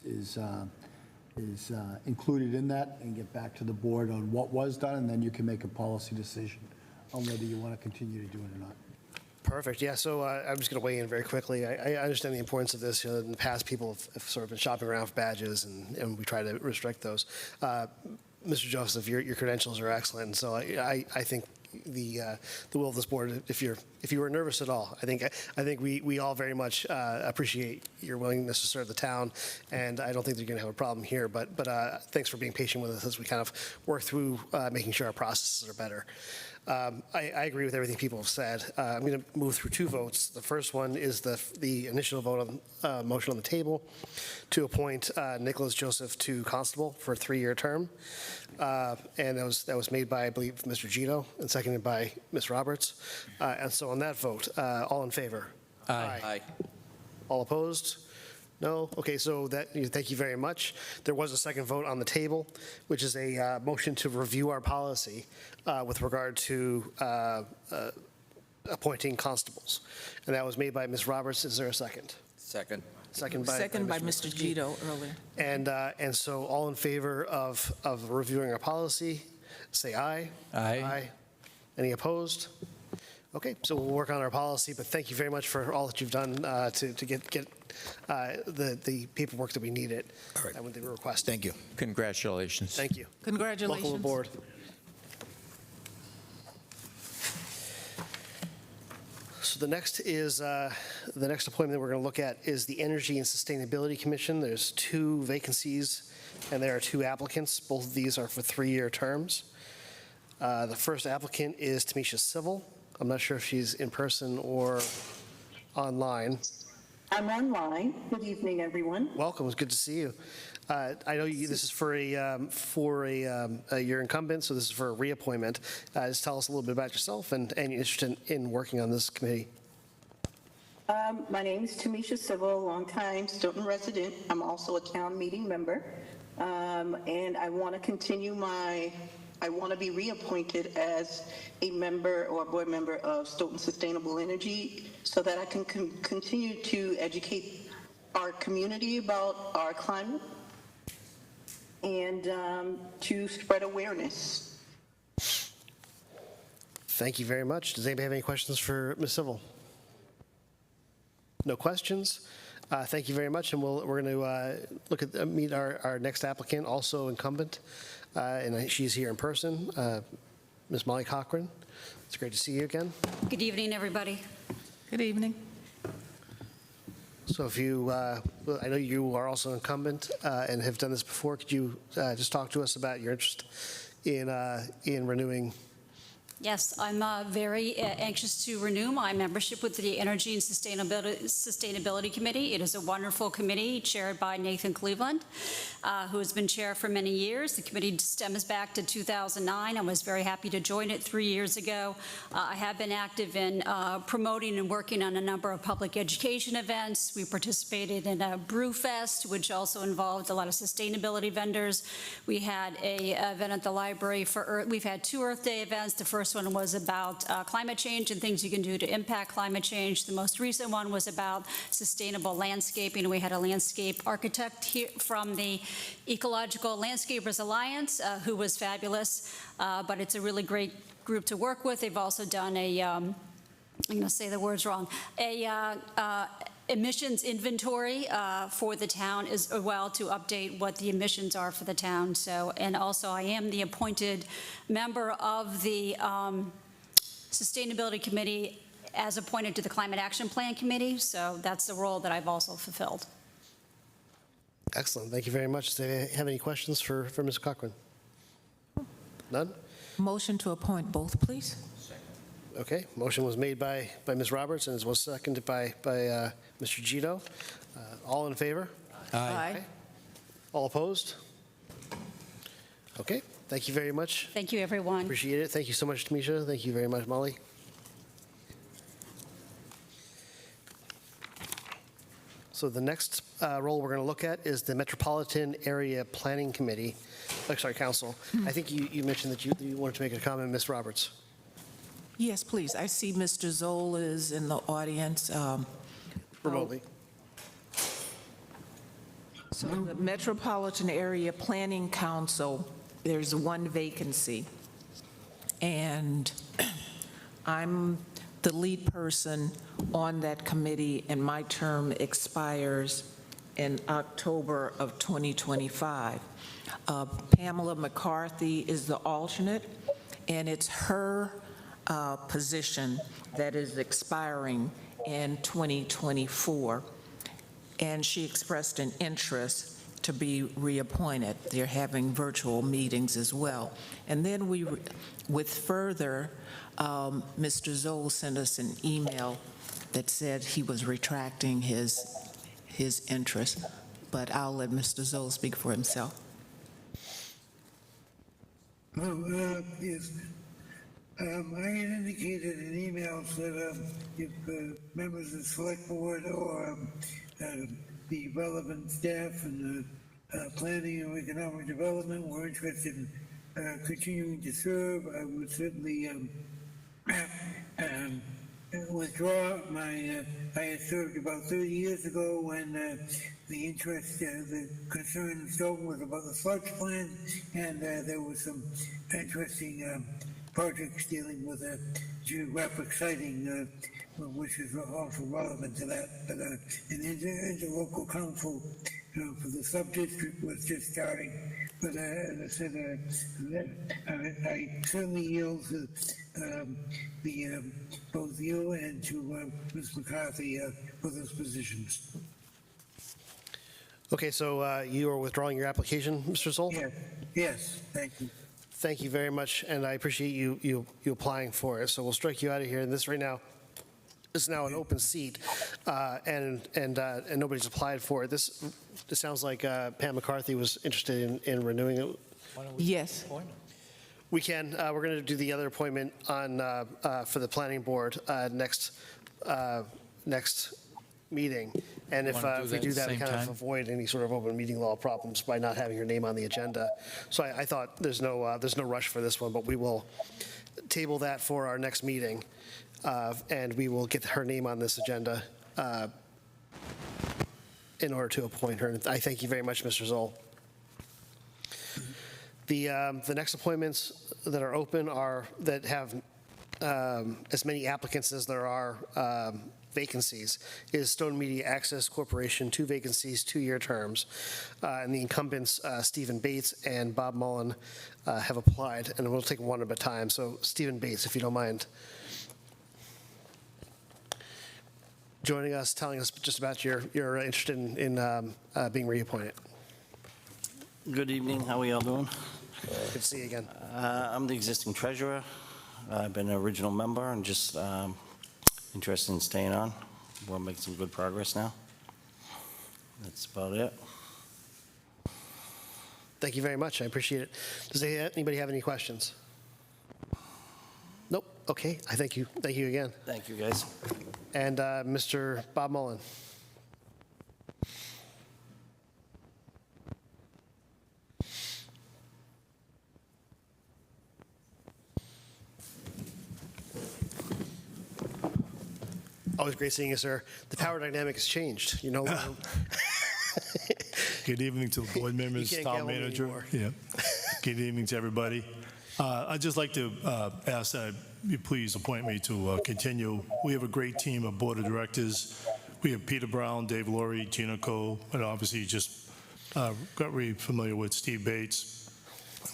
included in that, and get back to the board on what was done, and then you can make a policy decision on whether you want to continue to do it or not. Perfect. Yeah, so I'm just going to weigh in very quickly. I understand the importance of this. In the past, people have sort of been shopping around for badges, and we try to restrict those. Mr. Joseph, your credentials are excellent, and so I think the will of this board, if you were nervous at all, I think we all very much appreciate your willingness to serve the town, and I don't think they're going to have a problem here. But thanks for being patient with us as we kind of work through making sure our processes are better. I agree with everything people have said. I'm going to move through two votes. The first one is the initial vote on motion on the table to appoint Nicholas Joseph to constable for a 3-year term, and that was made by, I believe, Mr. Gito and seconded by Ms. Roberts. And so on that vote, all in favor? Aye. All opposed? No? Okay, so thank you very much. There was a second vote on the table, which is a motion to review our policy with regard to appointing constables. And that was made by Ms. Roberts. Is there a second? Second. Second by Mr. Gito earlier. And so all in favor of reviewing our policy, say aye. Aye. Any opposed? Okay, so we'll work on our policy, but thank you very much for all that you've done to get the paperwork that we needed when they were requested. Thank you. Congratulations. Thank you. Congratulations. Welcome aboard. So the next appointment that we're going to look at is the Energy and Sustainability Commission. There's 2 vacancies, and there are 2 applicants. Both of these are for 3-year terms. The first applicant is Tamisha Civil. I'm not sure if she's in person or online. I'm online. Good evening, everyone. Welcome. It's good to see you. I know this is for your incumbent, so this is for a reappointment. Just tell us a little bit about yourself and your interest in working on this committee. My name is Tamisha Civil, longtime Stoughton resident. I'm also a town meeting member, and I want to continue I want to be reappointed as a member or a board member of Stoughton Sustainable Energy so that I can continue to educate our community about our climate and to spread awareness. Thank you very much. Does anybody have any questions for Ms. Civil? No questions? Thank you very much, and we're going to meet our next applicant, also incumbent, and she's here in person, Ms. Molly Cochran. It's great to see you again. Good evening, everybody. Good evening. So if I know you are also incumbent and have done this before, could you just talk to us about your interest in renewing? Yes, I'm very anxious to renew my membership with the Energy and Sustainability Committee. It is a wonderful committee chaired by Nathan Cleveland, who has been chair for many years. The committee stems back to 2009. I was very happy to join it 3 years ago. I have been active in promoting and working on a number of public education events. We participated in a Brew Fest, which also involved a lot of sustainability vendors. We had an event at the library for Earth. We've had 2 Earth Day events. The first one was about climate change and things you can do to impact climate change. The most recent one was about sustainable landscaping. We had a landscape architect here from the Ecological Landscapers Alliance, who was fabulous, but it's a really great group to work with. They've also done I'm going to say the words wrong, emissions inventory for the town as well, to update what the emissions are for the town. So, and also I am the appointed member of the Sustainability Committee as appointed to the Climate Action Plan Committee. So that's the role that I've also fulfilled. Excellent. Thank you very much. Do you have any questions for Ms. Cochran? None? Motion to appoint both, please. Okay, motion was made by Ms. Roberts and was seconded by Mr. Gito. All in favor? Aye. All opposed? Okay, thank you very much. Thank you, everyone. Appreciate it. Thank you so much, Tamisha. Thank you very much, Molly. So the next role we're going to look at is the Metropolitan Area Planning Committee, Council. I think you mentioned that you wanted to make a comment, Ms. Roberts. Yes, please. I see Mr. Zoll is in the audience. Remotely. So the Metropolitan Area Planning Council, there's one vacancy. And I'm the lead person on that committee, and my term expires in October of 2025. Pamela McCarthy is the alternate, and it's her position that is expiring in 2024. And she expressed an interest to be reappointed. They're having virtual meetings as well. And then with further, Mr. Zoll sent us an email that said he was retracting his interest, but I'll let Mr. Zoll speak for himself. Yes. I had indicated in emails that if members of the select board or the relevant staff and planning and economic development were interested in continuing to serve, I would certainly withdraw my, I had served about 30 years ago when the interest, the concern in Stoughton was about the sludge plant, and there was some interesting projects dealing with geographic siting, which is also relevant to that. But an interlocal council for the sub-district was just starting. But as I said, I certainly yield to both you and to Ms. McCarthy for those positions. Okay, so you are withdrawing your application, Mr. Zoll? Yeah. Yes, thank you. Thank you very much, and I appreciate you applying for it. So we'll strike you out of here. And this right now is now an open seat, and nobody's applied for it. This sounds like Pam McCarthy was interested in renewing it. Yes. We can. We're going to do the other appointment on for the planning board next meeting. And if we do that, we kind of avoid any sort of open meeting law problems by not having her name on the agenda. So I thought there's no rush for this one, but we will table that for our next meeting, and we will get her name on this agenda in order to appoint her. And I thank you very much, Mr. Zoll. The next appointments that are open are that have as many applicants as there are vacancies is Stoughton Media Access Corporation, 2 vacancies, 2-year terms. And the incumbents, Stephen Bates and Bob Mullen, have applied, and we'll take one at a time. So Stephen Bates, if you don't mind joining us, telling us just about your interest in being reappointed. Good evening. How are y'all doing? Good to see you again. I'm the existing treasurer. I've been an original member and just interested in staying on. We're making some good progress now. That's about it. Thank you very much. I appreciate it. Does anybody have any questions? Nope. Okay. I thank you. Thank you again. Thank you, guys. And Mr. Bob Mullen. Always great seeing you, sir. The power dynamic has changed. You know. Good evening to the board members, town manager. Yeah. Good evening to everybody. I'd just like to ask that you please appoint me to continue. We have a great team of board of directors. We have Peter Brown, Dave Laurie, Gina Cole, and obviously just got really familiar with Steve Bates.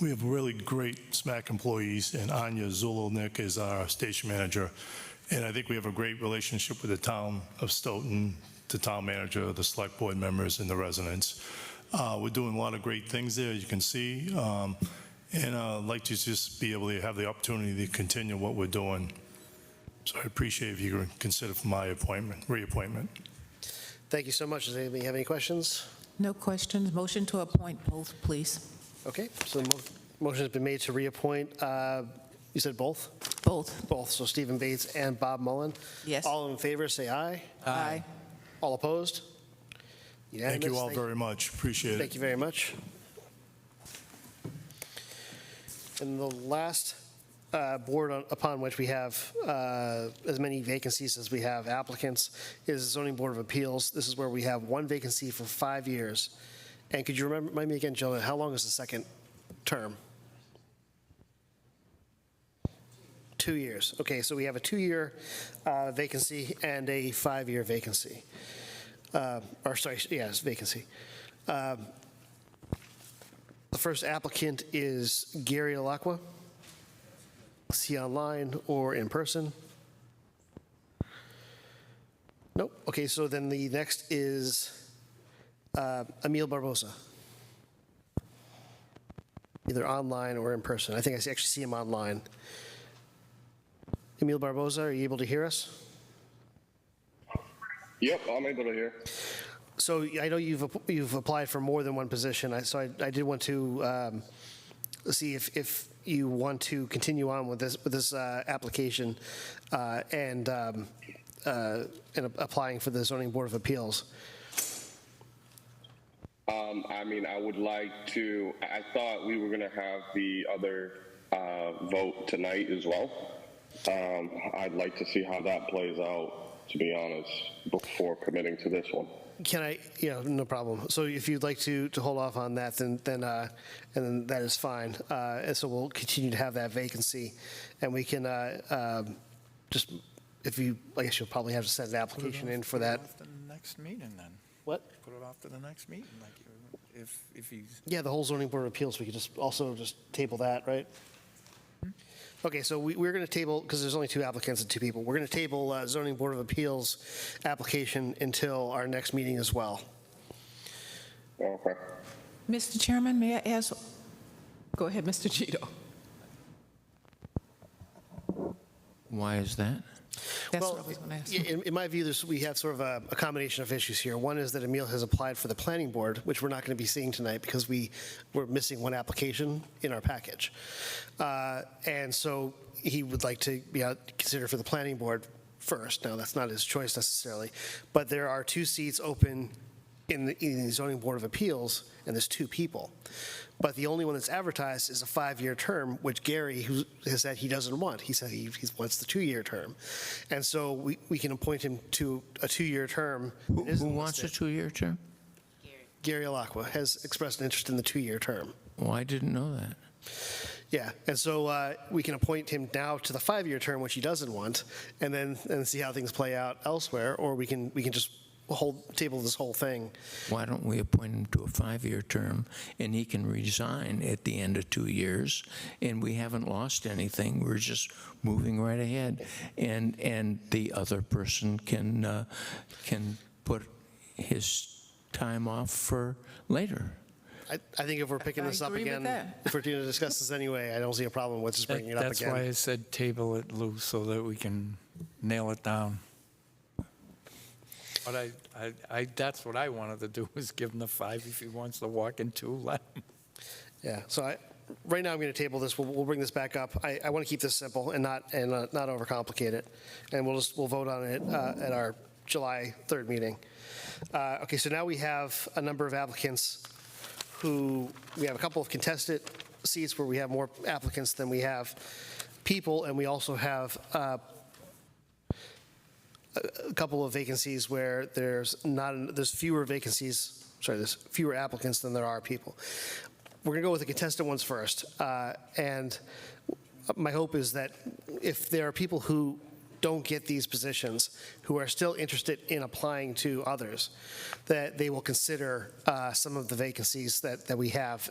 We have really great SMAC employees, and Anya Zulolnik is our station manager. And I think we have a great relationship with the town of Stoughton, the town manager, the select board members, and the residents. We're doing a lot of great things there, you can see. And I'd like to just be able to have the opportunity to continue what we're doing. So I appreciate if you could consider for my reappointment. Thank you so much. Does anybody have any questions? No questions. Motion to appoint both, please. Okay. So the motion has been made to reappoint. You said both? Both. Both. So Stephen Bates and Bob Mullen. Yes. All in favor, say aye. Aye. All opposed? Thank you all very much. Appreciate it. Thank you very much. And the last board upon which we have as many vacancies as we have applicants is the Zoning Board of Appeals. This is where we have one vacancy for 5 years. And could you remind me again, gentlemen, how long is the second term? 2 years. Okay, so we have a 2-year vacancy and a 5-year vacancy. Vacancy. The first applicant is Gary Alacqua. Is he online or in person? Nope. Okay, so then the next is Emil Barbosa. Either online or in person. I think I actually see him online. Emil Barbosa, are you able to hear us? Yep, I'm able to hear. So I know you've applied for more than one position. I did want to see if you want to continue on with this application and applying for the Zoning Board of Appeals. I mean, I would like to. I thought we were going to have the other vote tonight as well. I'd like to see how that plays out, to be honest, before committing to this one. Can I? Yeah, no problem. So if you'd like to hold off on that, then that is fine. And so we'll continue to have that vacancy, and we can just, if you, I guess you'll probably have to send an application in for that. Put it off to the next meeting then. What? Put it off to the next meeting, like if he's. Yeah, the whole Zoning Board of Appeals. We could just also table that, right? Okay, so we're going to table, because there's only 2 applicants and 2 people, we're going to table Zoning Board of Appeals application until our next meeting as well. Okay. Mr. Chairman, may I ask? Go ahead, Mr. Cheeto. Why is that? That's what I was going to ask. In my view, we have sort of a combination of issues here. One is that Emil has applied for the planning board, which we're not going to be seeing tonight because we're missing one application in our package. And so he would like to be considered for the planning board first. Now, that's not his choice necessarily, but there are 2 seats open in the Zoning Board of Appeals, and there's 2 people. But the only one that's advertised is a 5-year term, which Gary, who has said he doesn't want. He said he wants the 2-year term. And so we can appoint him to a 2-year term. Who wants a 2-year term? Gary Alacqua has expressed an interest in the 2-year term. Oh, I didn't know that. Yeah, and so we can appoint him now to the 5-year term, which he doesn't want, and then see how things play out elsewhere, or we can just table this whole thing. Why don't we appoint him to a 5-year term, and he can resign at the end of 2 years, and we haven't lost anything. We're just moving right ahead, and the other person can put his time off for later. I think if we're picking this up again, if we're going to discuss this anyway, I don't see a problem with just bringing it up again. That's why I said table it, Lou, so that we can nail it down. But that's what I wanted to do, was give him the 5. If he wants to walk in 2, let him. Yeah, so right now I'm going to table this. We'll bring this back up. I want to keep this simple and not overcomplicate it. And we'll vote on it at our July 3rd meeting. Okay, so now we have a number of applicants we have a couple of contested seats where we have more applicants than we have people, and we also have a couple of vacancies where there's fewer vacancies. Sorry, there's fewer applicants than there are people. We're going to go with the contested ones first, and my hope is that if there are people who don't get these positions, who are still interested in applying to others, that they will consider some of the vacancies that we have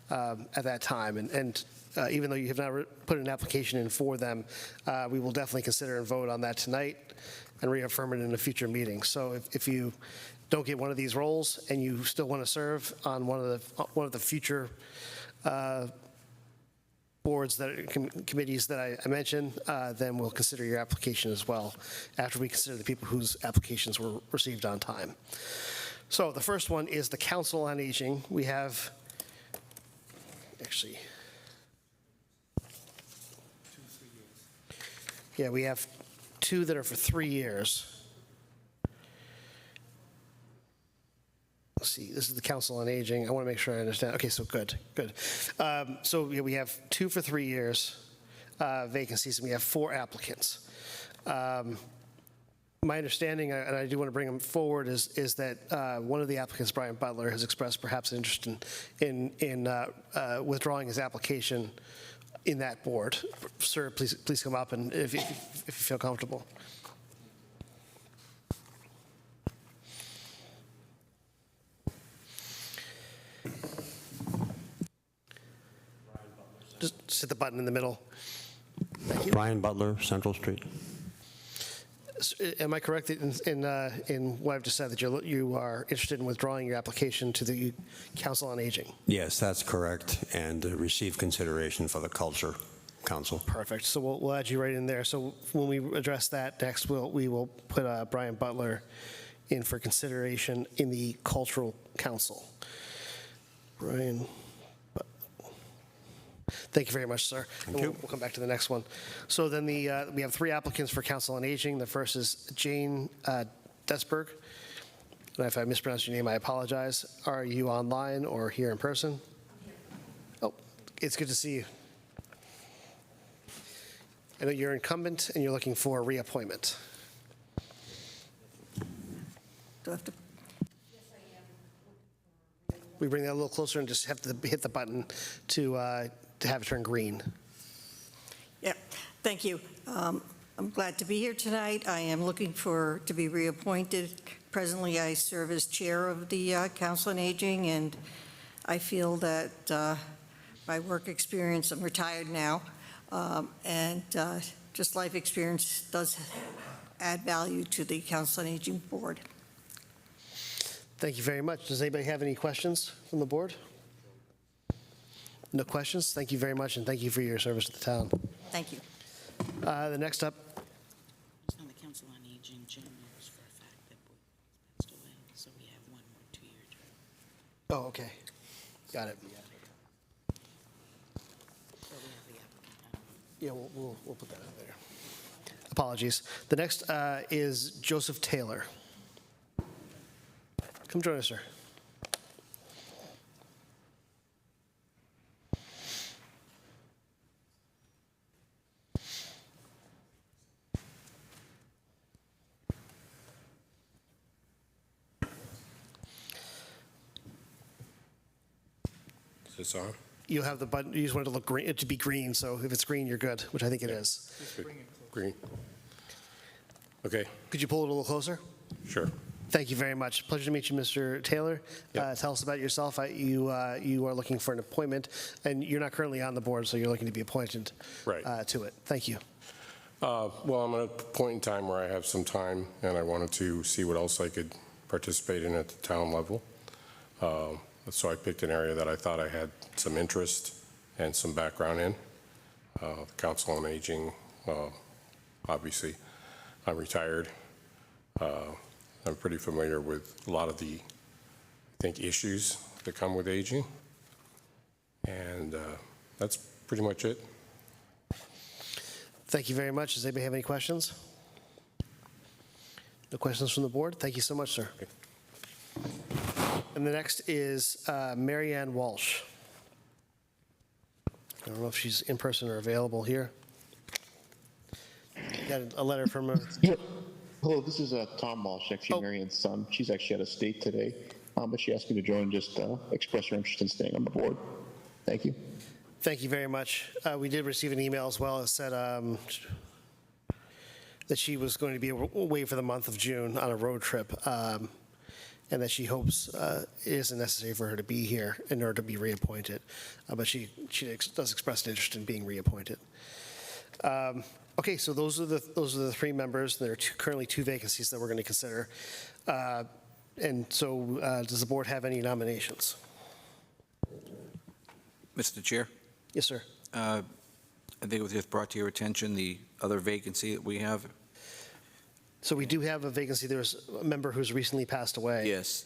at that time. And even though you have not put an application in for them, we will definitely consider and vote on that tonight and reaffirm it in a future meeting. So if you don't get one of these roles and you still want to serve on one of the future boards committees that I mentioned, then we'll consider your application as well after we consider the people whose applications were received on time. So the first one is the Council on Aging. We have we have 2 that are for 3 years. see, this is the Council on Aging. I want to make sure I understand. Okay, so good. So yeah, we have 2 for 3 years vacancies, and we have 4 applicants. My understanding, and I do want to bring them forward, is that one of the applicants, Brian Butler, has expressed perhaps an interest in withdrawing his application in that board. Sir, please come up, and if you feel comfortable. Just hit the button in the middle. Thank you. Brian Butler, Central Street. Am I correct in what I've just said, that you are interested in withdrawing your application to the Council on Aging? Yes, that's correct, and receive consideration for the Culture Council. Perfect. So we'll add you right in there. So when we address that next, we will put Brian Butler in for consideration in the Cultural Council. Brian. Thank you very much, sir. We'll come back to the next one. So then we have 3 applicants for Council on Aging. The first is Jane Desberg. And if I mispronounced your name, I apologize. Are you online or here in person? Oh, it's good to see you. I know you're incumbent and you're looking for a reappointment. Do I have to? We bring that a little closer and just have to hit the button to have it turn green. Yeah, thank you. I'm glad to be here tonight. I am looking to be reappointed. Presently, I serve as chair of the Council on Aging, and I feel that my work experience, I'm retired now, and just life experience does add value to the Council on Aging board. Thank you very much. Does anybody have any questions from the board? No questions? Thank you very much, and thank you for your service to the town. Thank you. The next up. On the Council on Aging, Jim knows for a fact that Boyd passed away, so we have 1 more 2-year term. Oh, okay. Got it. Yeah, we'll put that out there. Apologies. The next is Joseph Taylor. Come join us, sir. Is this on? You have the button. You just want it to look green, it to be green. So if it's green, you're good, which I think it is. Green. Okay. Could you pull it a little closer? Sure. Thank you very much. Pleasure to meet you, Mr. Taylor. Tell us about yourself. You are looking for an appointment, and you're not currently on the board, so you're looking to be appointed to it. Thank you. Well, I'm at a point in time where I have some time, and I wanted to see what else I could participate in at the town level. So I picked an area that I thought I had some interest and some background in. The Council on Aging, obviously, I'm retired. I'm pretty familiar with a lot of the, I think, issues that come with aging. And that's pretty much it. Thank you very much. Does anybody have any questions? No questions from the board? Thank you so much, sir. Okay. And the next is Mary Ann Walsh. I don't know if she's in person or available here. Got a letter from her. Yeah. Hello, this is Tom Walsh, actually Mary Ann's son. She's actually out of state today, but she asked me to join, just express her interest in staying on the board. Thank you. Thank you very much. We did receive an email as well that said that she was going to be away for the month of June on a road trip, and that she hopes it isn't necessary for her to be here in order to be reappointed, but she does express an interest in being reappointed. Okay, so those are the 3 members. There are currently 2 vacancies that we're going to consider. And so, does the board have any nominations? Mr. Chair? Yes, sir. I think it was just brought to your attention the other vacancy that we have. So we do have a vacancy. There's a member who's recently passed away. Yes,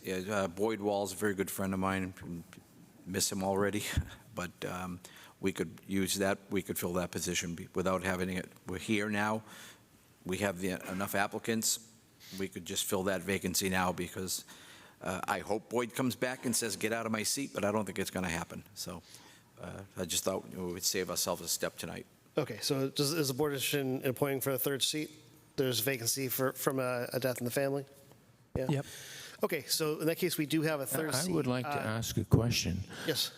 Boyd Wall's a very good friend of mine. Miss him already, but we could use that. We could fill that position without having it. We're here now. We have enough applicants. We could just fill that vacancy now because I hope Boyd comes back and says, get out of my seat, but I don't think it's going to happen. So I just thought we would save ourselves a step tonight. Okay, so is the board interested in appointing for a third seat? There's vacancy from a death in the family? Yeah? Yep. Okay, so in that case, we do have a third seat. I would like to ask a question. Yes.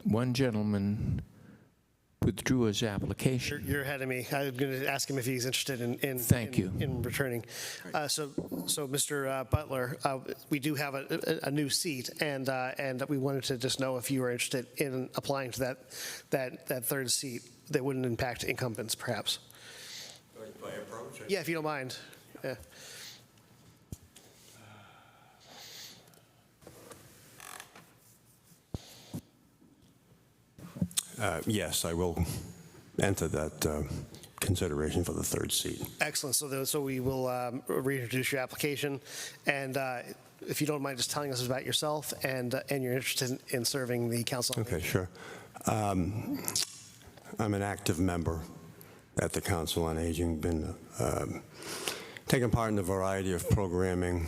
One gentleman withdrew his application. You're ahead of me. I'm going to ask him if he's interested in returning. So Mr. Butler, we do have a new seat, and we wanted to just know if you were interested in applying to that third seat that wouldn't impact incumbents, perhaps. By approach? Yeah, if you don't mind. Yeah. Yes, I will enter that consideration for the third seat. Excellent. So we will reintroduce your application, and if you don't mind just telling us about yourself and you're interested in serving the council. Okay, sure. I'm an active member at the Council on Aging, been taking part in a variety of programming.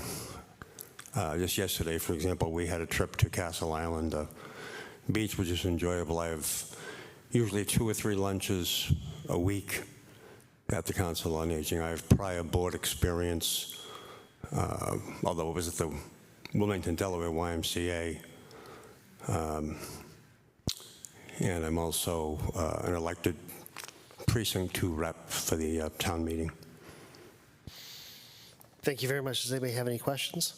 Just yesterday, for example, we had a trip to Castle Island Beach, which is enjoyable. I have usually 2 or 3 lunches a week at the Council on Aging. I have prior board experience, although it was at the Wilmington, Delaware YMCA. And I'm also an elected Precinct 2 rep for the town meeting. Thank you very much. Does anybody have any questions?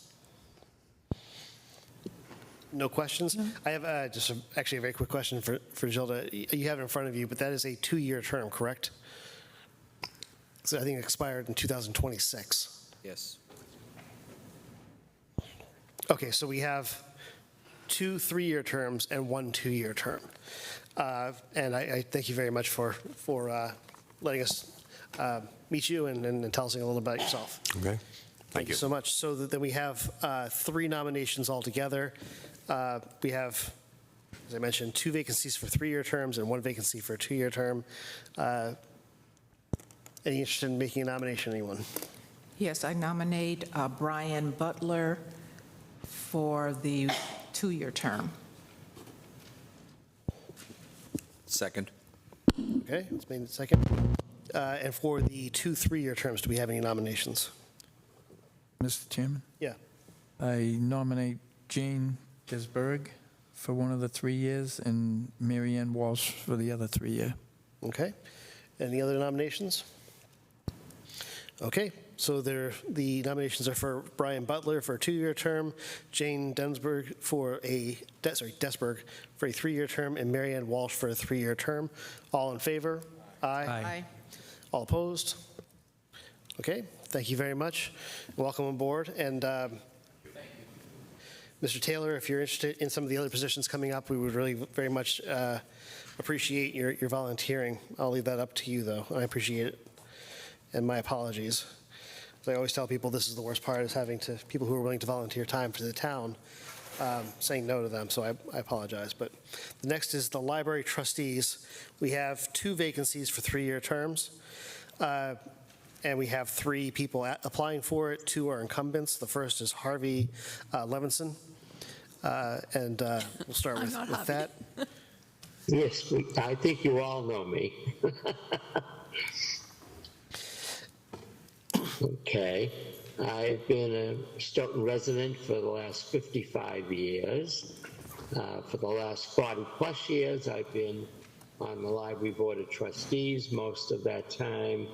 No questions? No. I have actually a very quick question for Gilda. You have it in front of you, but that is a 2-year term, correct? So I think it expired in 2026. Yes. Okay, so we have 2 3-year terms and 1 2-year term. And I thank you very much for letting us meet you and tell us a little about yourself. Okay. Thank you so much. So then we have 3 nominations altogether. We have, as I mentioned, 2 vacancies for 3-year terms and 1 vacancy for a 2-year term. Any interest in making a nomination, anyone? Yes, I nominate Brian Butler for the 2-year term. Second. Okay, it's made second. And for the 2 3-year terms, do we have any nominations? Mr. Chairman? Yeah. I nominate Jane Desberg for one of the 3 years and Mary Ann Walsh for the other 3-year. Okay. Any other nominations? Okay. So the nominations are for Brian Butler for a 2-year term, Jane Desberg for a 3-year term, and Mary Ann Walsh for a 3-year term. All in favor? Aye. Aye. All opposed? Okay. Thank you very much. Welcome aboard. And Mr. Taylor, if you're interested in some of the other positions coming up, we would really very much appreciate your volunteering. I'll leave that up to you, though. I appreciate it. And my apologies. As I always tell people, this is the worst part, is having to people who are willing to volunteer time for the town, saying no to them. So I apologize. But the next is the library trustees. We have 2 vacancies for 3-year terms. And we have 3 people applying for it. 2 are incumbents. The first is Harvey Levinson. And we'll start with that. Yes, I think you all know me. Okay. I've been a Stoughton resident for the last 55 years. For the last 40-plus years, I've been on the Library Board of Trustees, most of that time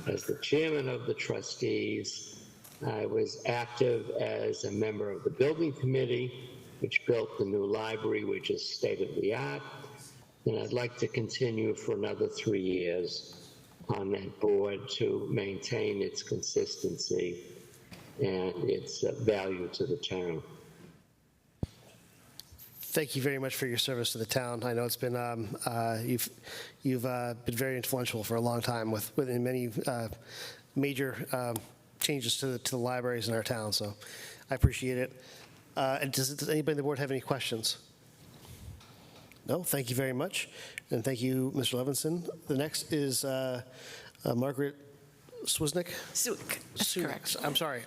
as the chairman of the trustees. I was active as a member of the building committee, which built the new library, which is state-of-the-art. And I'd like to continue for another 3 years on that board to maintain its consistency and its value to the town. Thank you very much for your service to the town. I know it's been you've been very influential for a long time within many major changes to the libraries in our town. So I appreciate it. And does anybody on the board have any questions? No. Thank you very much, and thank you, Mr. Levinson. The next is Margaret Swisnick? Suick, that's correct. I'm sorry.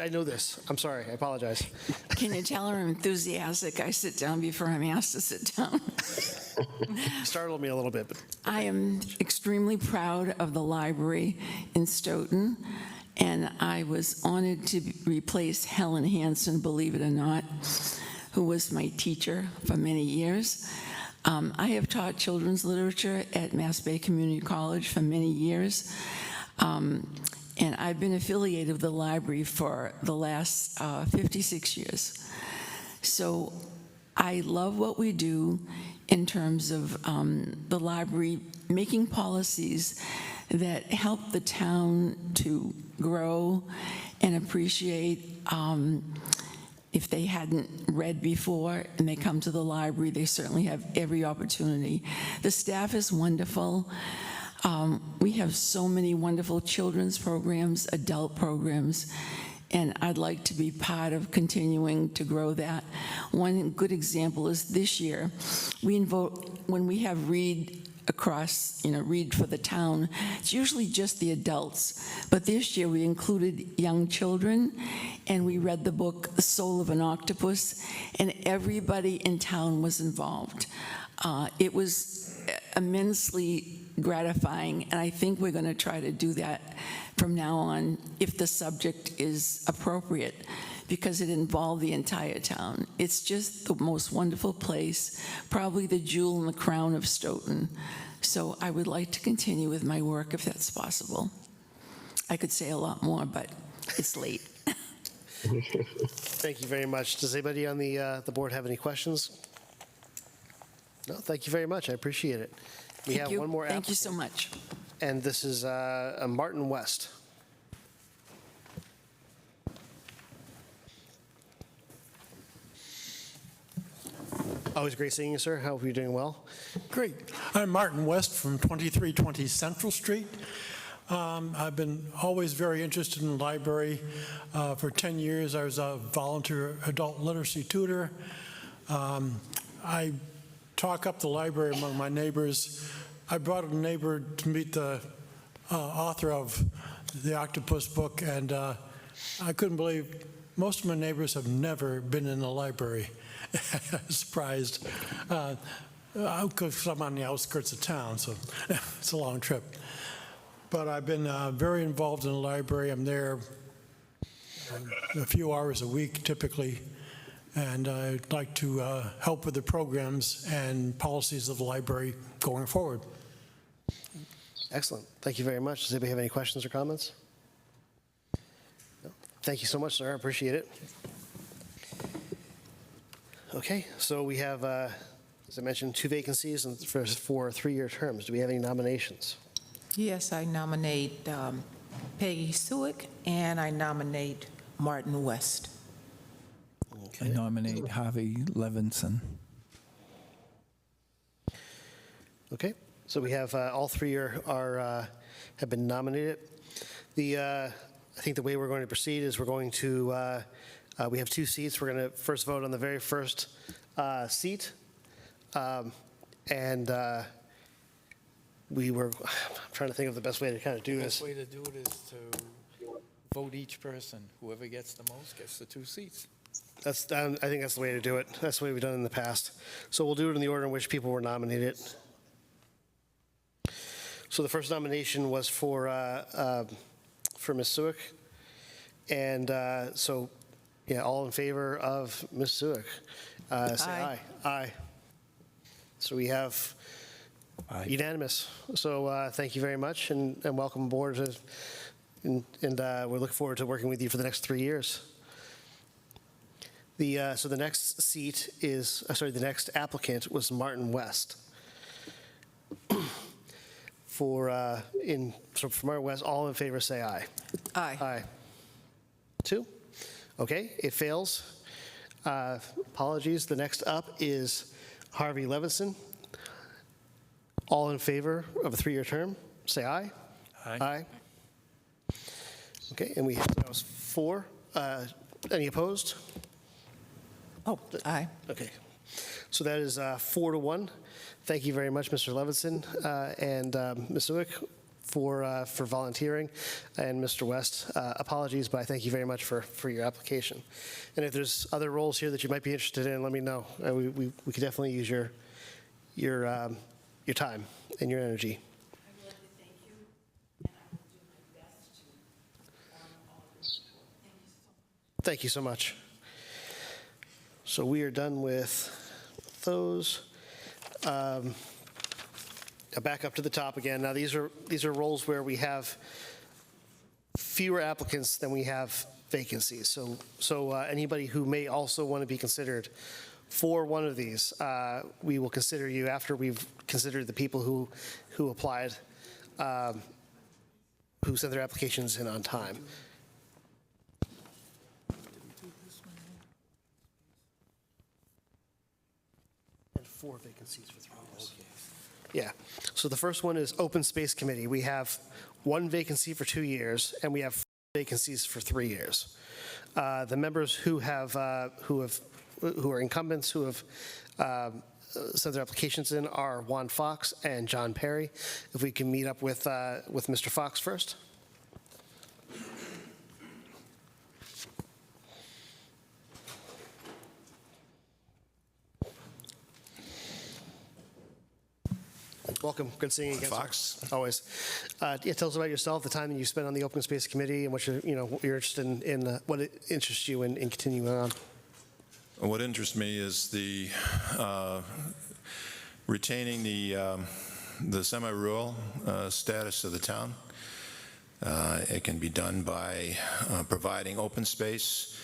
I know this. I'm sorry. I apologize. Can you tell I'm enthusiastic? I sit down before I'm asked to sit down. Startled me a little bit. But I am extremely proud of the library in Stoughton, and I was honored to replace Helen Hansen, believe it or not, who was my teacher for many years. I have taught children's literature at Mass Bay Community College for many years, and I've been affiliated with the library for the last 56 years. So I love what we do in terms of the library making policies that help the town to grow and appreciate. If they hadn't read before and they come to the library, they certainly have every opportunity. The staff is wonderful. We have so many wonderful children's programs, adult programs, and I'd like to be part of continuing to grow that. One good example is this year, when we have read across, read for the town, it's usually just the adults. But this year we included young children, and we read the book, The Soul of an Octopus, and everybody in town was involved. It was immensely gratifying, and I think we're going to try to do that from now on if the subject is appropriate, because it involved the entire town. It's just the most wonderful place, probably the jewel in the crown of Stoughton. So I would like to continue with my work if that's possible. I could say a lot more, but it's late. thank you very much. Does anybody on the board have any questions? No, thank you very much. I appreciate it. We have one more applicant. Thank you so much. And this is Martin West. Always great seeing you, sir. Hope you're doing well. Great. I'm Martin West from 2320 Central Street. I've been always very interested in the library. For 10 years, I was a volunteer adult literacy tutor. I talk up the library among my neighbors. I brought a neighbor to meet the author of the Octopus book, and I couldn't believe most of my neighbors have never been in the library. Surprised, because I'm on the outskirts of town, so it's a long trip. But I've been very involved in the library. I'm there a few hours a week, typically, and I'd like to help with the programs and policies of the library going forward. Excellent. Thank you very much. Does anybody have any questions or comments? No? Thank you so much, sir. I appreciate it. Okay, so we have, as I mentioned, 2 vacancies and for 3-year terms. Do we have any nominations? Yes, I nominate Peggy Suick, and I nominate Martin West. I nominate Harvey Levinson. Okay, so we have all 3 have been nominated. I think the way we're going to proceed is we're going to we have 2 seats. We're going to first vote on the very first seat. We were I'm trying to think of the best way to kind of do this. The best way to do it is to vote each person. Whoever gets the most gets the 2 seats. I think that's the way to do it. That's the way we've done it in the past. So we'll do it in the order in which people were nominated. So the first nomination was for Ms. Suick. And so, yeah, all in favor of Ms. Suick, say aye. Aye. So we have unanimous. So thank you very much, and welcome aboard. And we look forward to working with you for the next 3 years. So the next seat is, the next applicant was Martin West. For Martin West, all in favor say aye. Aye. Aye. 2? Okay, it fails. Apologies. The next up is Harvey Levinson. All in favor of a 3-year term, say aye. Aye. Aye. Okay, and we have, that was 4. Any opposed? Oh, aye. Okay. So that is 4-1. Thank you very much, Mr. Levinson and Ms. Suick. for volunteering. And Mr. West, apologies, but I thank you very much for your application. And if there's other roles here that you might be interested in, let me know. We could definitely use your time and your energy. I would like to thank you, and I will do my best to all of your support. Thank you so much. Thank you so much. So we are done with those. Back up to the top again. Now these are roles where we have fewer applicants than we have vacancies. So anybody who may also want to be considered for one of these, we will consider you after we've considered the people who applied, who sent their applications in on time. And 4 vacancies for 3 years. Yeah. So the first one is Open Space Committee. We have 1 vacancy for 2 years, and we have 4 vacancies for 3 years. The members who are incumbents who have sent their applications in are Juan Fox and John Perry. If we can meet up with Mr. Fox first. Welcome. Good seeing you again. Fox. Sir. Always. Tell us about yourself, the time that you spent on the Open Space Committee, and what you're interested in, what interests you in continuing on. What interests me is the retaining the semi-rural status of the town. It can be done by providing open space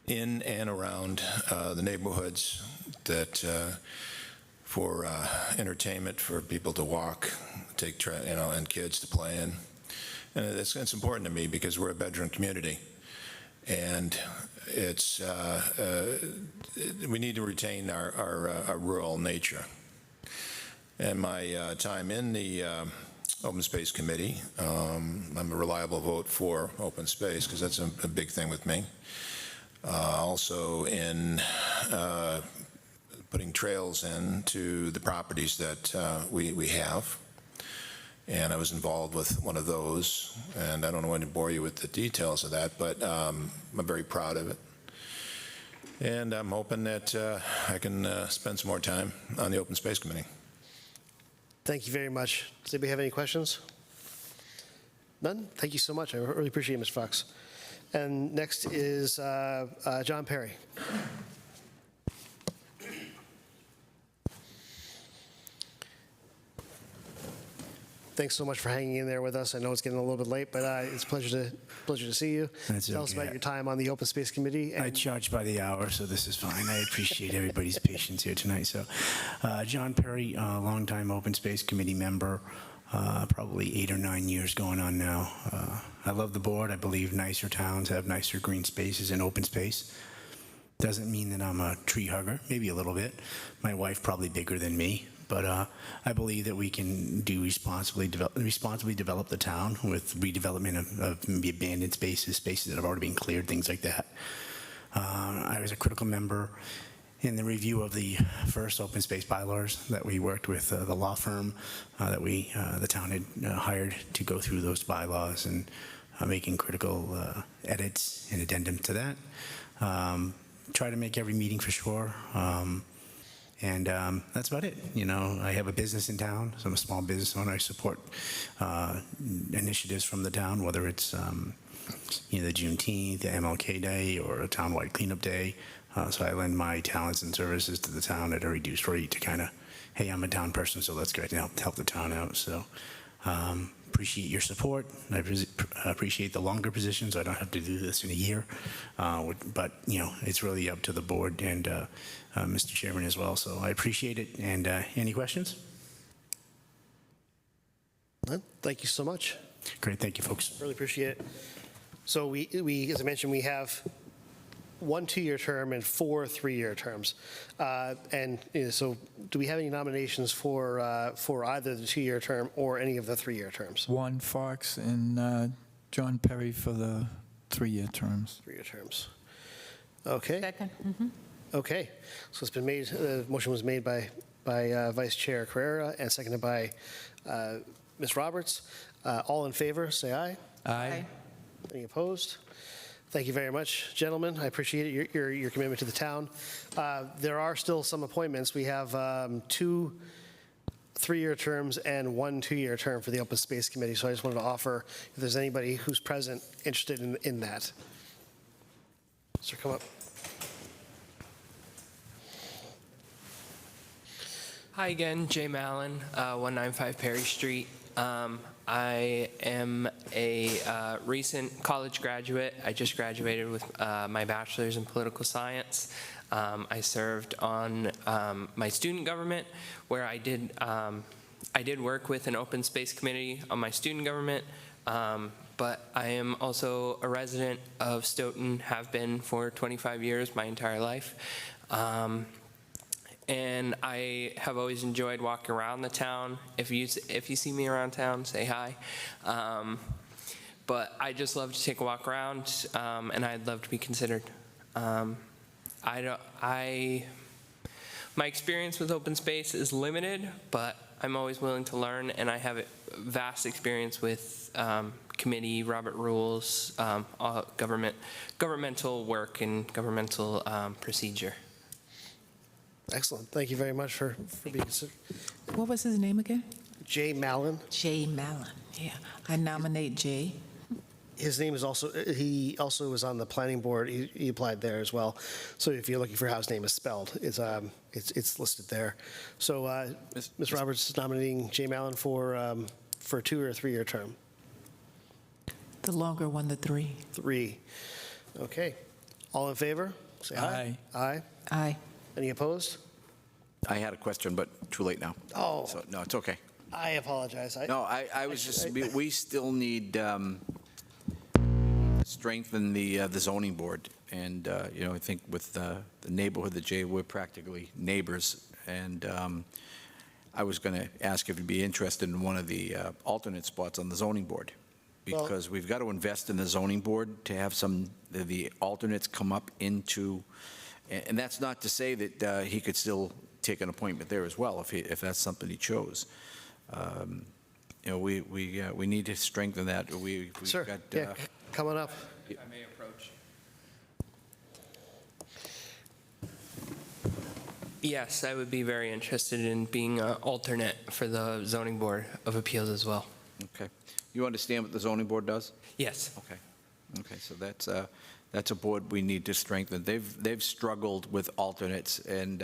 in and around the neighborhoods that for entertainment, for people to walk, take and kids to play in. And it's important to me because we're a bedroom community, and it's we need to retain our rural nature. And my time in the Open Space Committee, I'm a reliable vote for open space because that's a big thing with me. Also in putting trails into the properties that we have. And I was involved with one of those, and I don't want to bore you with the details of that, but I'm very proud of it. And I'm hoping that I can spend some more time on the Open Space Committee. Thank you very much. Does anybody have any questions? None? Thank you so much. I really appreciate it, Mr. Fox. And next is John Perry. Thanks so much for hanging in there with us. I know it's getting a little bit late, but it's a pleasure to see you. That's Tell us okay. about your time on the Open Space Committee. I charge by the hour, so this is fine. I appreciate everybody's patience here tonight. So, John Perry, longtime Open Space Committee member, probably 8 or 9 years going on now. I love the board. I believe nicer towns have nicer green spaces and open space. Doesn't mean that I'm a tree hugger, maybe a little bit. My wife probably bigger than me. But I believe that we can do responsibly develop the town with redevelopment of maybe abandoned spaces that have already been cleared, things like that. I was a critical member in the review of the first open space bylaws that we worked with the law firm that the town had hired to go through those bylaws and making critical edits and addendum to that. Try to make every meeting for sure. And that's about it. I have a business in town, so I'm a small business owner. I support initiatives from the town, whether it's the Juneteenth, the MLK Day, or a townwide cleanup day. So I lend my talents and services to the town at a reduced rate to kind of, hey, I'm a town person, so let's go ahead and help the town out. So appreciate your support. I appreciate the longer positions. I don't have to do this in a year, but it's really up to the board and Mr. Chairman as well. So I appreciate it. And any questions? Thank you so much. Great. Thank you, folks. Really appreciate it. So we as I mentioned, we have 1 2-year term and 4 3-year terms. So do we have any nominations for either the 2-year term or any of the 3-year terms? Juan Fox and John Perry for the 3-year terms. 3-year terms. Okay. Second. Okay. So it's been made, the motion was made by Vice Chair Carrera and seconded by Ms. Roberts. All in favor, say aye. Aye. Any opposed? Thank you very much, gentlemen. I appreciate your commitment to the town. There are still some appointments. We have 2 3-year terms and 1 2-year term for the Open Space Committee, so I just wanted to offer if there's anybody who's present interested in that. Sir, come up. Hi again, Jay Mallon, 195 Perry Street. I am a recent college graduate. I just graduated with my bachelor's in political science. I served on my student government, where I did work with an open space committee on my student government, but I am also a resident of Stoughton, have been for 25 years, my entire life. And I have always enjoyed walking around the town. If you see me around town, say hi. But I just love to take a walk around, and I'd love to be considered. My experience with open space is limited, but I'm always willing to learn, and I have a vast experience with committee, Robert rules, governmental work, and governmental procedure. Excellent. Thank you very much for being considered. What was his name again? Jay Mallon. Jay Mallon, yeah. I nominate Jay. His name is also, he also was on the planning board. He applied there as well. So if you're looking for how his name is spelled, it's listed there. So Ms. Roberts is nominating Jay Mallon for a 2 or 3-year term. The longer one, the 3. 3. Okay. All in favor? Say aye. Aye. Aye. Any opposed? I had a question, but too late now. Oh. So, no, it's okay. I apologize. I was just, we still need strengthen the zoning board. And, I think with the neighborhood that Jay, we're practically neighbors. And I was going to ask if you'd be interested in one of the alternate spots on the zoning board. Because we've got to invest in the zoning board to have the alternates come up into, and that's not to say that he could still take an appointment there as well if that's something he chose. We need to strengthen that. Sir, come on up. If I may approach. Yes, I would be very interested in being an alternate for the Zoning Board of Appeals as well. Okay. You understand what the zoning board does? Yes. Okay. Okay, so that's a board we need to strengthen. They've struggled with alternates, and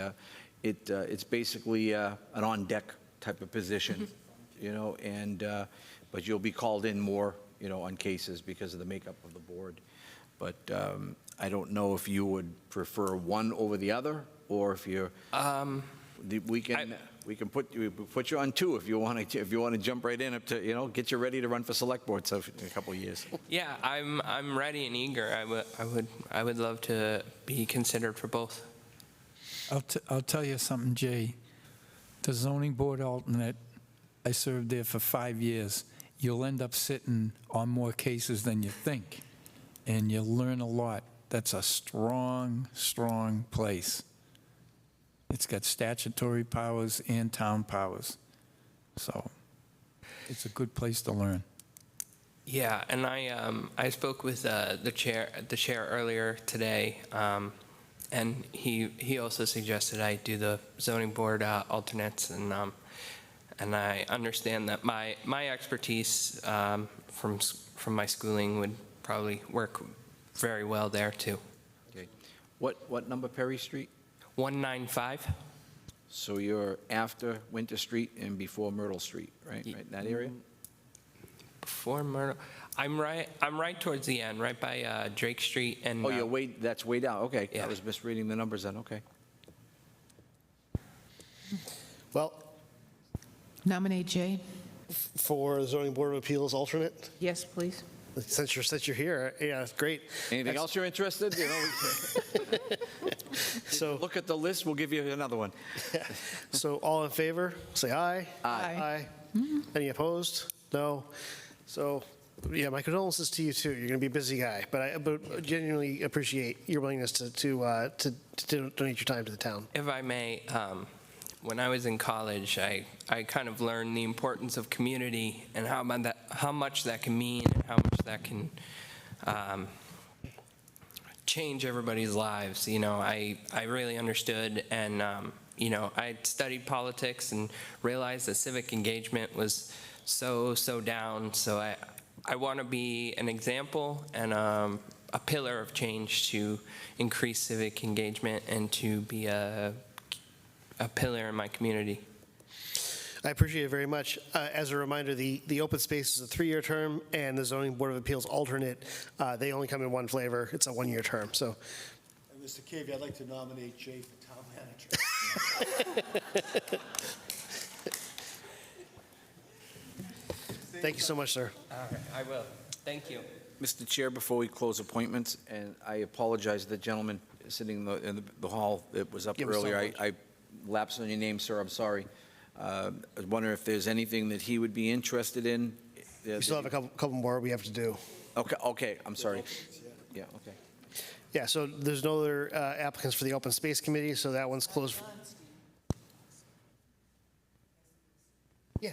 it's basically an on-deck type of position, but you'll be called in more, on cases because of the makeup of the board. But I don't know if you would prefer one over the other, or if you're. We can put you on 2 if you want to jump right in up to get you ready to run for select board in a couple of years. Yeah, I'm ready and eager. I would love to be considered for both. I'll tell you something, Jay. The zoning board alternate, I served there for 5 years. You'll end up sitting on more cases than you think, and you'll learn a lot. That's a strong, strong place. It's got statutory powers and town powers. So it's a good place to learn. Yeah, and I spoke with the chair earlier today, and he also suggested I do the zoning board alternates, and I understand that my expertise from my schooling would probably work very well there too. Okay. What number Perry Street? 195. So you're after Winter Street and before Myrtle Street, right? Right in that area? Before Myrtle, I'm right towards the end, right by Drake Street and. Oh, that's way down. Okay, yeah. I was misreading the numbers then. Okay. Well, Nominate Jay. For the Zoning Board of Appeals alternate. Yes, please. Since you're here, yeah, that's great. Anything else you're interested? So look at the list. We'll give you another one. So all in favor, say aye. Aye. Mm-hmm. Any opposed? No. So yeah, my condolences to you too. You're going to be a busy guy, but I genuinely appreciate your willingness to donate your time to the town. If I may, when I was in college, I kind of learned the importance of community and how much that can mean and how much that can change everybody's lives. You know, I really understood, and you know, I studied politics and realized that civic engagement was so down. So I want to be an example and a pillar of change to increase civic engagement and to be a pillar in my community. I appreciate it very much. As a reminder, the open space is a 3-year term, and the zoning board of appeals alternate, they only come in one flavor. It's a 1-year term. So, And Mr. Cavey, I'd like to nominate Jay for town manager. Thank you so much, sir. All right, I will. Thank you. Mr. Chair, before we close appointments, and I apologize to the gentleman sitting in the hall that was up Yeah, we earlier. saw I lapsed on your name, sir. I'm sorry. I was wondering if there's anything that he would be interested in. We still have a couple more we have to do. Okay, I'm sorry. Yeah, okay. Yeah, so there's no other applicants for the open space committee, so that one's closed. Yeah.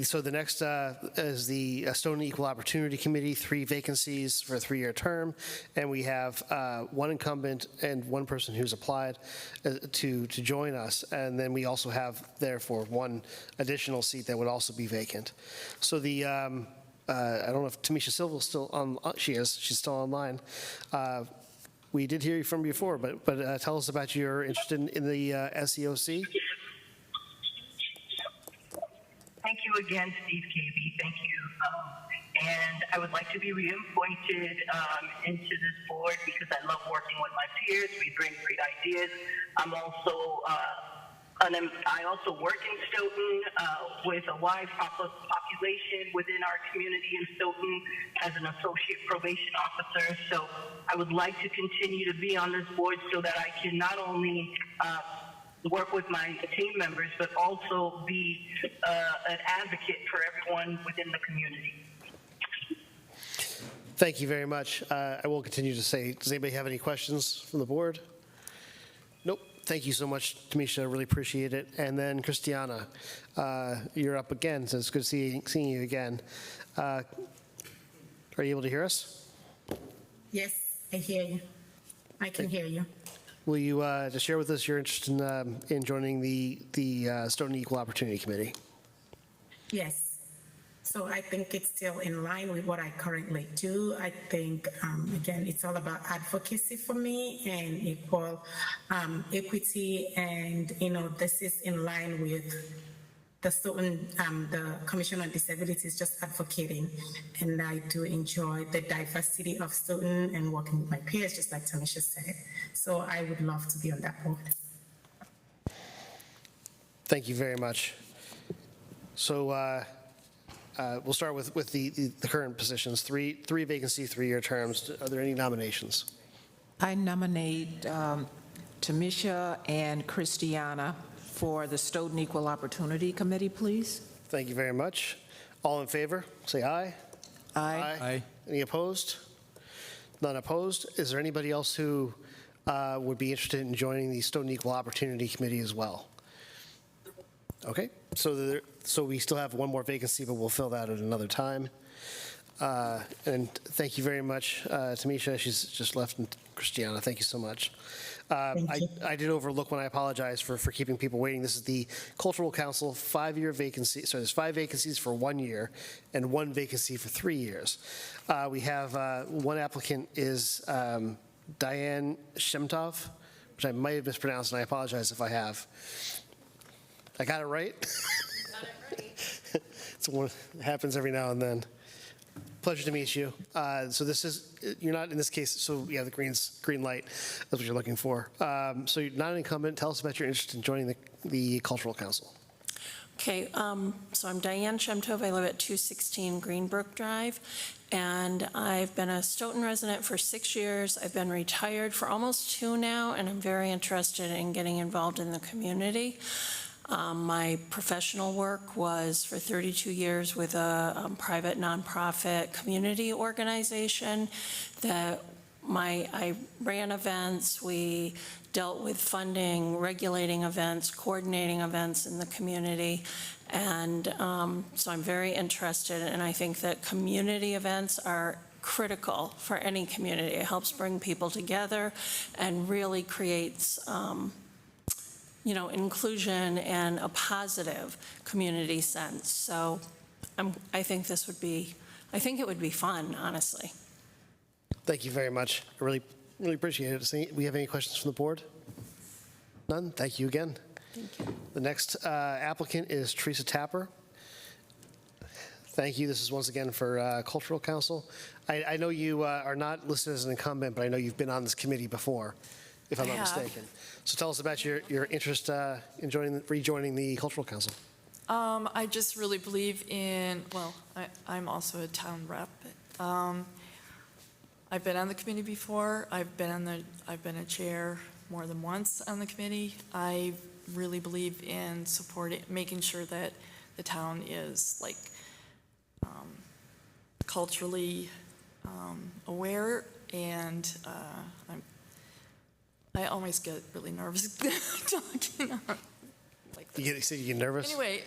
So the next is the Stoughton Equal Opportunity Committee, 3 vacancies for a 3-year term, and we have 1 incumbent and 1 person who's applied to join us, and then we also have therefore 1 additional seat that would also be vacant. So the I don't know if Tamisha Silva is still on. She is. She's still online. We did hear you from before, but tell us about your interest in the SEOC. Thank you again, Steve Cavey. Thank you. And I would like to be reappointed into this board because I love working with my peers. We bring great ideas. I'm also, I also work in Stoughton with a wide population within our community in Stoughton as an associate probation officer. So I would like to continue to be on this board so that I can not only work with my team members, but also be an advocate for everyone within the community. Thank you very much. I will continue to say, does anybody have any questions from the board? Nope. Thank you so much, Tamisha. I really appreciate it. And then Christiana, you're up again, so it's good seeing you again. Are you able to hear us? Yes, I hear you. I can hear you. Will you just share with us your interest in joining the Stoughton Equal Opportunity Committee? Yes. So I think it's still in line with what I currently do. I think, again, it's all about advocacy for me and equal equity. And, you know, this is in line with the Stoughton, the Commission on Disabilities just advocating. And I do enjoy the diversity of Stoughton and working with my peers, just like Tamisha said. So I would love to be on that board. Thank you very much. So we'll start with the current positions. Three vacancies, 3-year terms. Are there any nominations? I nominate Tamisha and Christiana for the Stoughton Equal Opportunity Committee, please. Thank you very much. All in favor, say aye. Aye. Any opposed? None opposed. Is there anybody else who would be interested in joining the Stoughton Equal Opportunity Committee as well? Okay, so we still have 1 more vacancy, but we'll fill that at another time. And thank you very much, Tamisha. She's just left, and Christiana, thank you so much. I did overlook when I apologize for keeping people waiting. This is the Cultural Council 5-year vacancy. So there's 5 vacancies for 1 year and 1 vacancy for 3 years. We have 1 applicant is Diane Shemtov, which I might have mispronounced, and I apologize if I have. I got it right? It happens every now and then. Pleasure to meet you. So this is, you're not in this case, so yeah, the green light, that's what you're looking for. So you're not an incumbent. Tell us about your interest in joining the Cultural Council. Okay, so I'm Diane Shemtov. I live at 216 Greenbrook Drive, and I've been a Stoughton resident for 6 years. I've been retired for almost 2 now, and I'm very interested in getting involved in the community. My professional work was for 32 years with a private nonprofit community organization that I ran events, we dealt with funding, regulating events, coordinating events in the community, and so I'm very interested, and I think that community events are critical for any community. It helps bring people together and really creates inclusion and a positive community sense. So I think it would be fun, honestly. Thank you very much. I really appreciate it. Do we have any questions from the board? None? Thank you again. Thank you. The next applicant is Teresa Tapper. Thank you. This is once again for Cultural Council. I know you are not listed as an incumbent, but I know you've been on this committee before, if I'm not mistaken. So tell us about your interest in rejoining the Cultural Council. I just really believe in, well, I'm also a town rep. I've been on the committee before. I've been a chair more than once on the committee. I really believe in supporting, making sure that the town is like culturally aware, and I always get really nervous talking on. You get nervous? Anyway,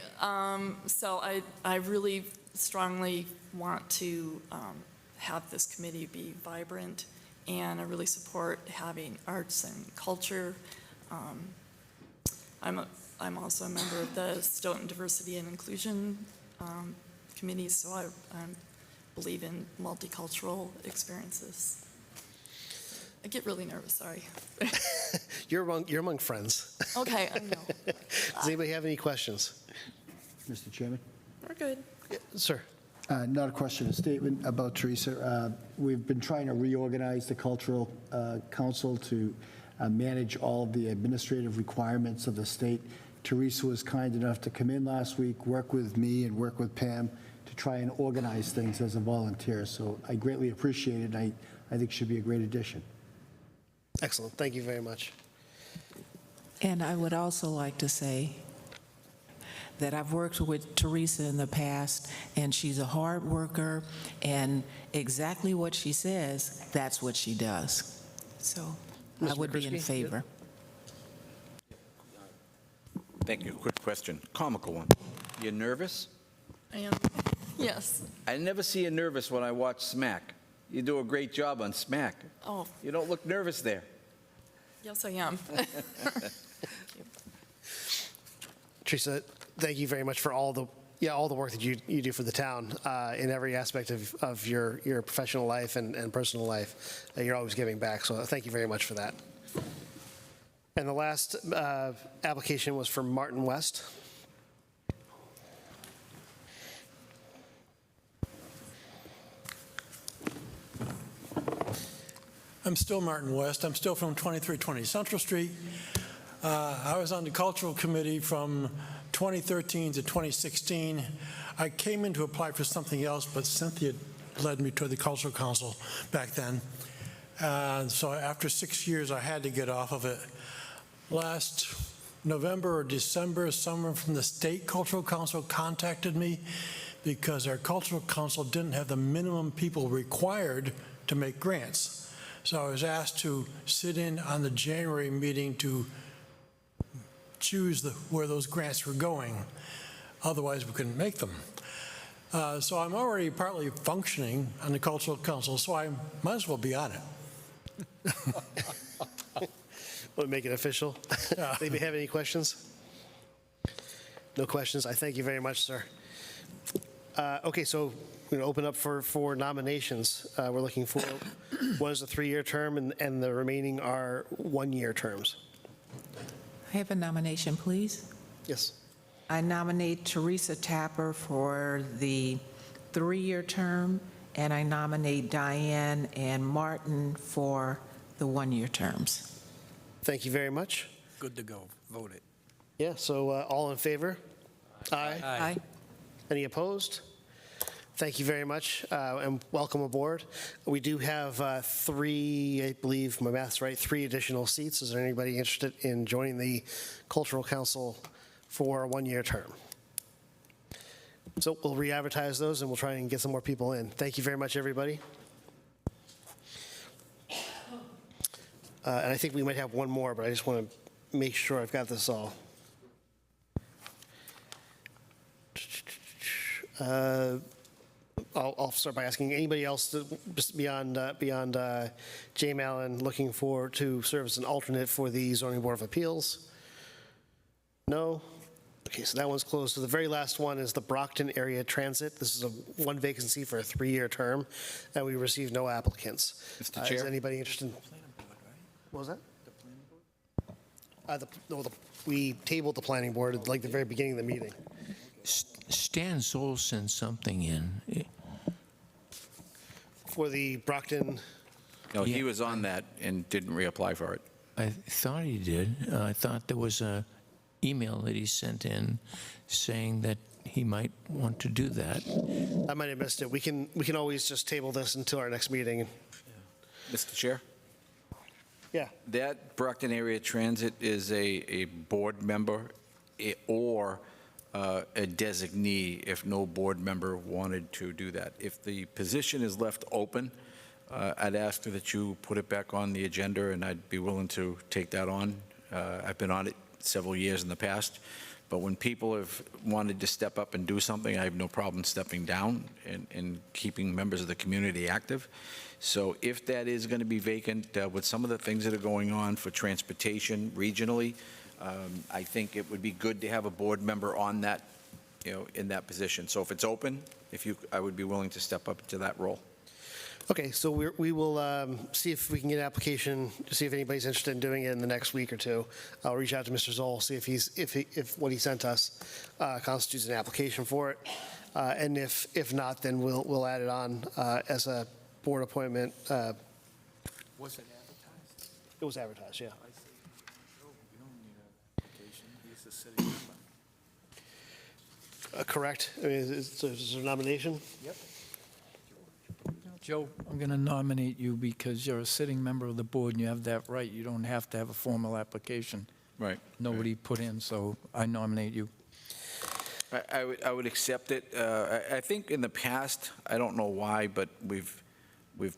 so I really strongly want to have this committee be vibrant, and I really support having arts and culture. I'm also a member of the Stoughton Diversity and Inclusion Committee, so I believe in multicultural experiences. I get really nervous, sorry. You're among friends. Okay, I know. Does anybody have any questions? Mr. Chairman? We're good. Yeah, sir. Not a question, a statement about Teresa. We've been trying to reorganize the Cultural Council to manage all of the administrative requirements of the state. Teresa was kind enough to come in last week, work with me and work with Pam to try and organize things as a volunteer. So I greatly appreciate it. I think she'd be a great addition. Excellent. Thank you very much. And I would also like to say that I've worked with Teresa in the past, and she's a hard worker, and exactly what she says, that's what she does. So I would be in favor. Thank you. Quick question, comical one. You nervous? I am. Yes. I never see you nervous when I watch Smack. You do a great job on Smack. Oh. You don't look nervous there. Yes, I am. Teresa, thank you very much for all the work that you do for the town in every aspect of your professional life and personal life. You're always giving back, so thank you very much for that. And the last application was from Martin West. I'm still Martin West. I'm still from 2320 Central Street. I was on the Cultural Committee from 2013 to 2016. I came in to apply for something else, but Cynthia led me to the Cultural Council back then. So after 6 years, I had to get off of it. Last November or December, someone from the State Cultural Council contacted me because our Cultural Council didn't have the minimum people required to make grants. So I was asked to sit in on the January meeting to choose where those grants were going. Otherwise, we couldn't make them. So I'm already partly functioning on the Cultural Council, so I might as well be on it. Want to make it official? Yeah. Anybody have any questions? No questions. I thank you very much, sir. Okay, so we're going to open up for nominations. We're looking for one is a 3-year term, and the remaining are 1-year terms. I have a nomination, please. Yes. I nominate Teresa Tapper for the 3-year term, and I nominate Diane and Martin for the 1-year terms. Thank you very much. Good to go. Vote it. Yeah, so all in favor? Aye. Aye. Any opposed? Thank you very much, and welcome aboard. We do have 3, I believe my math's right, 3 additional seats. Is there anybody interested in joining the Cultural Council for a 1-year term? So we'll re-advertise those, and we'll try and get some more people in. Thank you very much, everybody. And I think we might have one more, but I just want to make sure I've got this all. I'll start by asking anybody else just beyond Jay Mallon looking to serve as an alternate for the Zoning Board of Appeals? No? Okay, so that one's closed. So the very last one is the Brockton Area Transit. This is one vacancy for a 3-year term, and we received no applicants. Mr. Chair? Is anybody interested? What was that? We tabled the planning board at like the very beginning of the meeting. Stan Zoll sent something in. For the Brockton, No, he was on that and didn't reapply for it. I thought he did. I thought there was a email that he sent in saying that he might want to do that. I might have missed it. We can always just table this until our next meeting. Mr. Chair? Yeah. That Brockton Area Transit is a board member or a designee if no board member wanted to do that. If the position is left open, I'd ask that you put it back on the agenda, and I'd be willing to take that on. I've been on it several years in the past, but when people have wanted to step up and do something, I have no problem stepping down and keeping members of the community active. So if that is going to be vacant, with some of the things that are going on for transportation regionally, I think it would be good to have a board member on that, in that position. So if it's open, I would be willing to step up to that role. Okay, so we will see if we can get an application to see if anybody's interested in doing it in the next week or two. I'll reach out to Mr. Zoll, see if what he sent us constitutes an application for it, and if not, then we'll add it on as a board appointment. Was it advertised? It was advertised, yeah. I see. No, you don't need an application. He's a city member. Correct. I mean, is there a nomination? Yep. Joe, I'm going to nominate you because you're a sitting member of the board and you have that right. You don't have to have a formal application. Right. Nobody put in, so I nominate you. I would accept it. I think in the past, I don't know why, but we've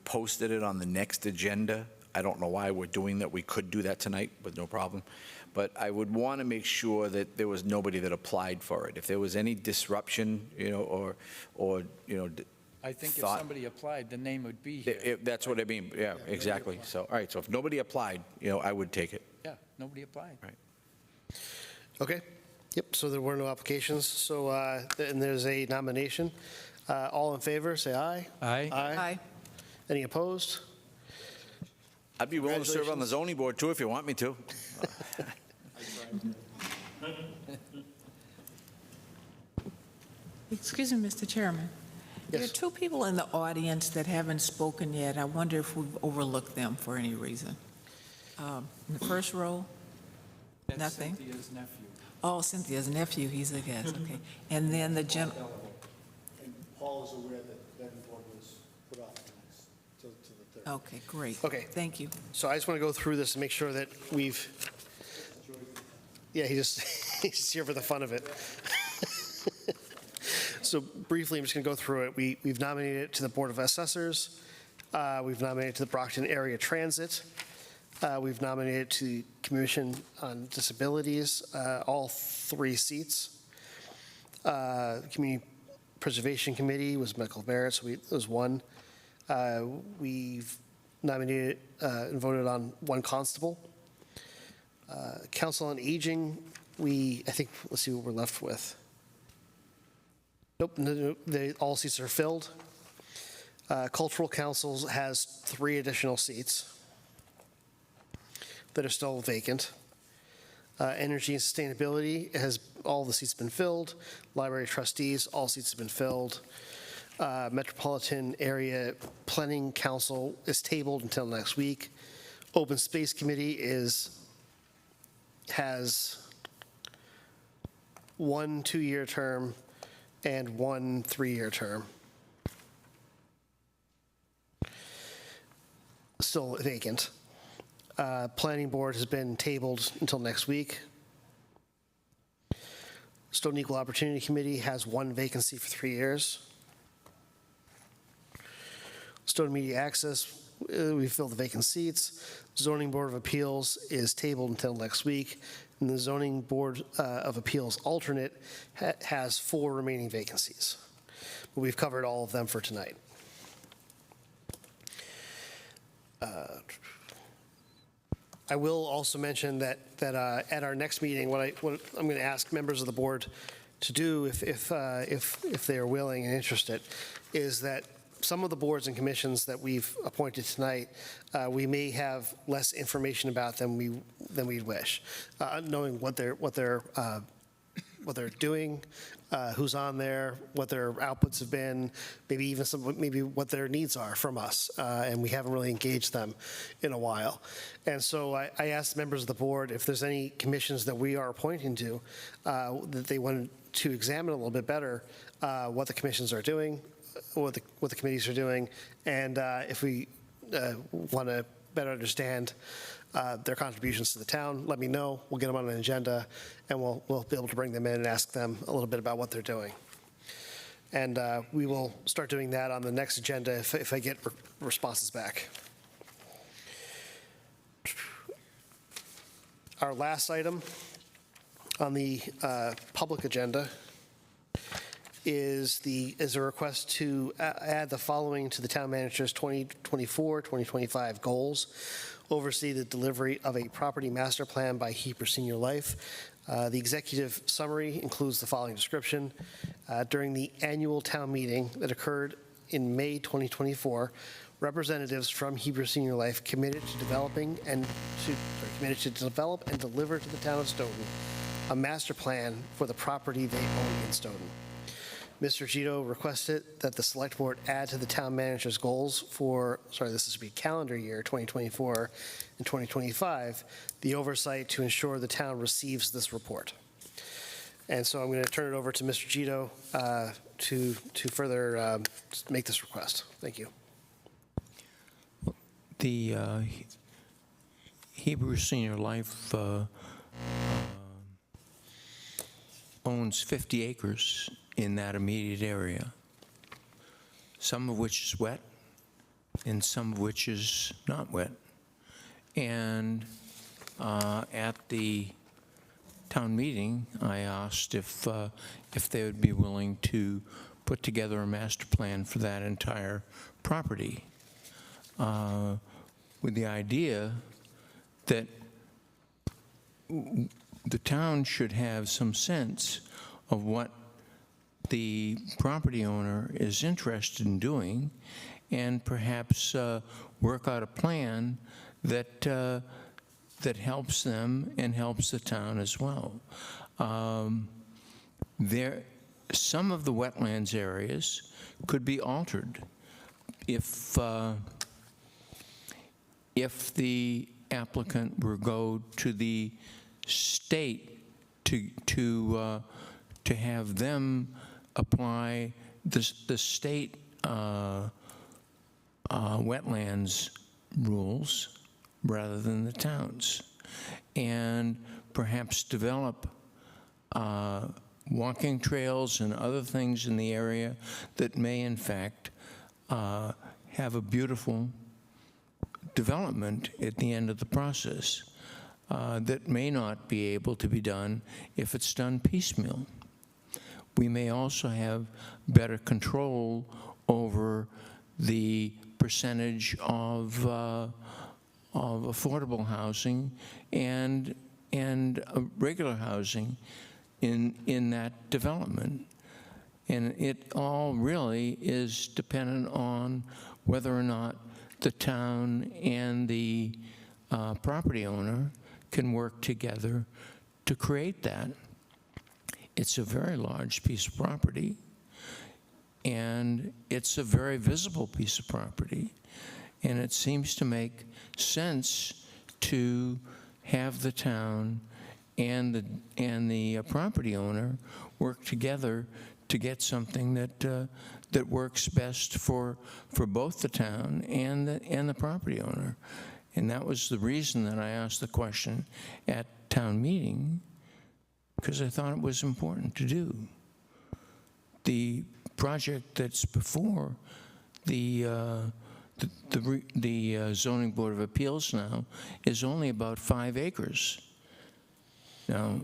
posted it on the next agenda. I don't know why we're doing that. We could do that tonight, but no problem. But I would want to make sure that there was nobody that applied for it. If there was any disruption, or I think thought- if somebody applied, the name would be here. That's what I mean. Yeah, exactly. So, all right. So if nobody applied, I would take it. Yeah, nobody applied. Right. Okay. Yep, so there were no applications. So, and there's a nomination. All in favor, say aye. Aye. Aye. Any opposed? I'd be willing to serve on the zoning board, too, if you want me to. Excuse me, Mr. Chairman. There are two people in the audience that haven't spoken yet. I wonder if we've overlooked them for any reason. In the first row? That's Nothing? Cynthia's nephew. Oh, Cynthia's nephew, he's a guest, okay. And then the And Paul is aware that Bevan Board was put off to the third. Okay, great. Okay. Thank you. So I just want to go through this and make sure that we've, yeah, he's here for the fun of it. So briefly, I'm just going to go through it. We've nominated it to the Board of Assessors. We've nominated it to the Brockton Area Transit. We've nominated it to the Commission on Disabilities, all 3 seats. Community Preservation Committee was Michael Barrett, so it was 1. We've nominated and voted on 1 constable. Council on Aging, I think, let's see what we're left with. Nope, all seats are filled. Cultural Council has 3 additional seats that are still vacant. Energy and Sustainability has all the seats been filled. Library Trustees, all seats have been filled. Metropolitan Area Planning Council is tabled until next week. Open Space Committee has 1 2-year term and 1 3-year term. Still vacant. Planning Board has been tabled until next week. Stoughton Equal Opportunity Committee has 1 vacancy for 3 years. Stoughton Media Access, we filled the vacant seats. Zoning Board of Appeals is tabled until next week, and the Zoning Board of Appeals alternate has 4 remaining vacancies. But we've covered all of them for tonight. I will also mention that at our next meeting, what I'm going to ask members of the board to do, if they are willing and interested, is that some of the boards and commissions that we've appointed tonight, we may have less information about than we'd wish, knowing what they're doing, who's on there, what their outputs have been, maybe even maybe what their needs are from us, and we haven't really engaged them in a while. And so I asked members of the board if there's any commissions that we are appointing to that they wanted to examine a little bit better what the commissions are doing, what the committees are doing, and if we want to better understand their contributions to the town, let me know. We'll get them on an agenda, and we'll be able to bring them in and ask them a little bit about what they're doing. And we will start doing that on the next agenda if I get responses back. Our last item on the public agenda is a request to add the following to the town manager's 2024-2025 goals. Oversee the delivery of a property master plan by Heber Senior Life. The executive summary includes the following description. During the annual town meeting that occurred in May 2024, representatives from Heber Senior Life committed to develop and deliver to the town of Stoughton a master plan for the property they own in Stoughton. Mr. Gito requested that the select board add to the town manager's goals for, this is to be calendar year 2024 and 2025, the oversight to ensure the town receives this report. And so I'm going to turn it over to Mr. Gito to further make this request. Thank you. The Hebrew Senior Life owns 50 acres in that immediate area, some of which is wet and some of which is not wet. And at the town meeting, I asked if they would be willing to put together a master plan for that entire property, with the idea that the town should have some sense of what the property owner is interested in doing, and perhaps work out a plan that that helps them and helps the town as well. Some of the wetlands areas could be altered if the applicant were go to the state to have them apply the state wetlands rules rather than the towns, and perhaps develop walking trails and other things in the area that may in fact have a beautiful development at the end of the process that may not be able to be done if it's done piecemeal. We may also have better control over the percentage of affordable housing and regular housing in that development. And it all really is dependent on whether or not the town and the property owner can work together to create that. It's a very large piece of property, and it's a very visible piece of property, and it seems to make sense to have the town and the property owner work together to get something that works best for both the town and the property owner. And that was the reason that I asked the question at town meeting, because I thought it was important to do. The project that's before the the zoning board of appeals now is only about 5 acres. Now,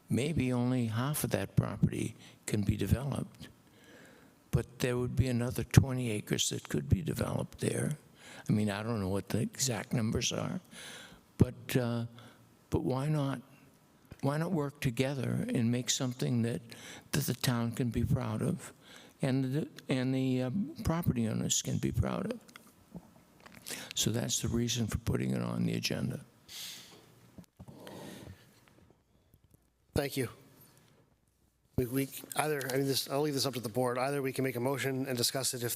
maybe only half of that property can be developed, but there would be another 20 acres that could be developed there. I mean, I don't know what the exact numbers are, but why not? Why not work together and make something that the town can be proud of, and the property owners can be proud of? So that's the reason for putting it on the agenda. Thank you. We either, I mean, I'll leave this up to the board. Either we can make a motion and discuss it if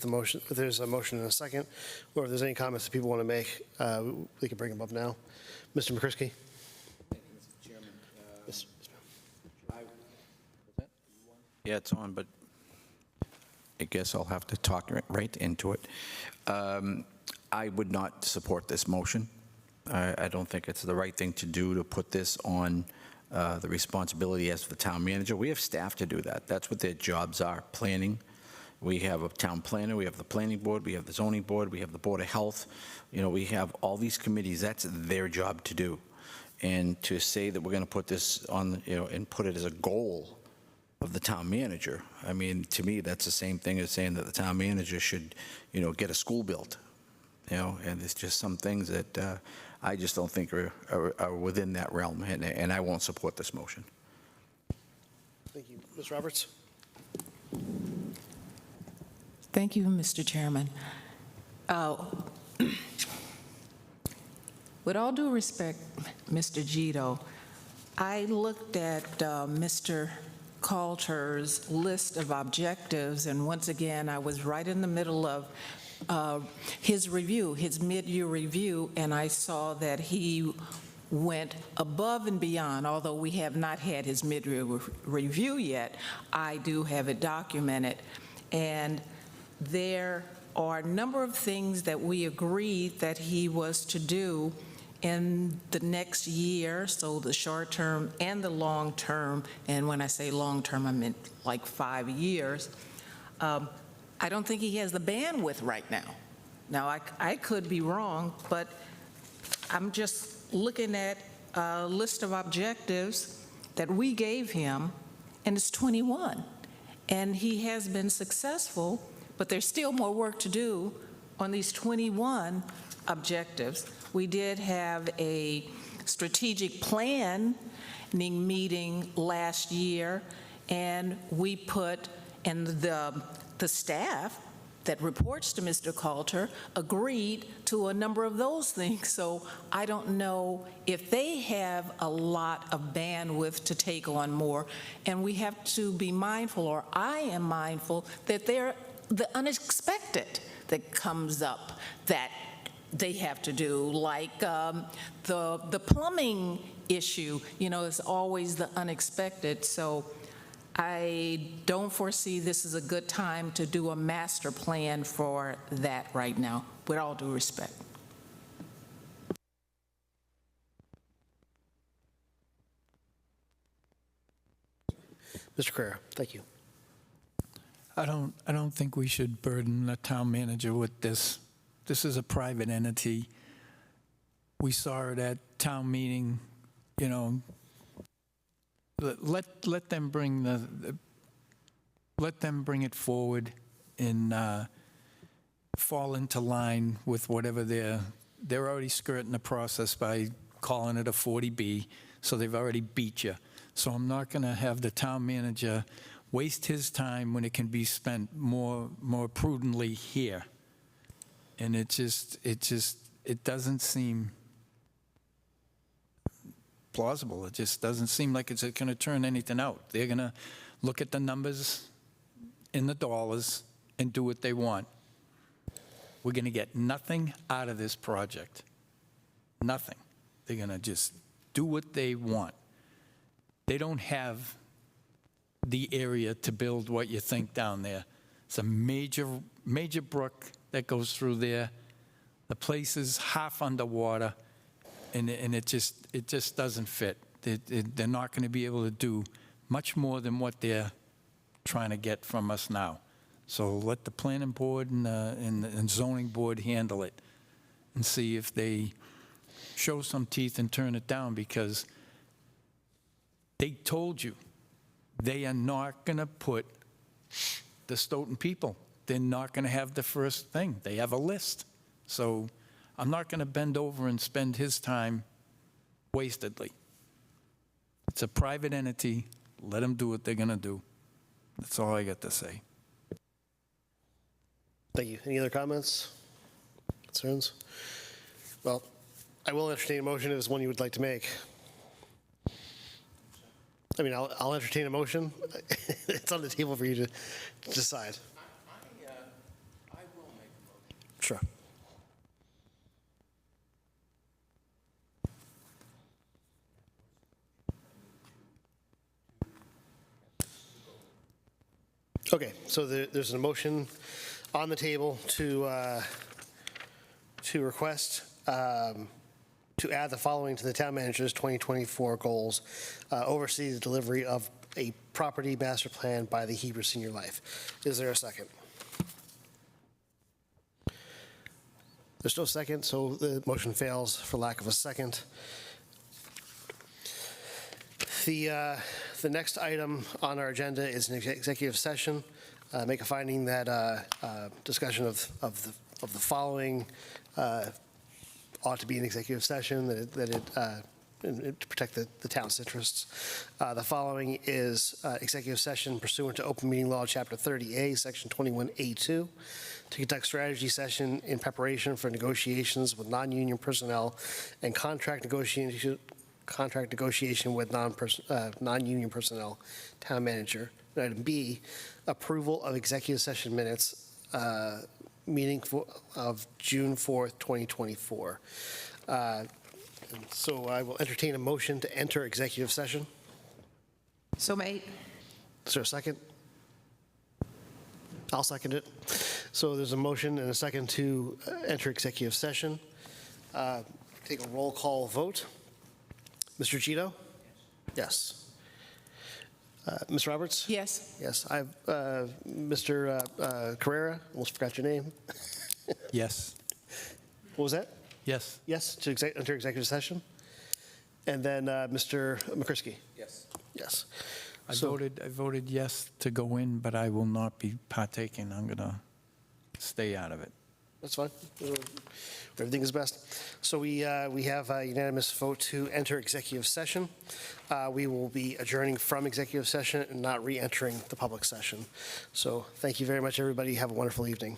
there's a motion in a second, or if there's any comments that people want to make, we can bring them up now. Mr. McCrisky. Yeah, it's on, but I guess I'll have to talk right into it. I would not support this motion. I don't think it's the right thing to do to put this on the responsibility as the town manager. We have staff to do that. That's what their jobs are, planning. We have a town planner, we have the planning board, we have the zoning board, we have the Board of Health. You know, we have all these committees. That's their job to do. And to say that we're going to put this on, you know, and put it as a goal of the town manager, I mean, to me, that's the same thing as saying that the town manager should, you know, get a school built. You know, and it's just some things that I just don't think are within that realm, and I won't support this motion. Thank you. Ms. Roberts? Thank you, Mr. Chairman. With all due respect, Mr. Gito, I looked at Mr. Coulter's list of objectives, and once again, I was right in the middle of his review, his mid-year review, and I saw that he went above and beyond. Although we have not had his mid-year review yet, I do have it documented. And there are a number of things that we agreed that he was to do in the next year, so the short term and the long term. And when I say long term, I meant like 5 years. I don't think he has the bandwidth right now. Now, I could be wrong, but I'm just looking at a list of objectives that we gave him, and it's 21. And he has been successful, but there's still more work to do on these 21 objectives. We did have a strategic planning meeting last year, and we put, and the staff that reports to Mr. Coulter agreed to a number of those things. So I don't know if they have a lot of bandwidth to take on more. And we have to be mindful, or I am mindful, that they're the unexpected that comes up that they have to do, like the plumbing issue, you know, is always the unexpected. So I don't foresee this is a good time to do a master plan for that right now, with all due respect. Mr. Carrera, thank you. I don't think we should burden the town manager with this. This is a private entity. We saw it at town meeting, you know. Let them bring it forward and fall into line with whatever they're already skirting the process by calling it a 40B, so they've already beat you. So I'm not going to have the town manager waste his time when it can be spent more prudently here. And it doesn't seem plausible. It just doesn't seem like it's going to turn anything out. They're going to look at the numbers in the dollars and do what they want. We're going to get nothing out of this project. Nothing. They're going to just do what they want. They don't have the area to build what you think down there. It's a major brook that goes through there. The place is half underwater, and it just doesn't fit. They're not going to be able to do much more than what they're trying to get from us now. So let the planning board and zoning board handle it and see if they show some teeth and turn it down, because they told you they are not going to put the Stoughton people. They're not going to have the first thing. They have a list. So I'm not going to bend over and spend his time wastedly. It's a private entity. Let them do what they're going to do. That's all I got to say. Thank you. Any other comments, concerns? Well, I will entertain a motion if it's one you would like to make. I mean, I'll entertain a motion. It's on the table for you to decide. I will make a motion. Sure. Okay, so there's a motion on the table to request to add the following to the town manager's 2024 goals: oversee the delivery of a property master plan by the Hebrew Senior Life. Is there a second? There's no second, so the motion fails for lack of a second. The next item on our agenda is an executive session. Make a finding that discussion of the following ought to be an executive session, to protect the town's interests. The following is executive session pursuant to Open Meeting Law, Chapter 30A, Section 21A2, to conduct strategy session in preparation for negotiations with non-union personnel and contract negotiation with non-union personnel, town manager. And item B, approval of executive session minutes, meeting of June 4th, 2024. So I will entertain a motion to enter executive session. So made. Is there a second? I'll second it. So there's a motion and a second to enter executive session. Take a roll call vote. Mr. Gito? Yes. Ms. Roberts? Yes. Yes. Mr. Carrera, almost forgot your name. Yes. What was that? Yes. Yes, to enter executive session. And then Mr. McCrisky? Yes. Yes. I voted yes to go in, but I will not be partaking. I'm going to stay out of it. That's fine. Everything is best. So we have a unanimous vote to enter executive session. We will be adjourning from executive session and not re-entering the public session. So thank you very much, everybody. Have a wonderful evening.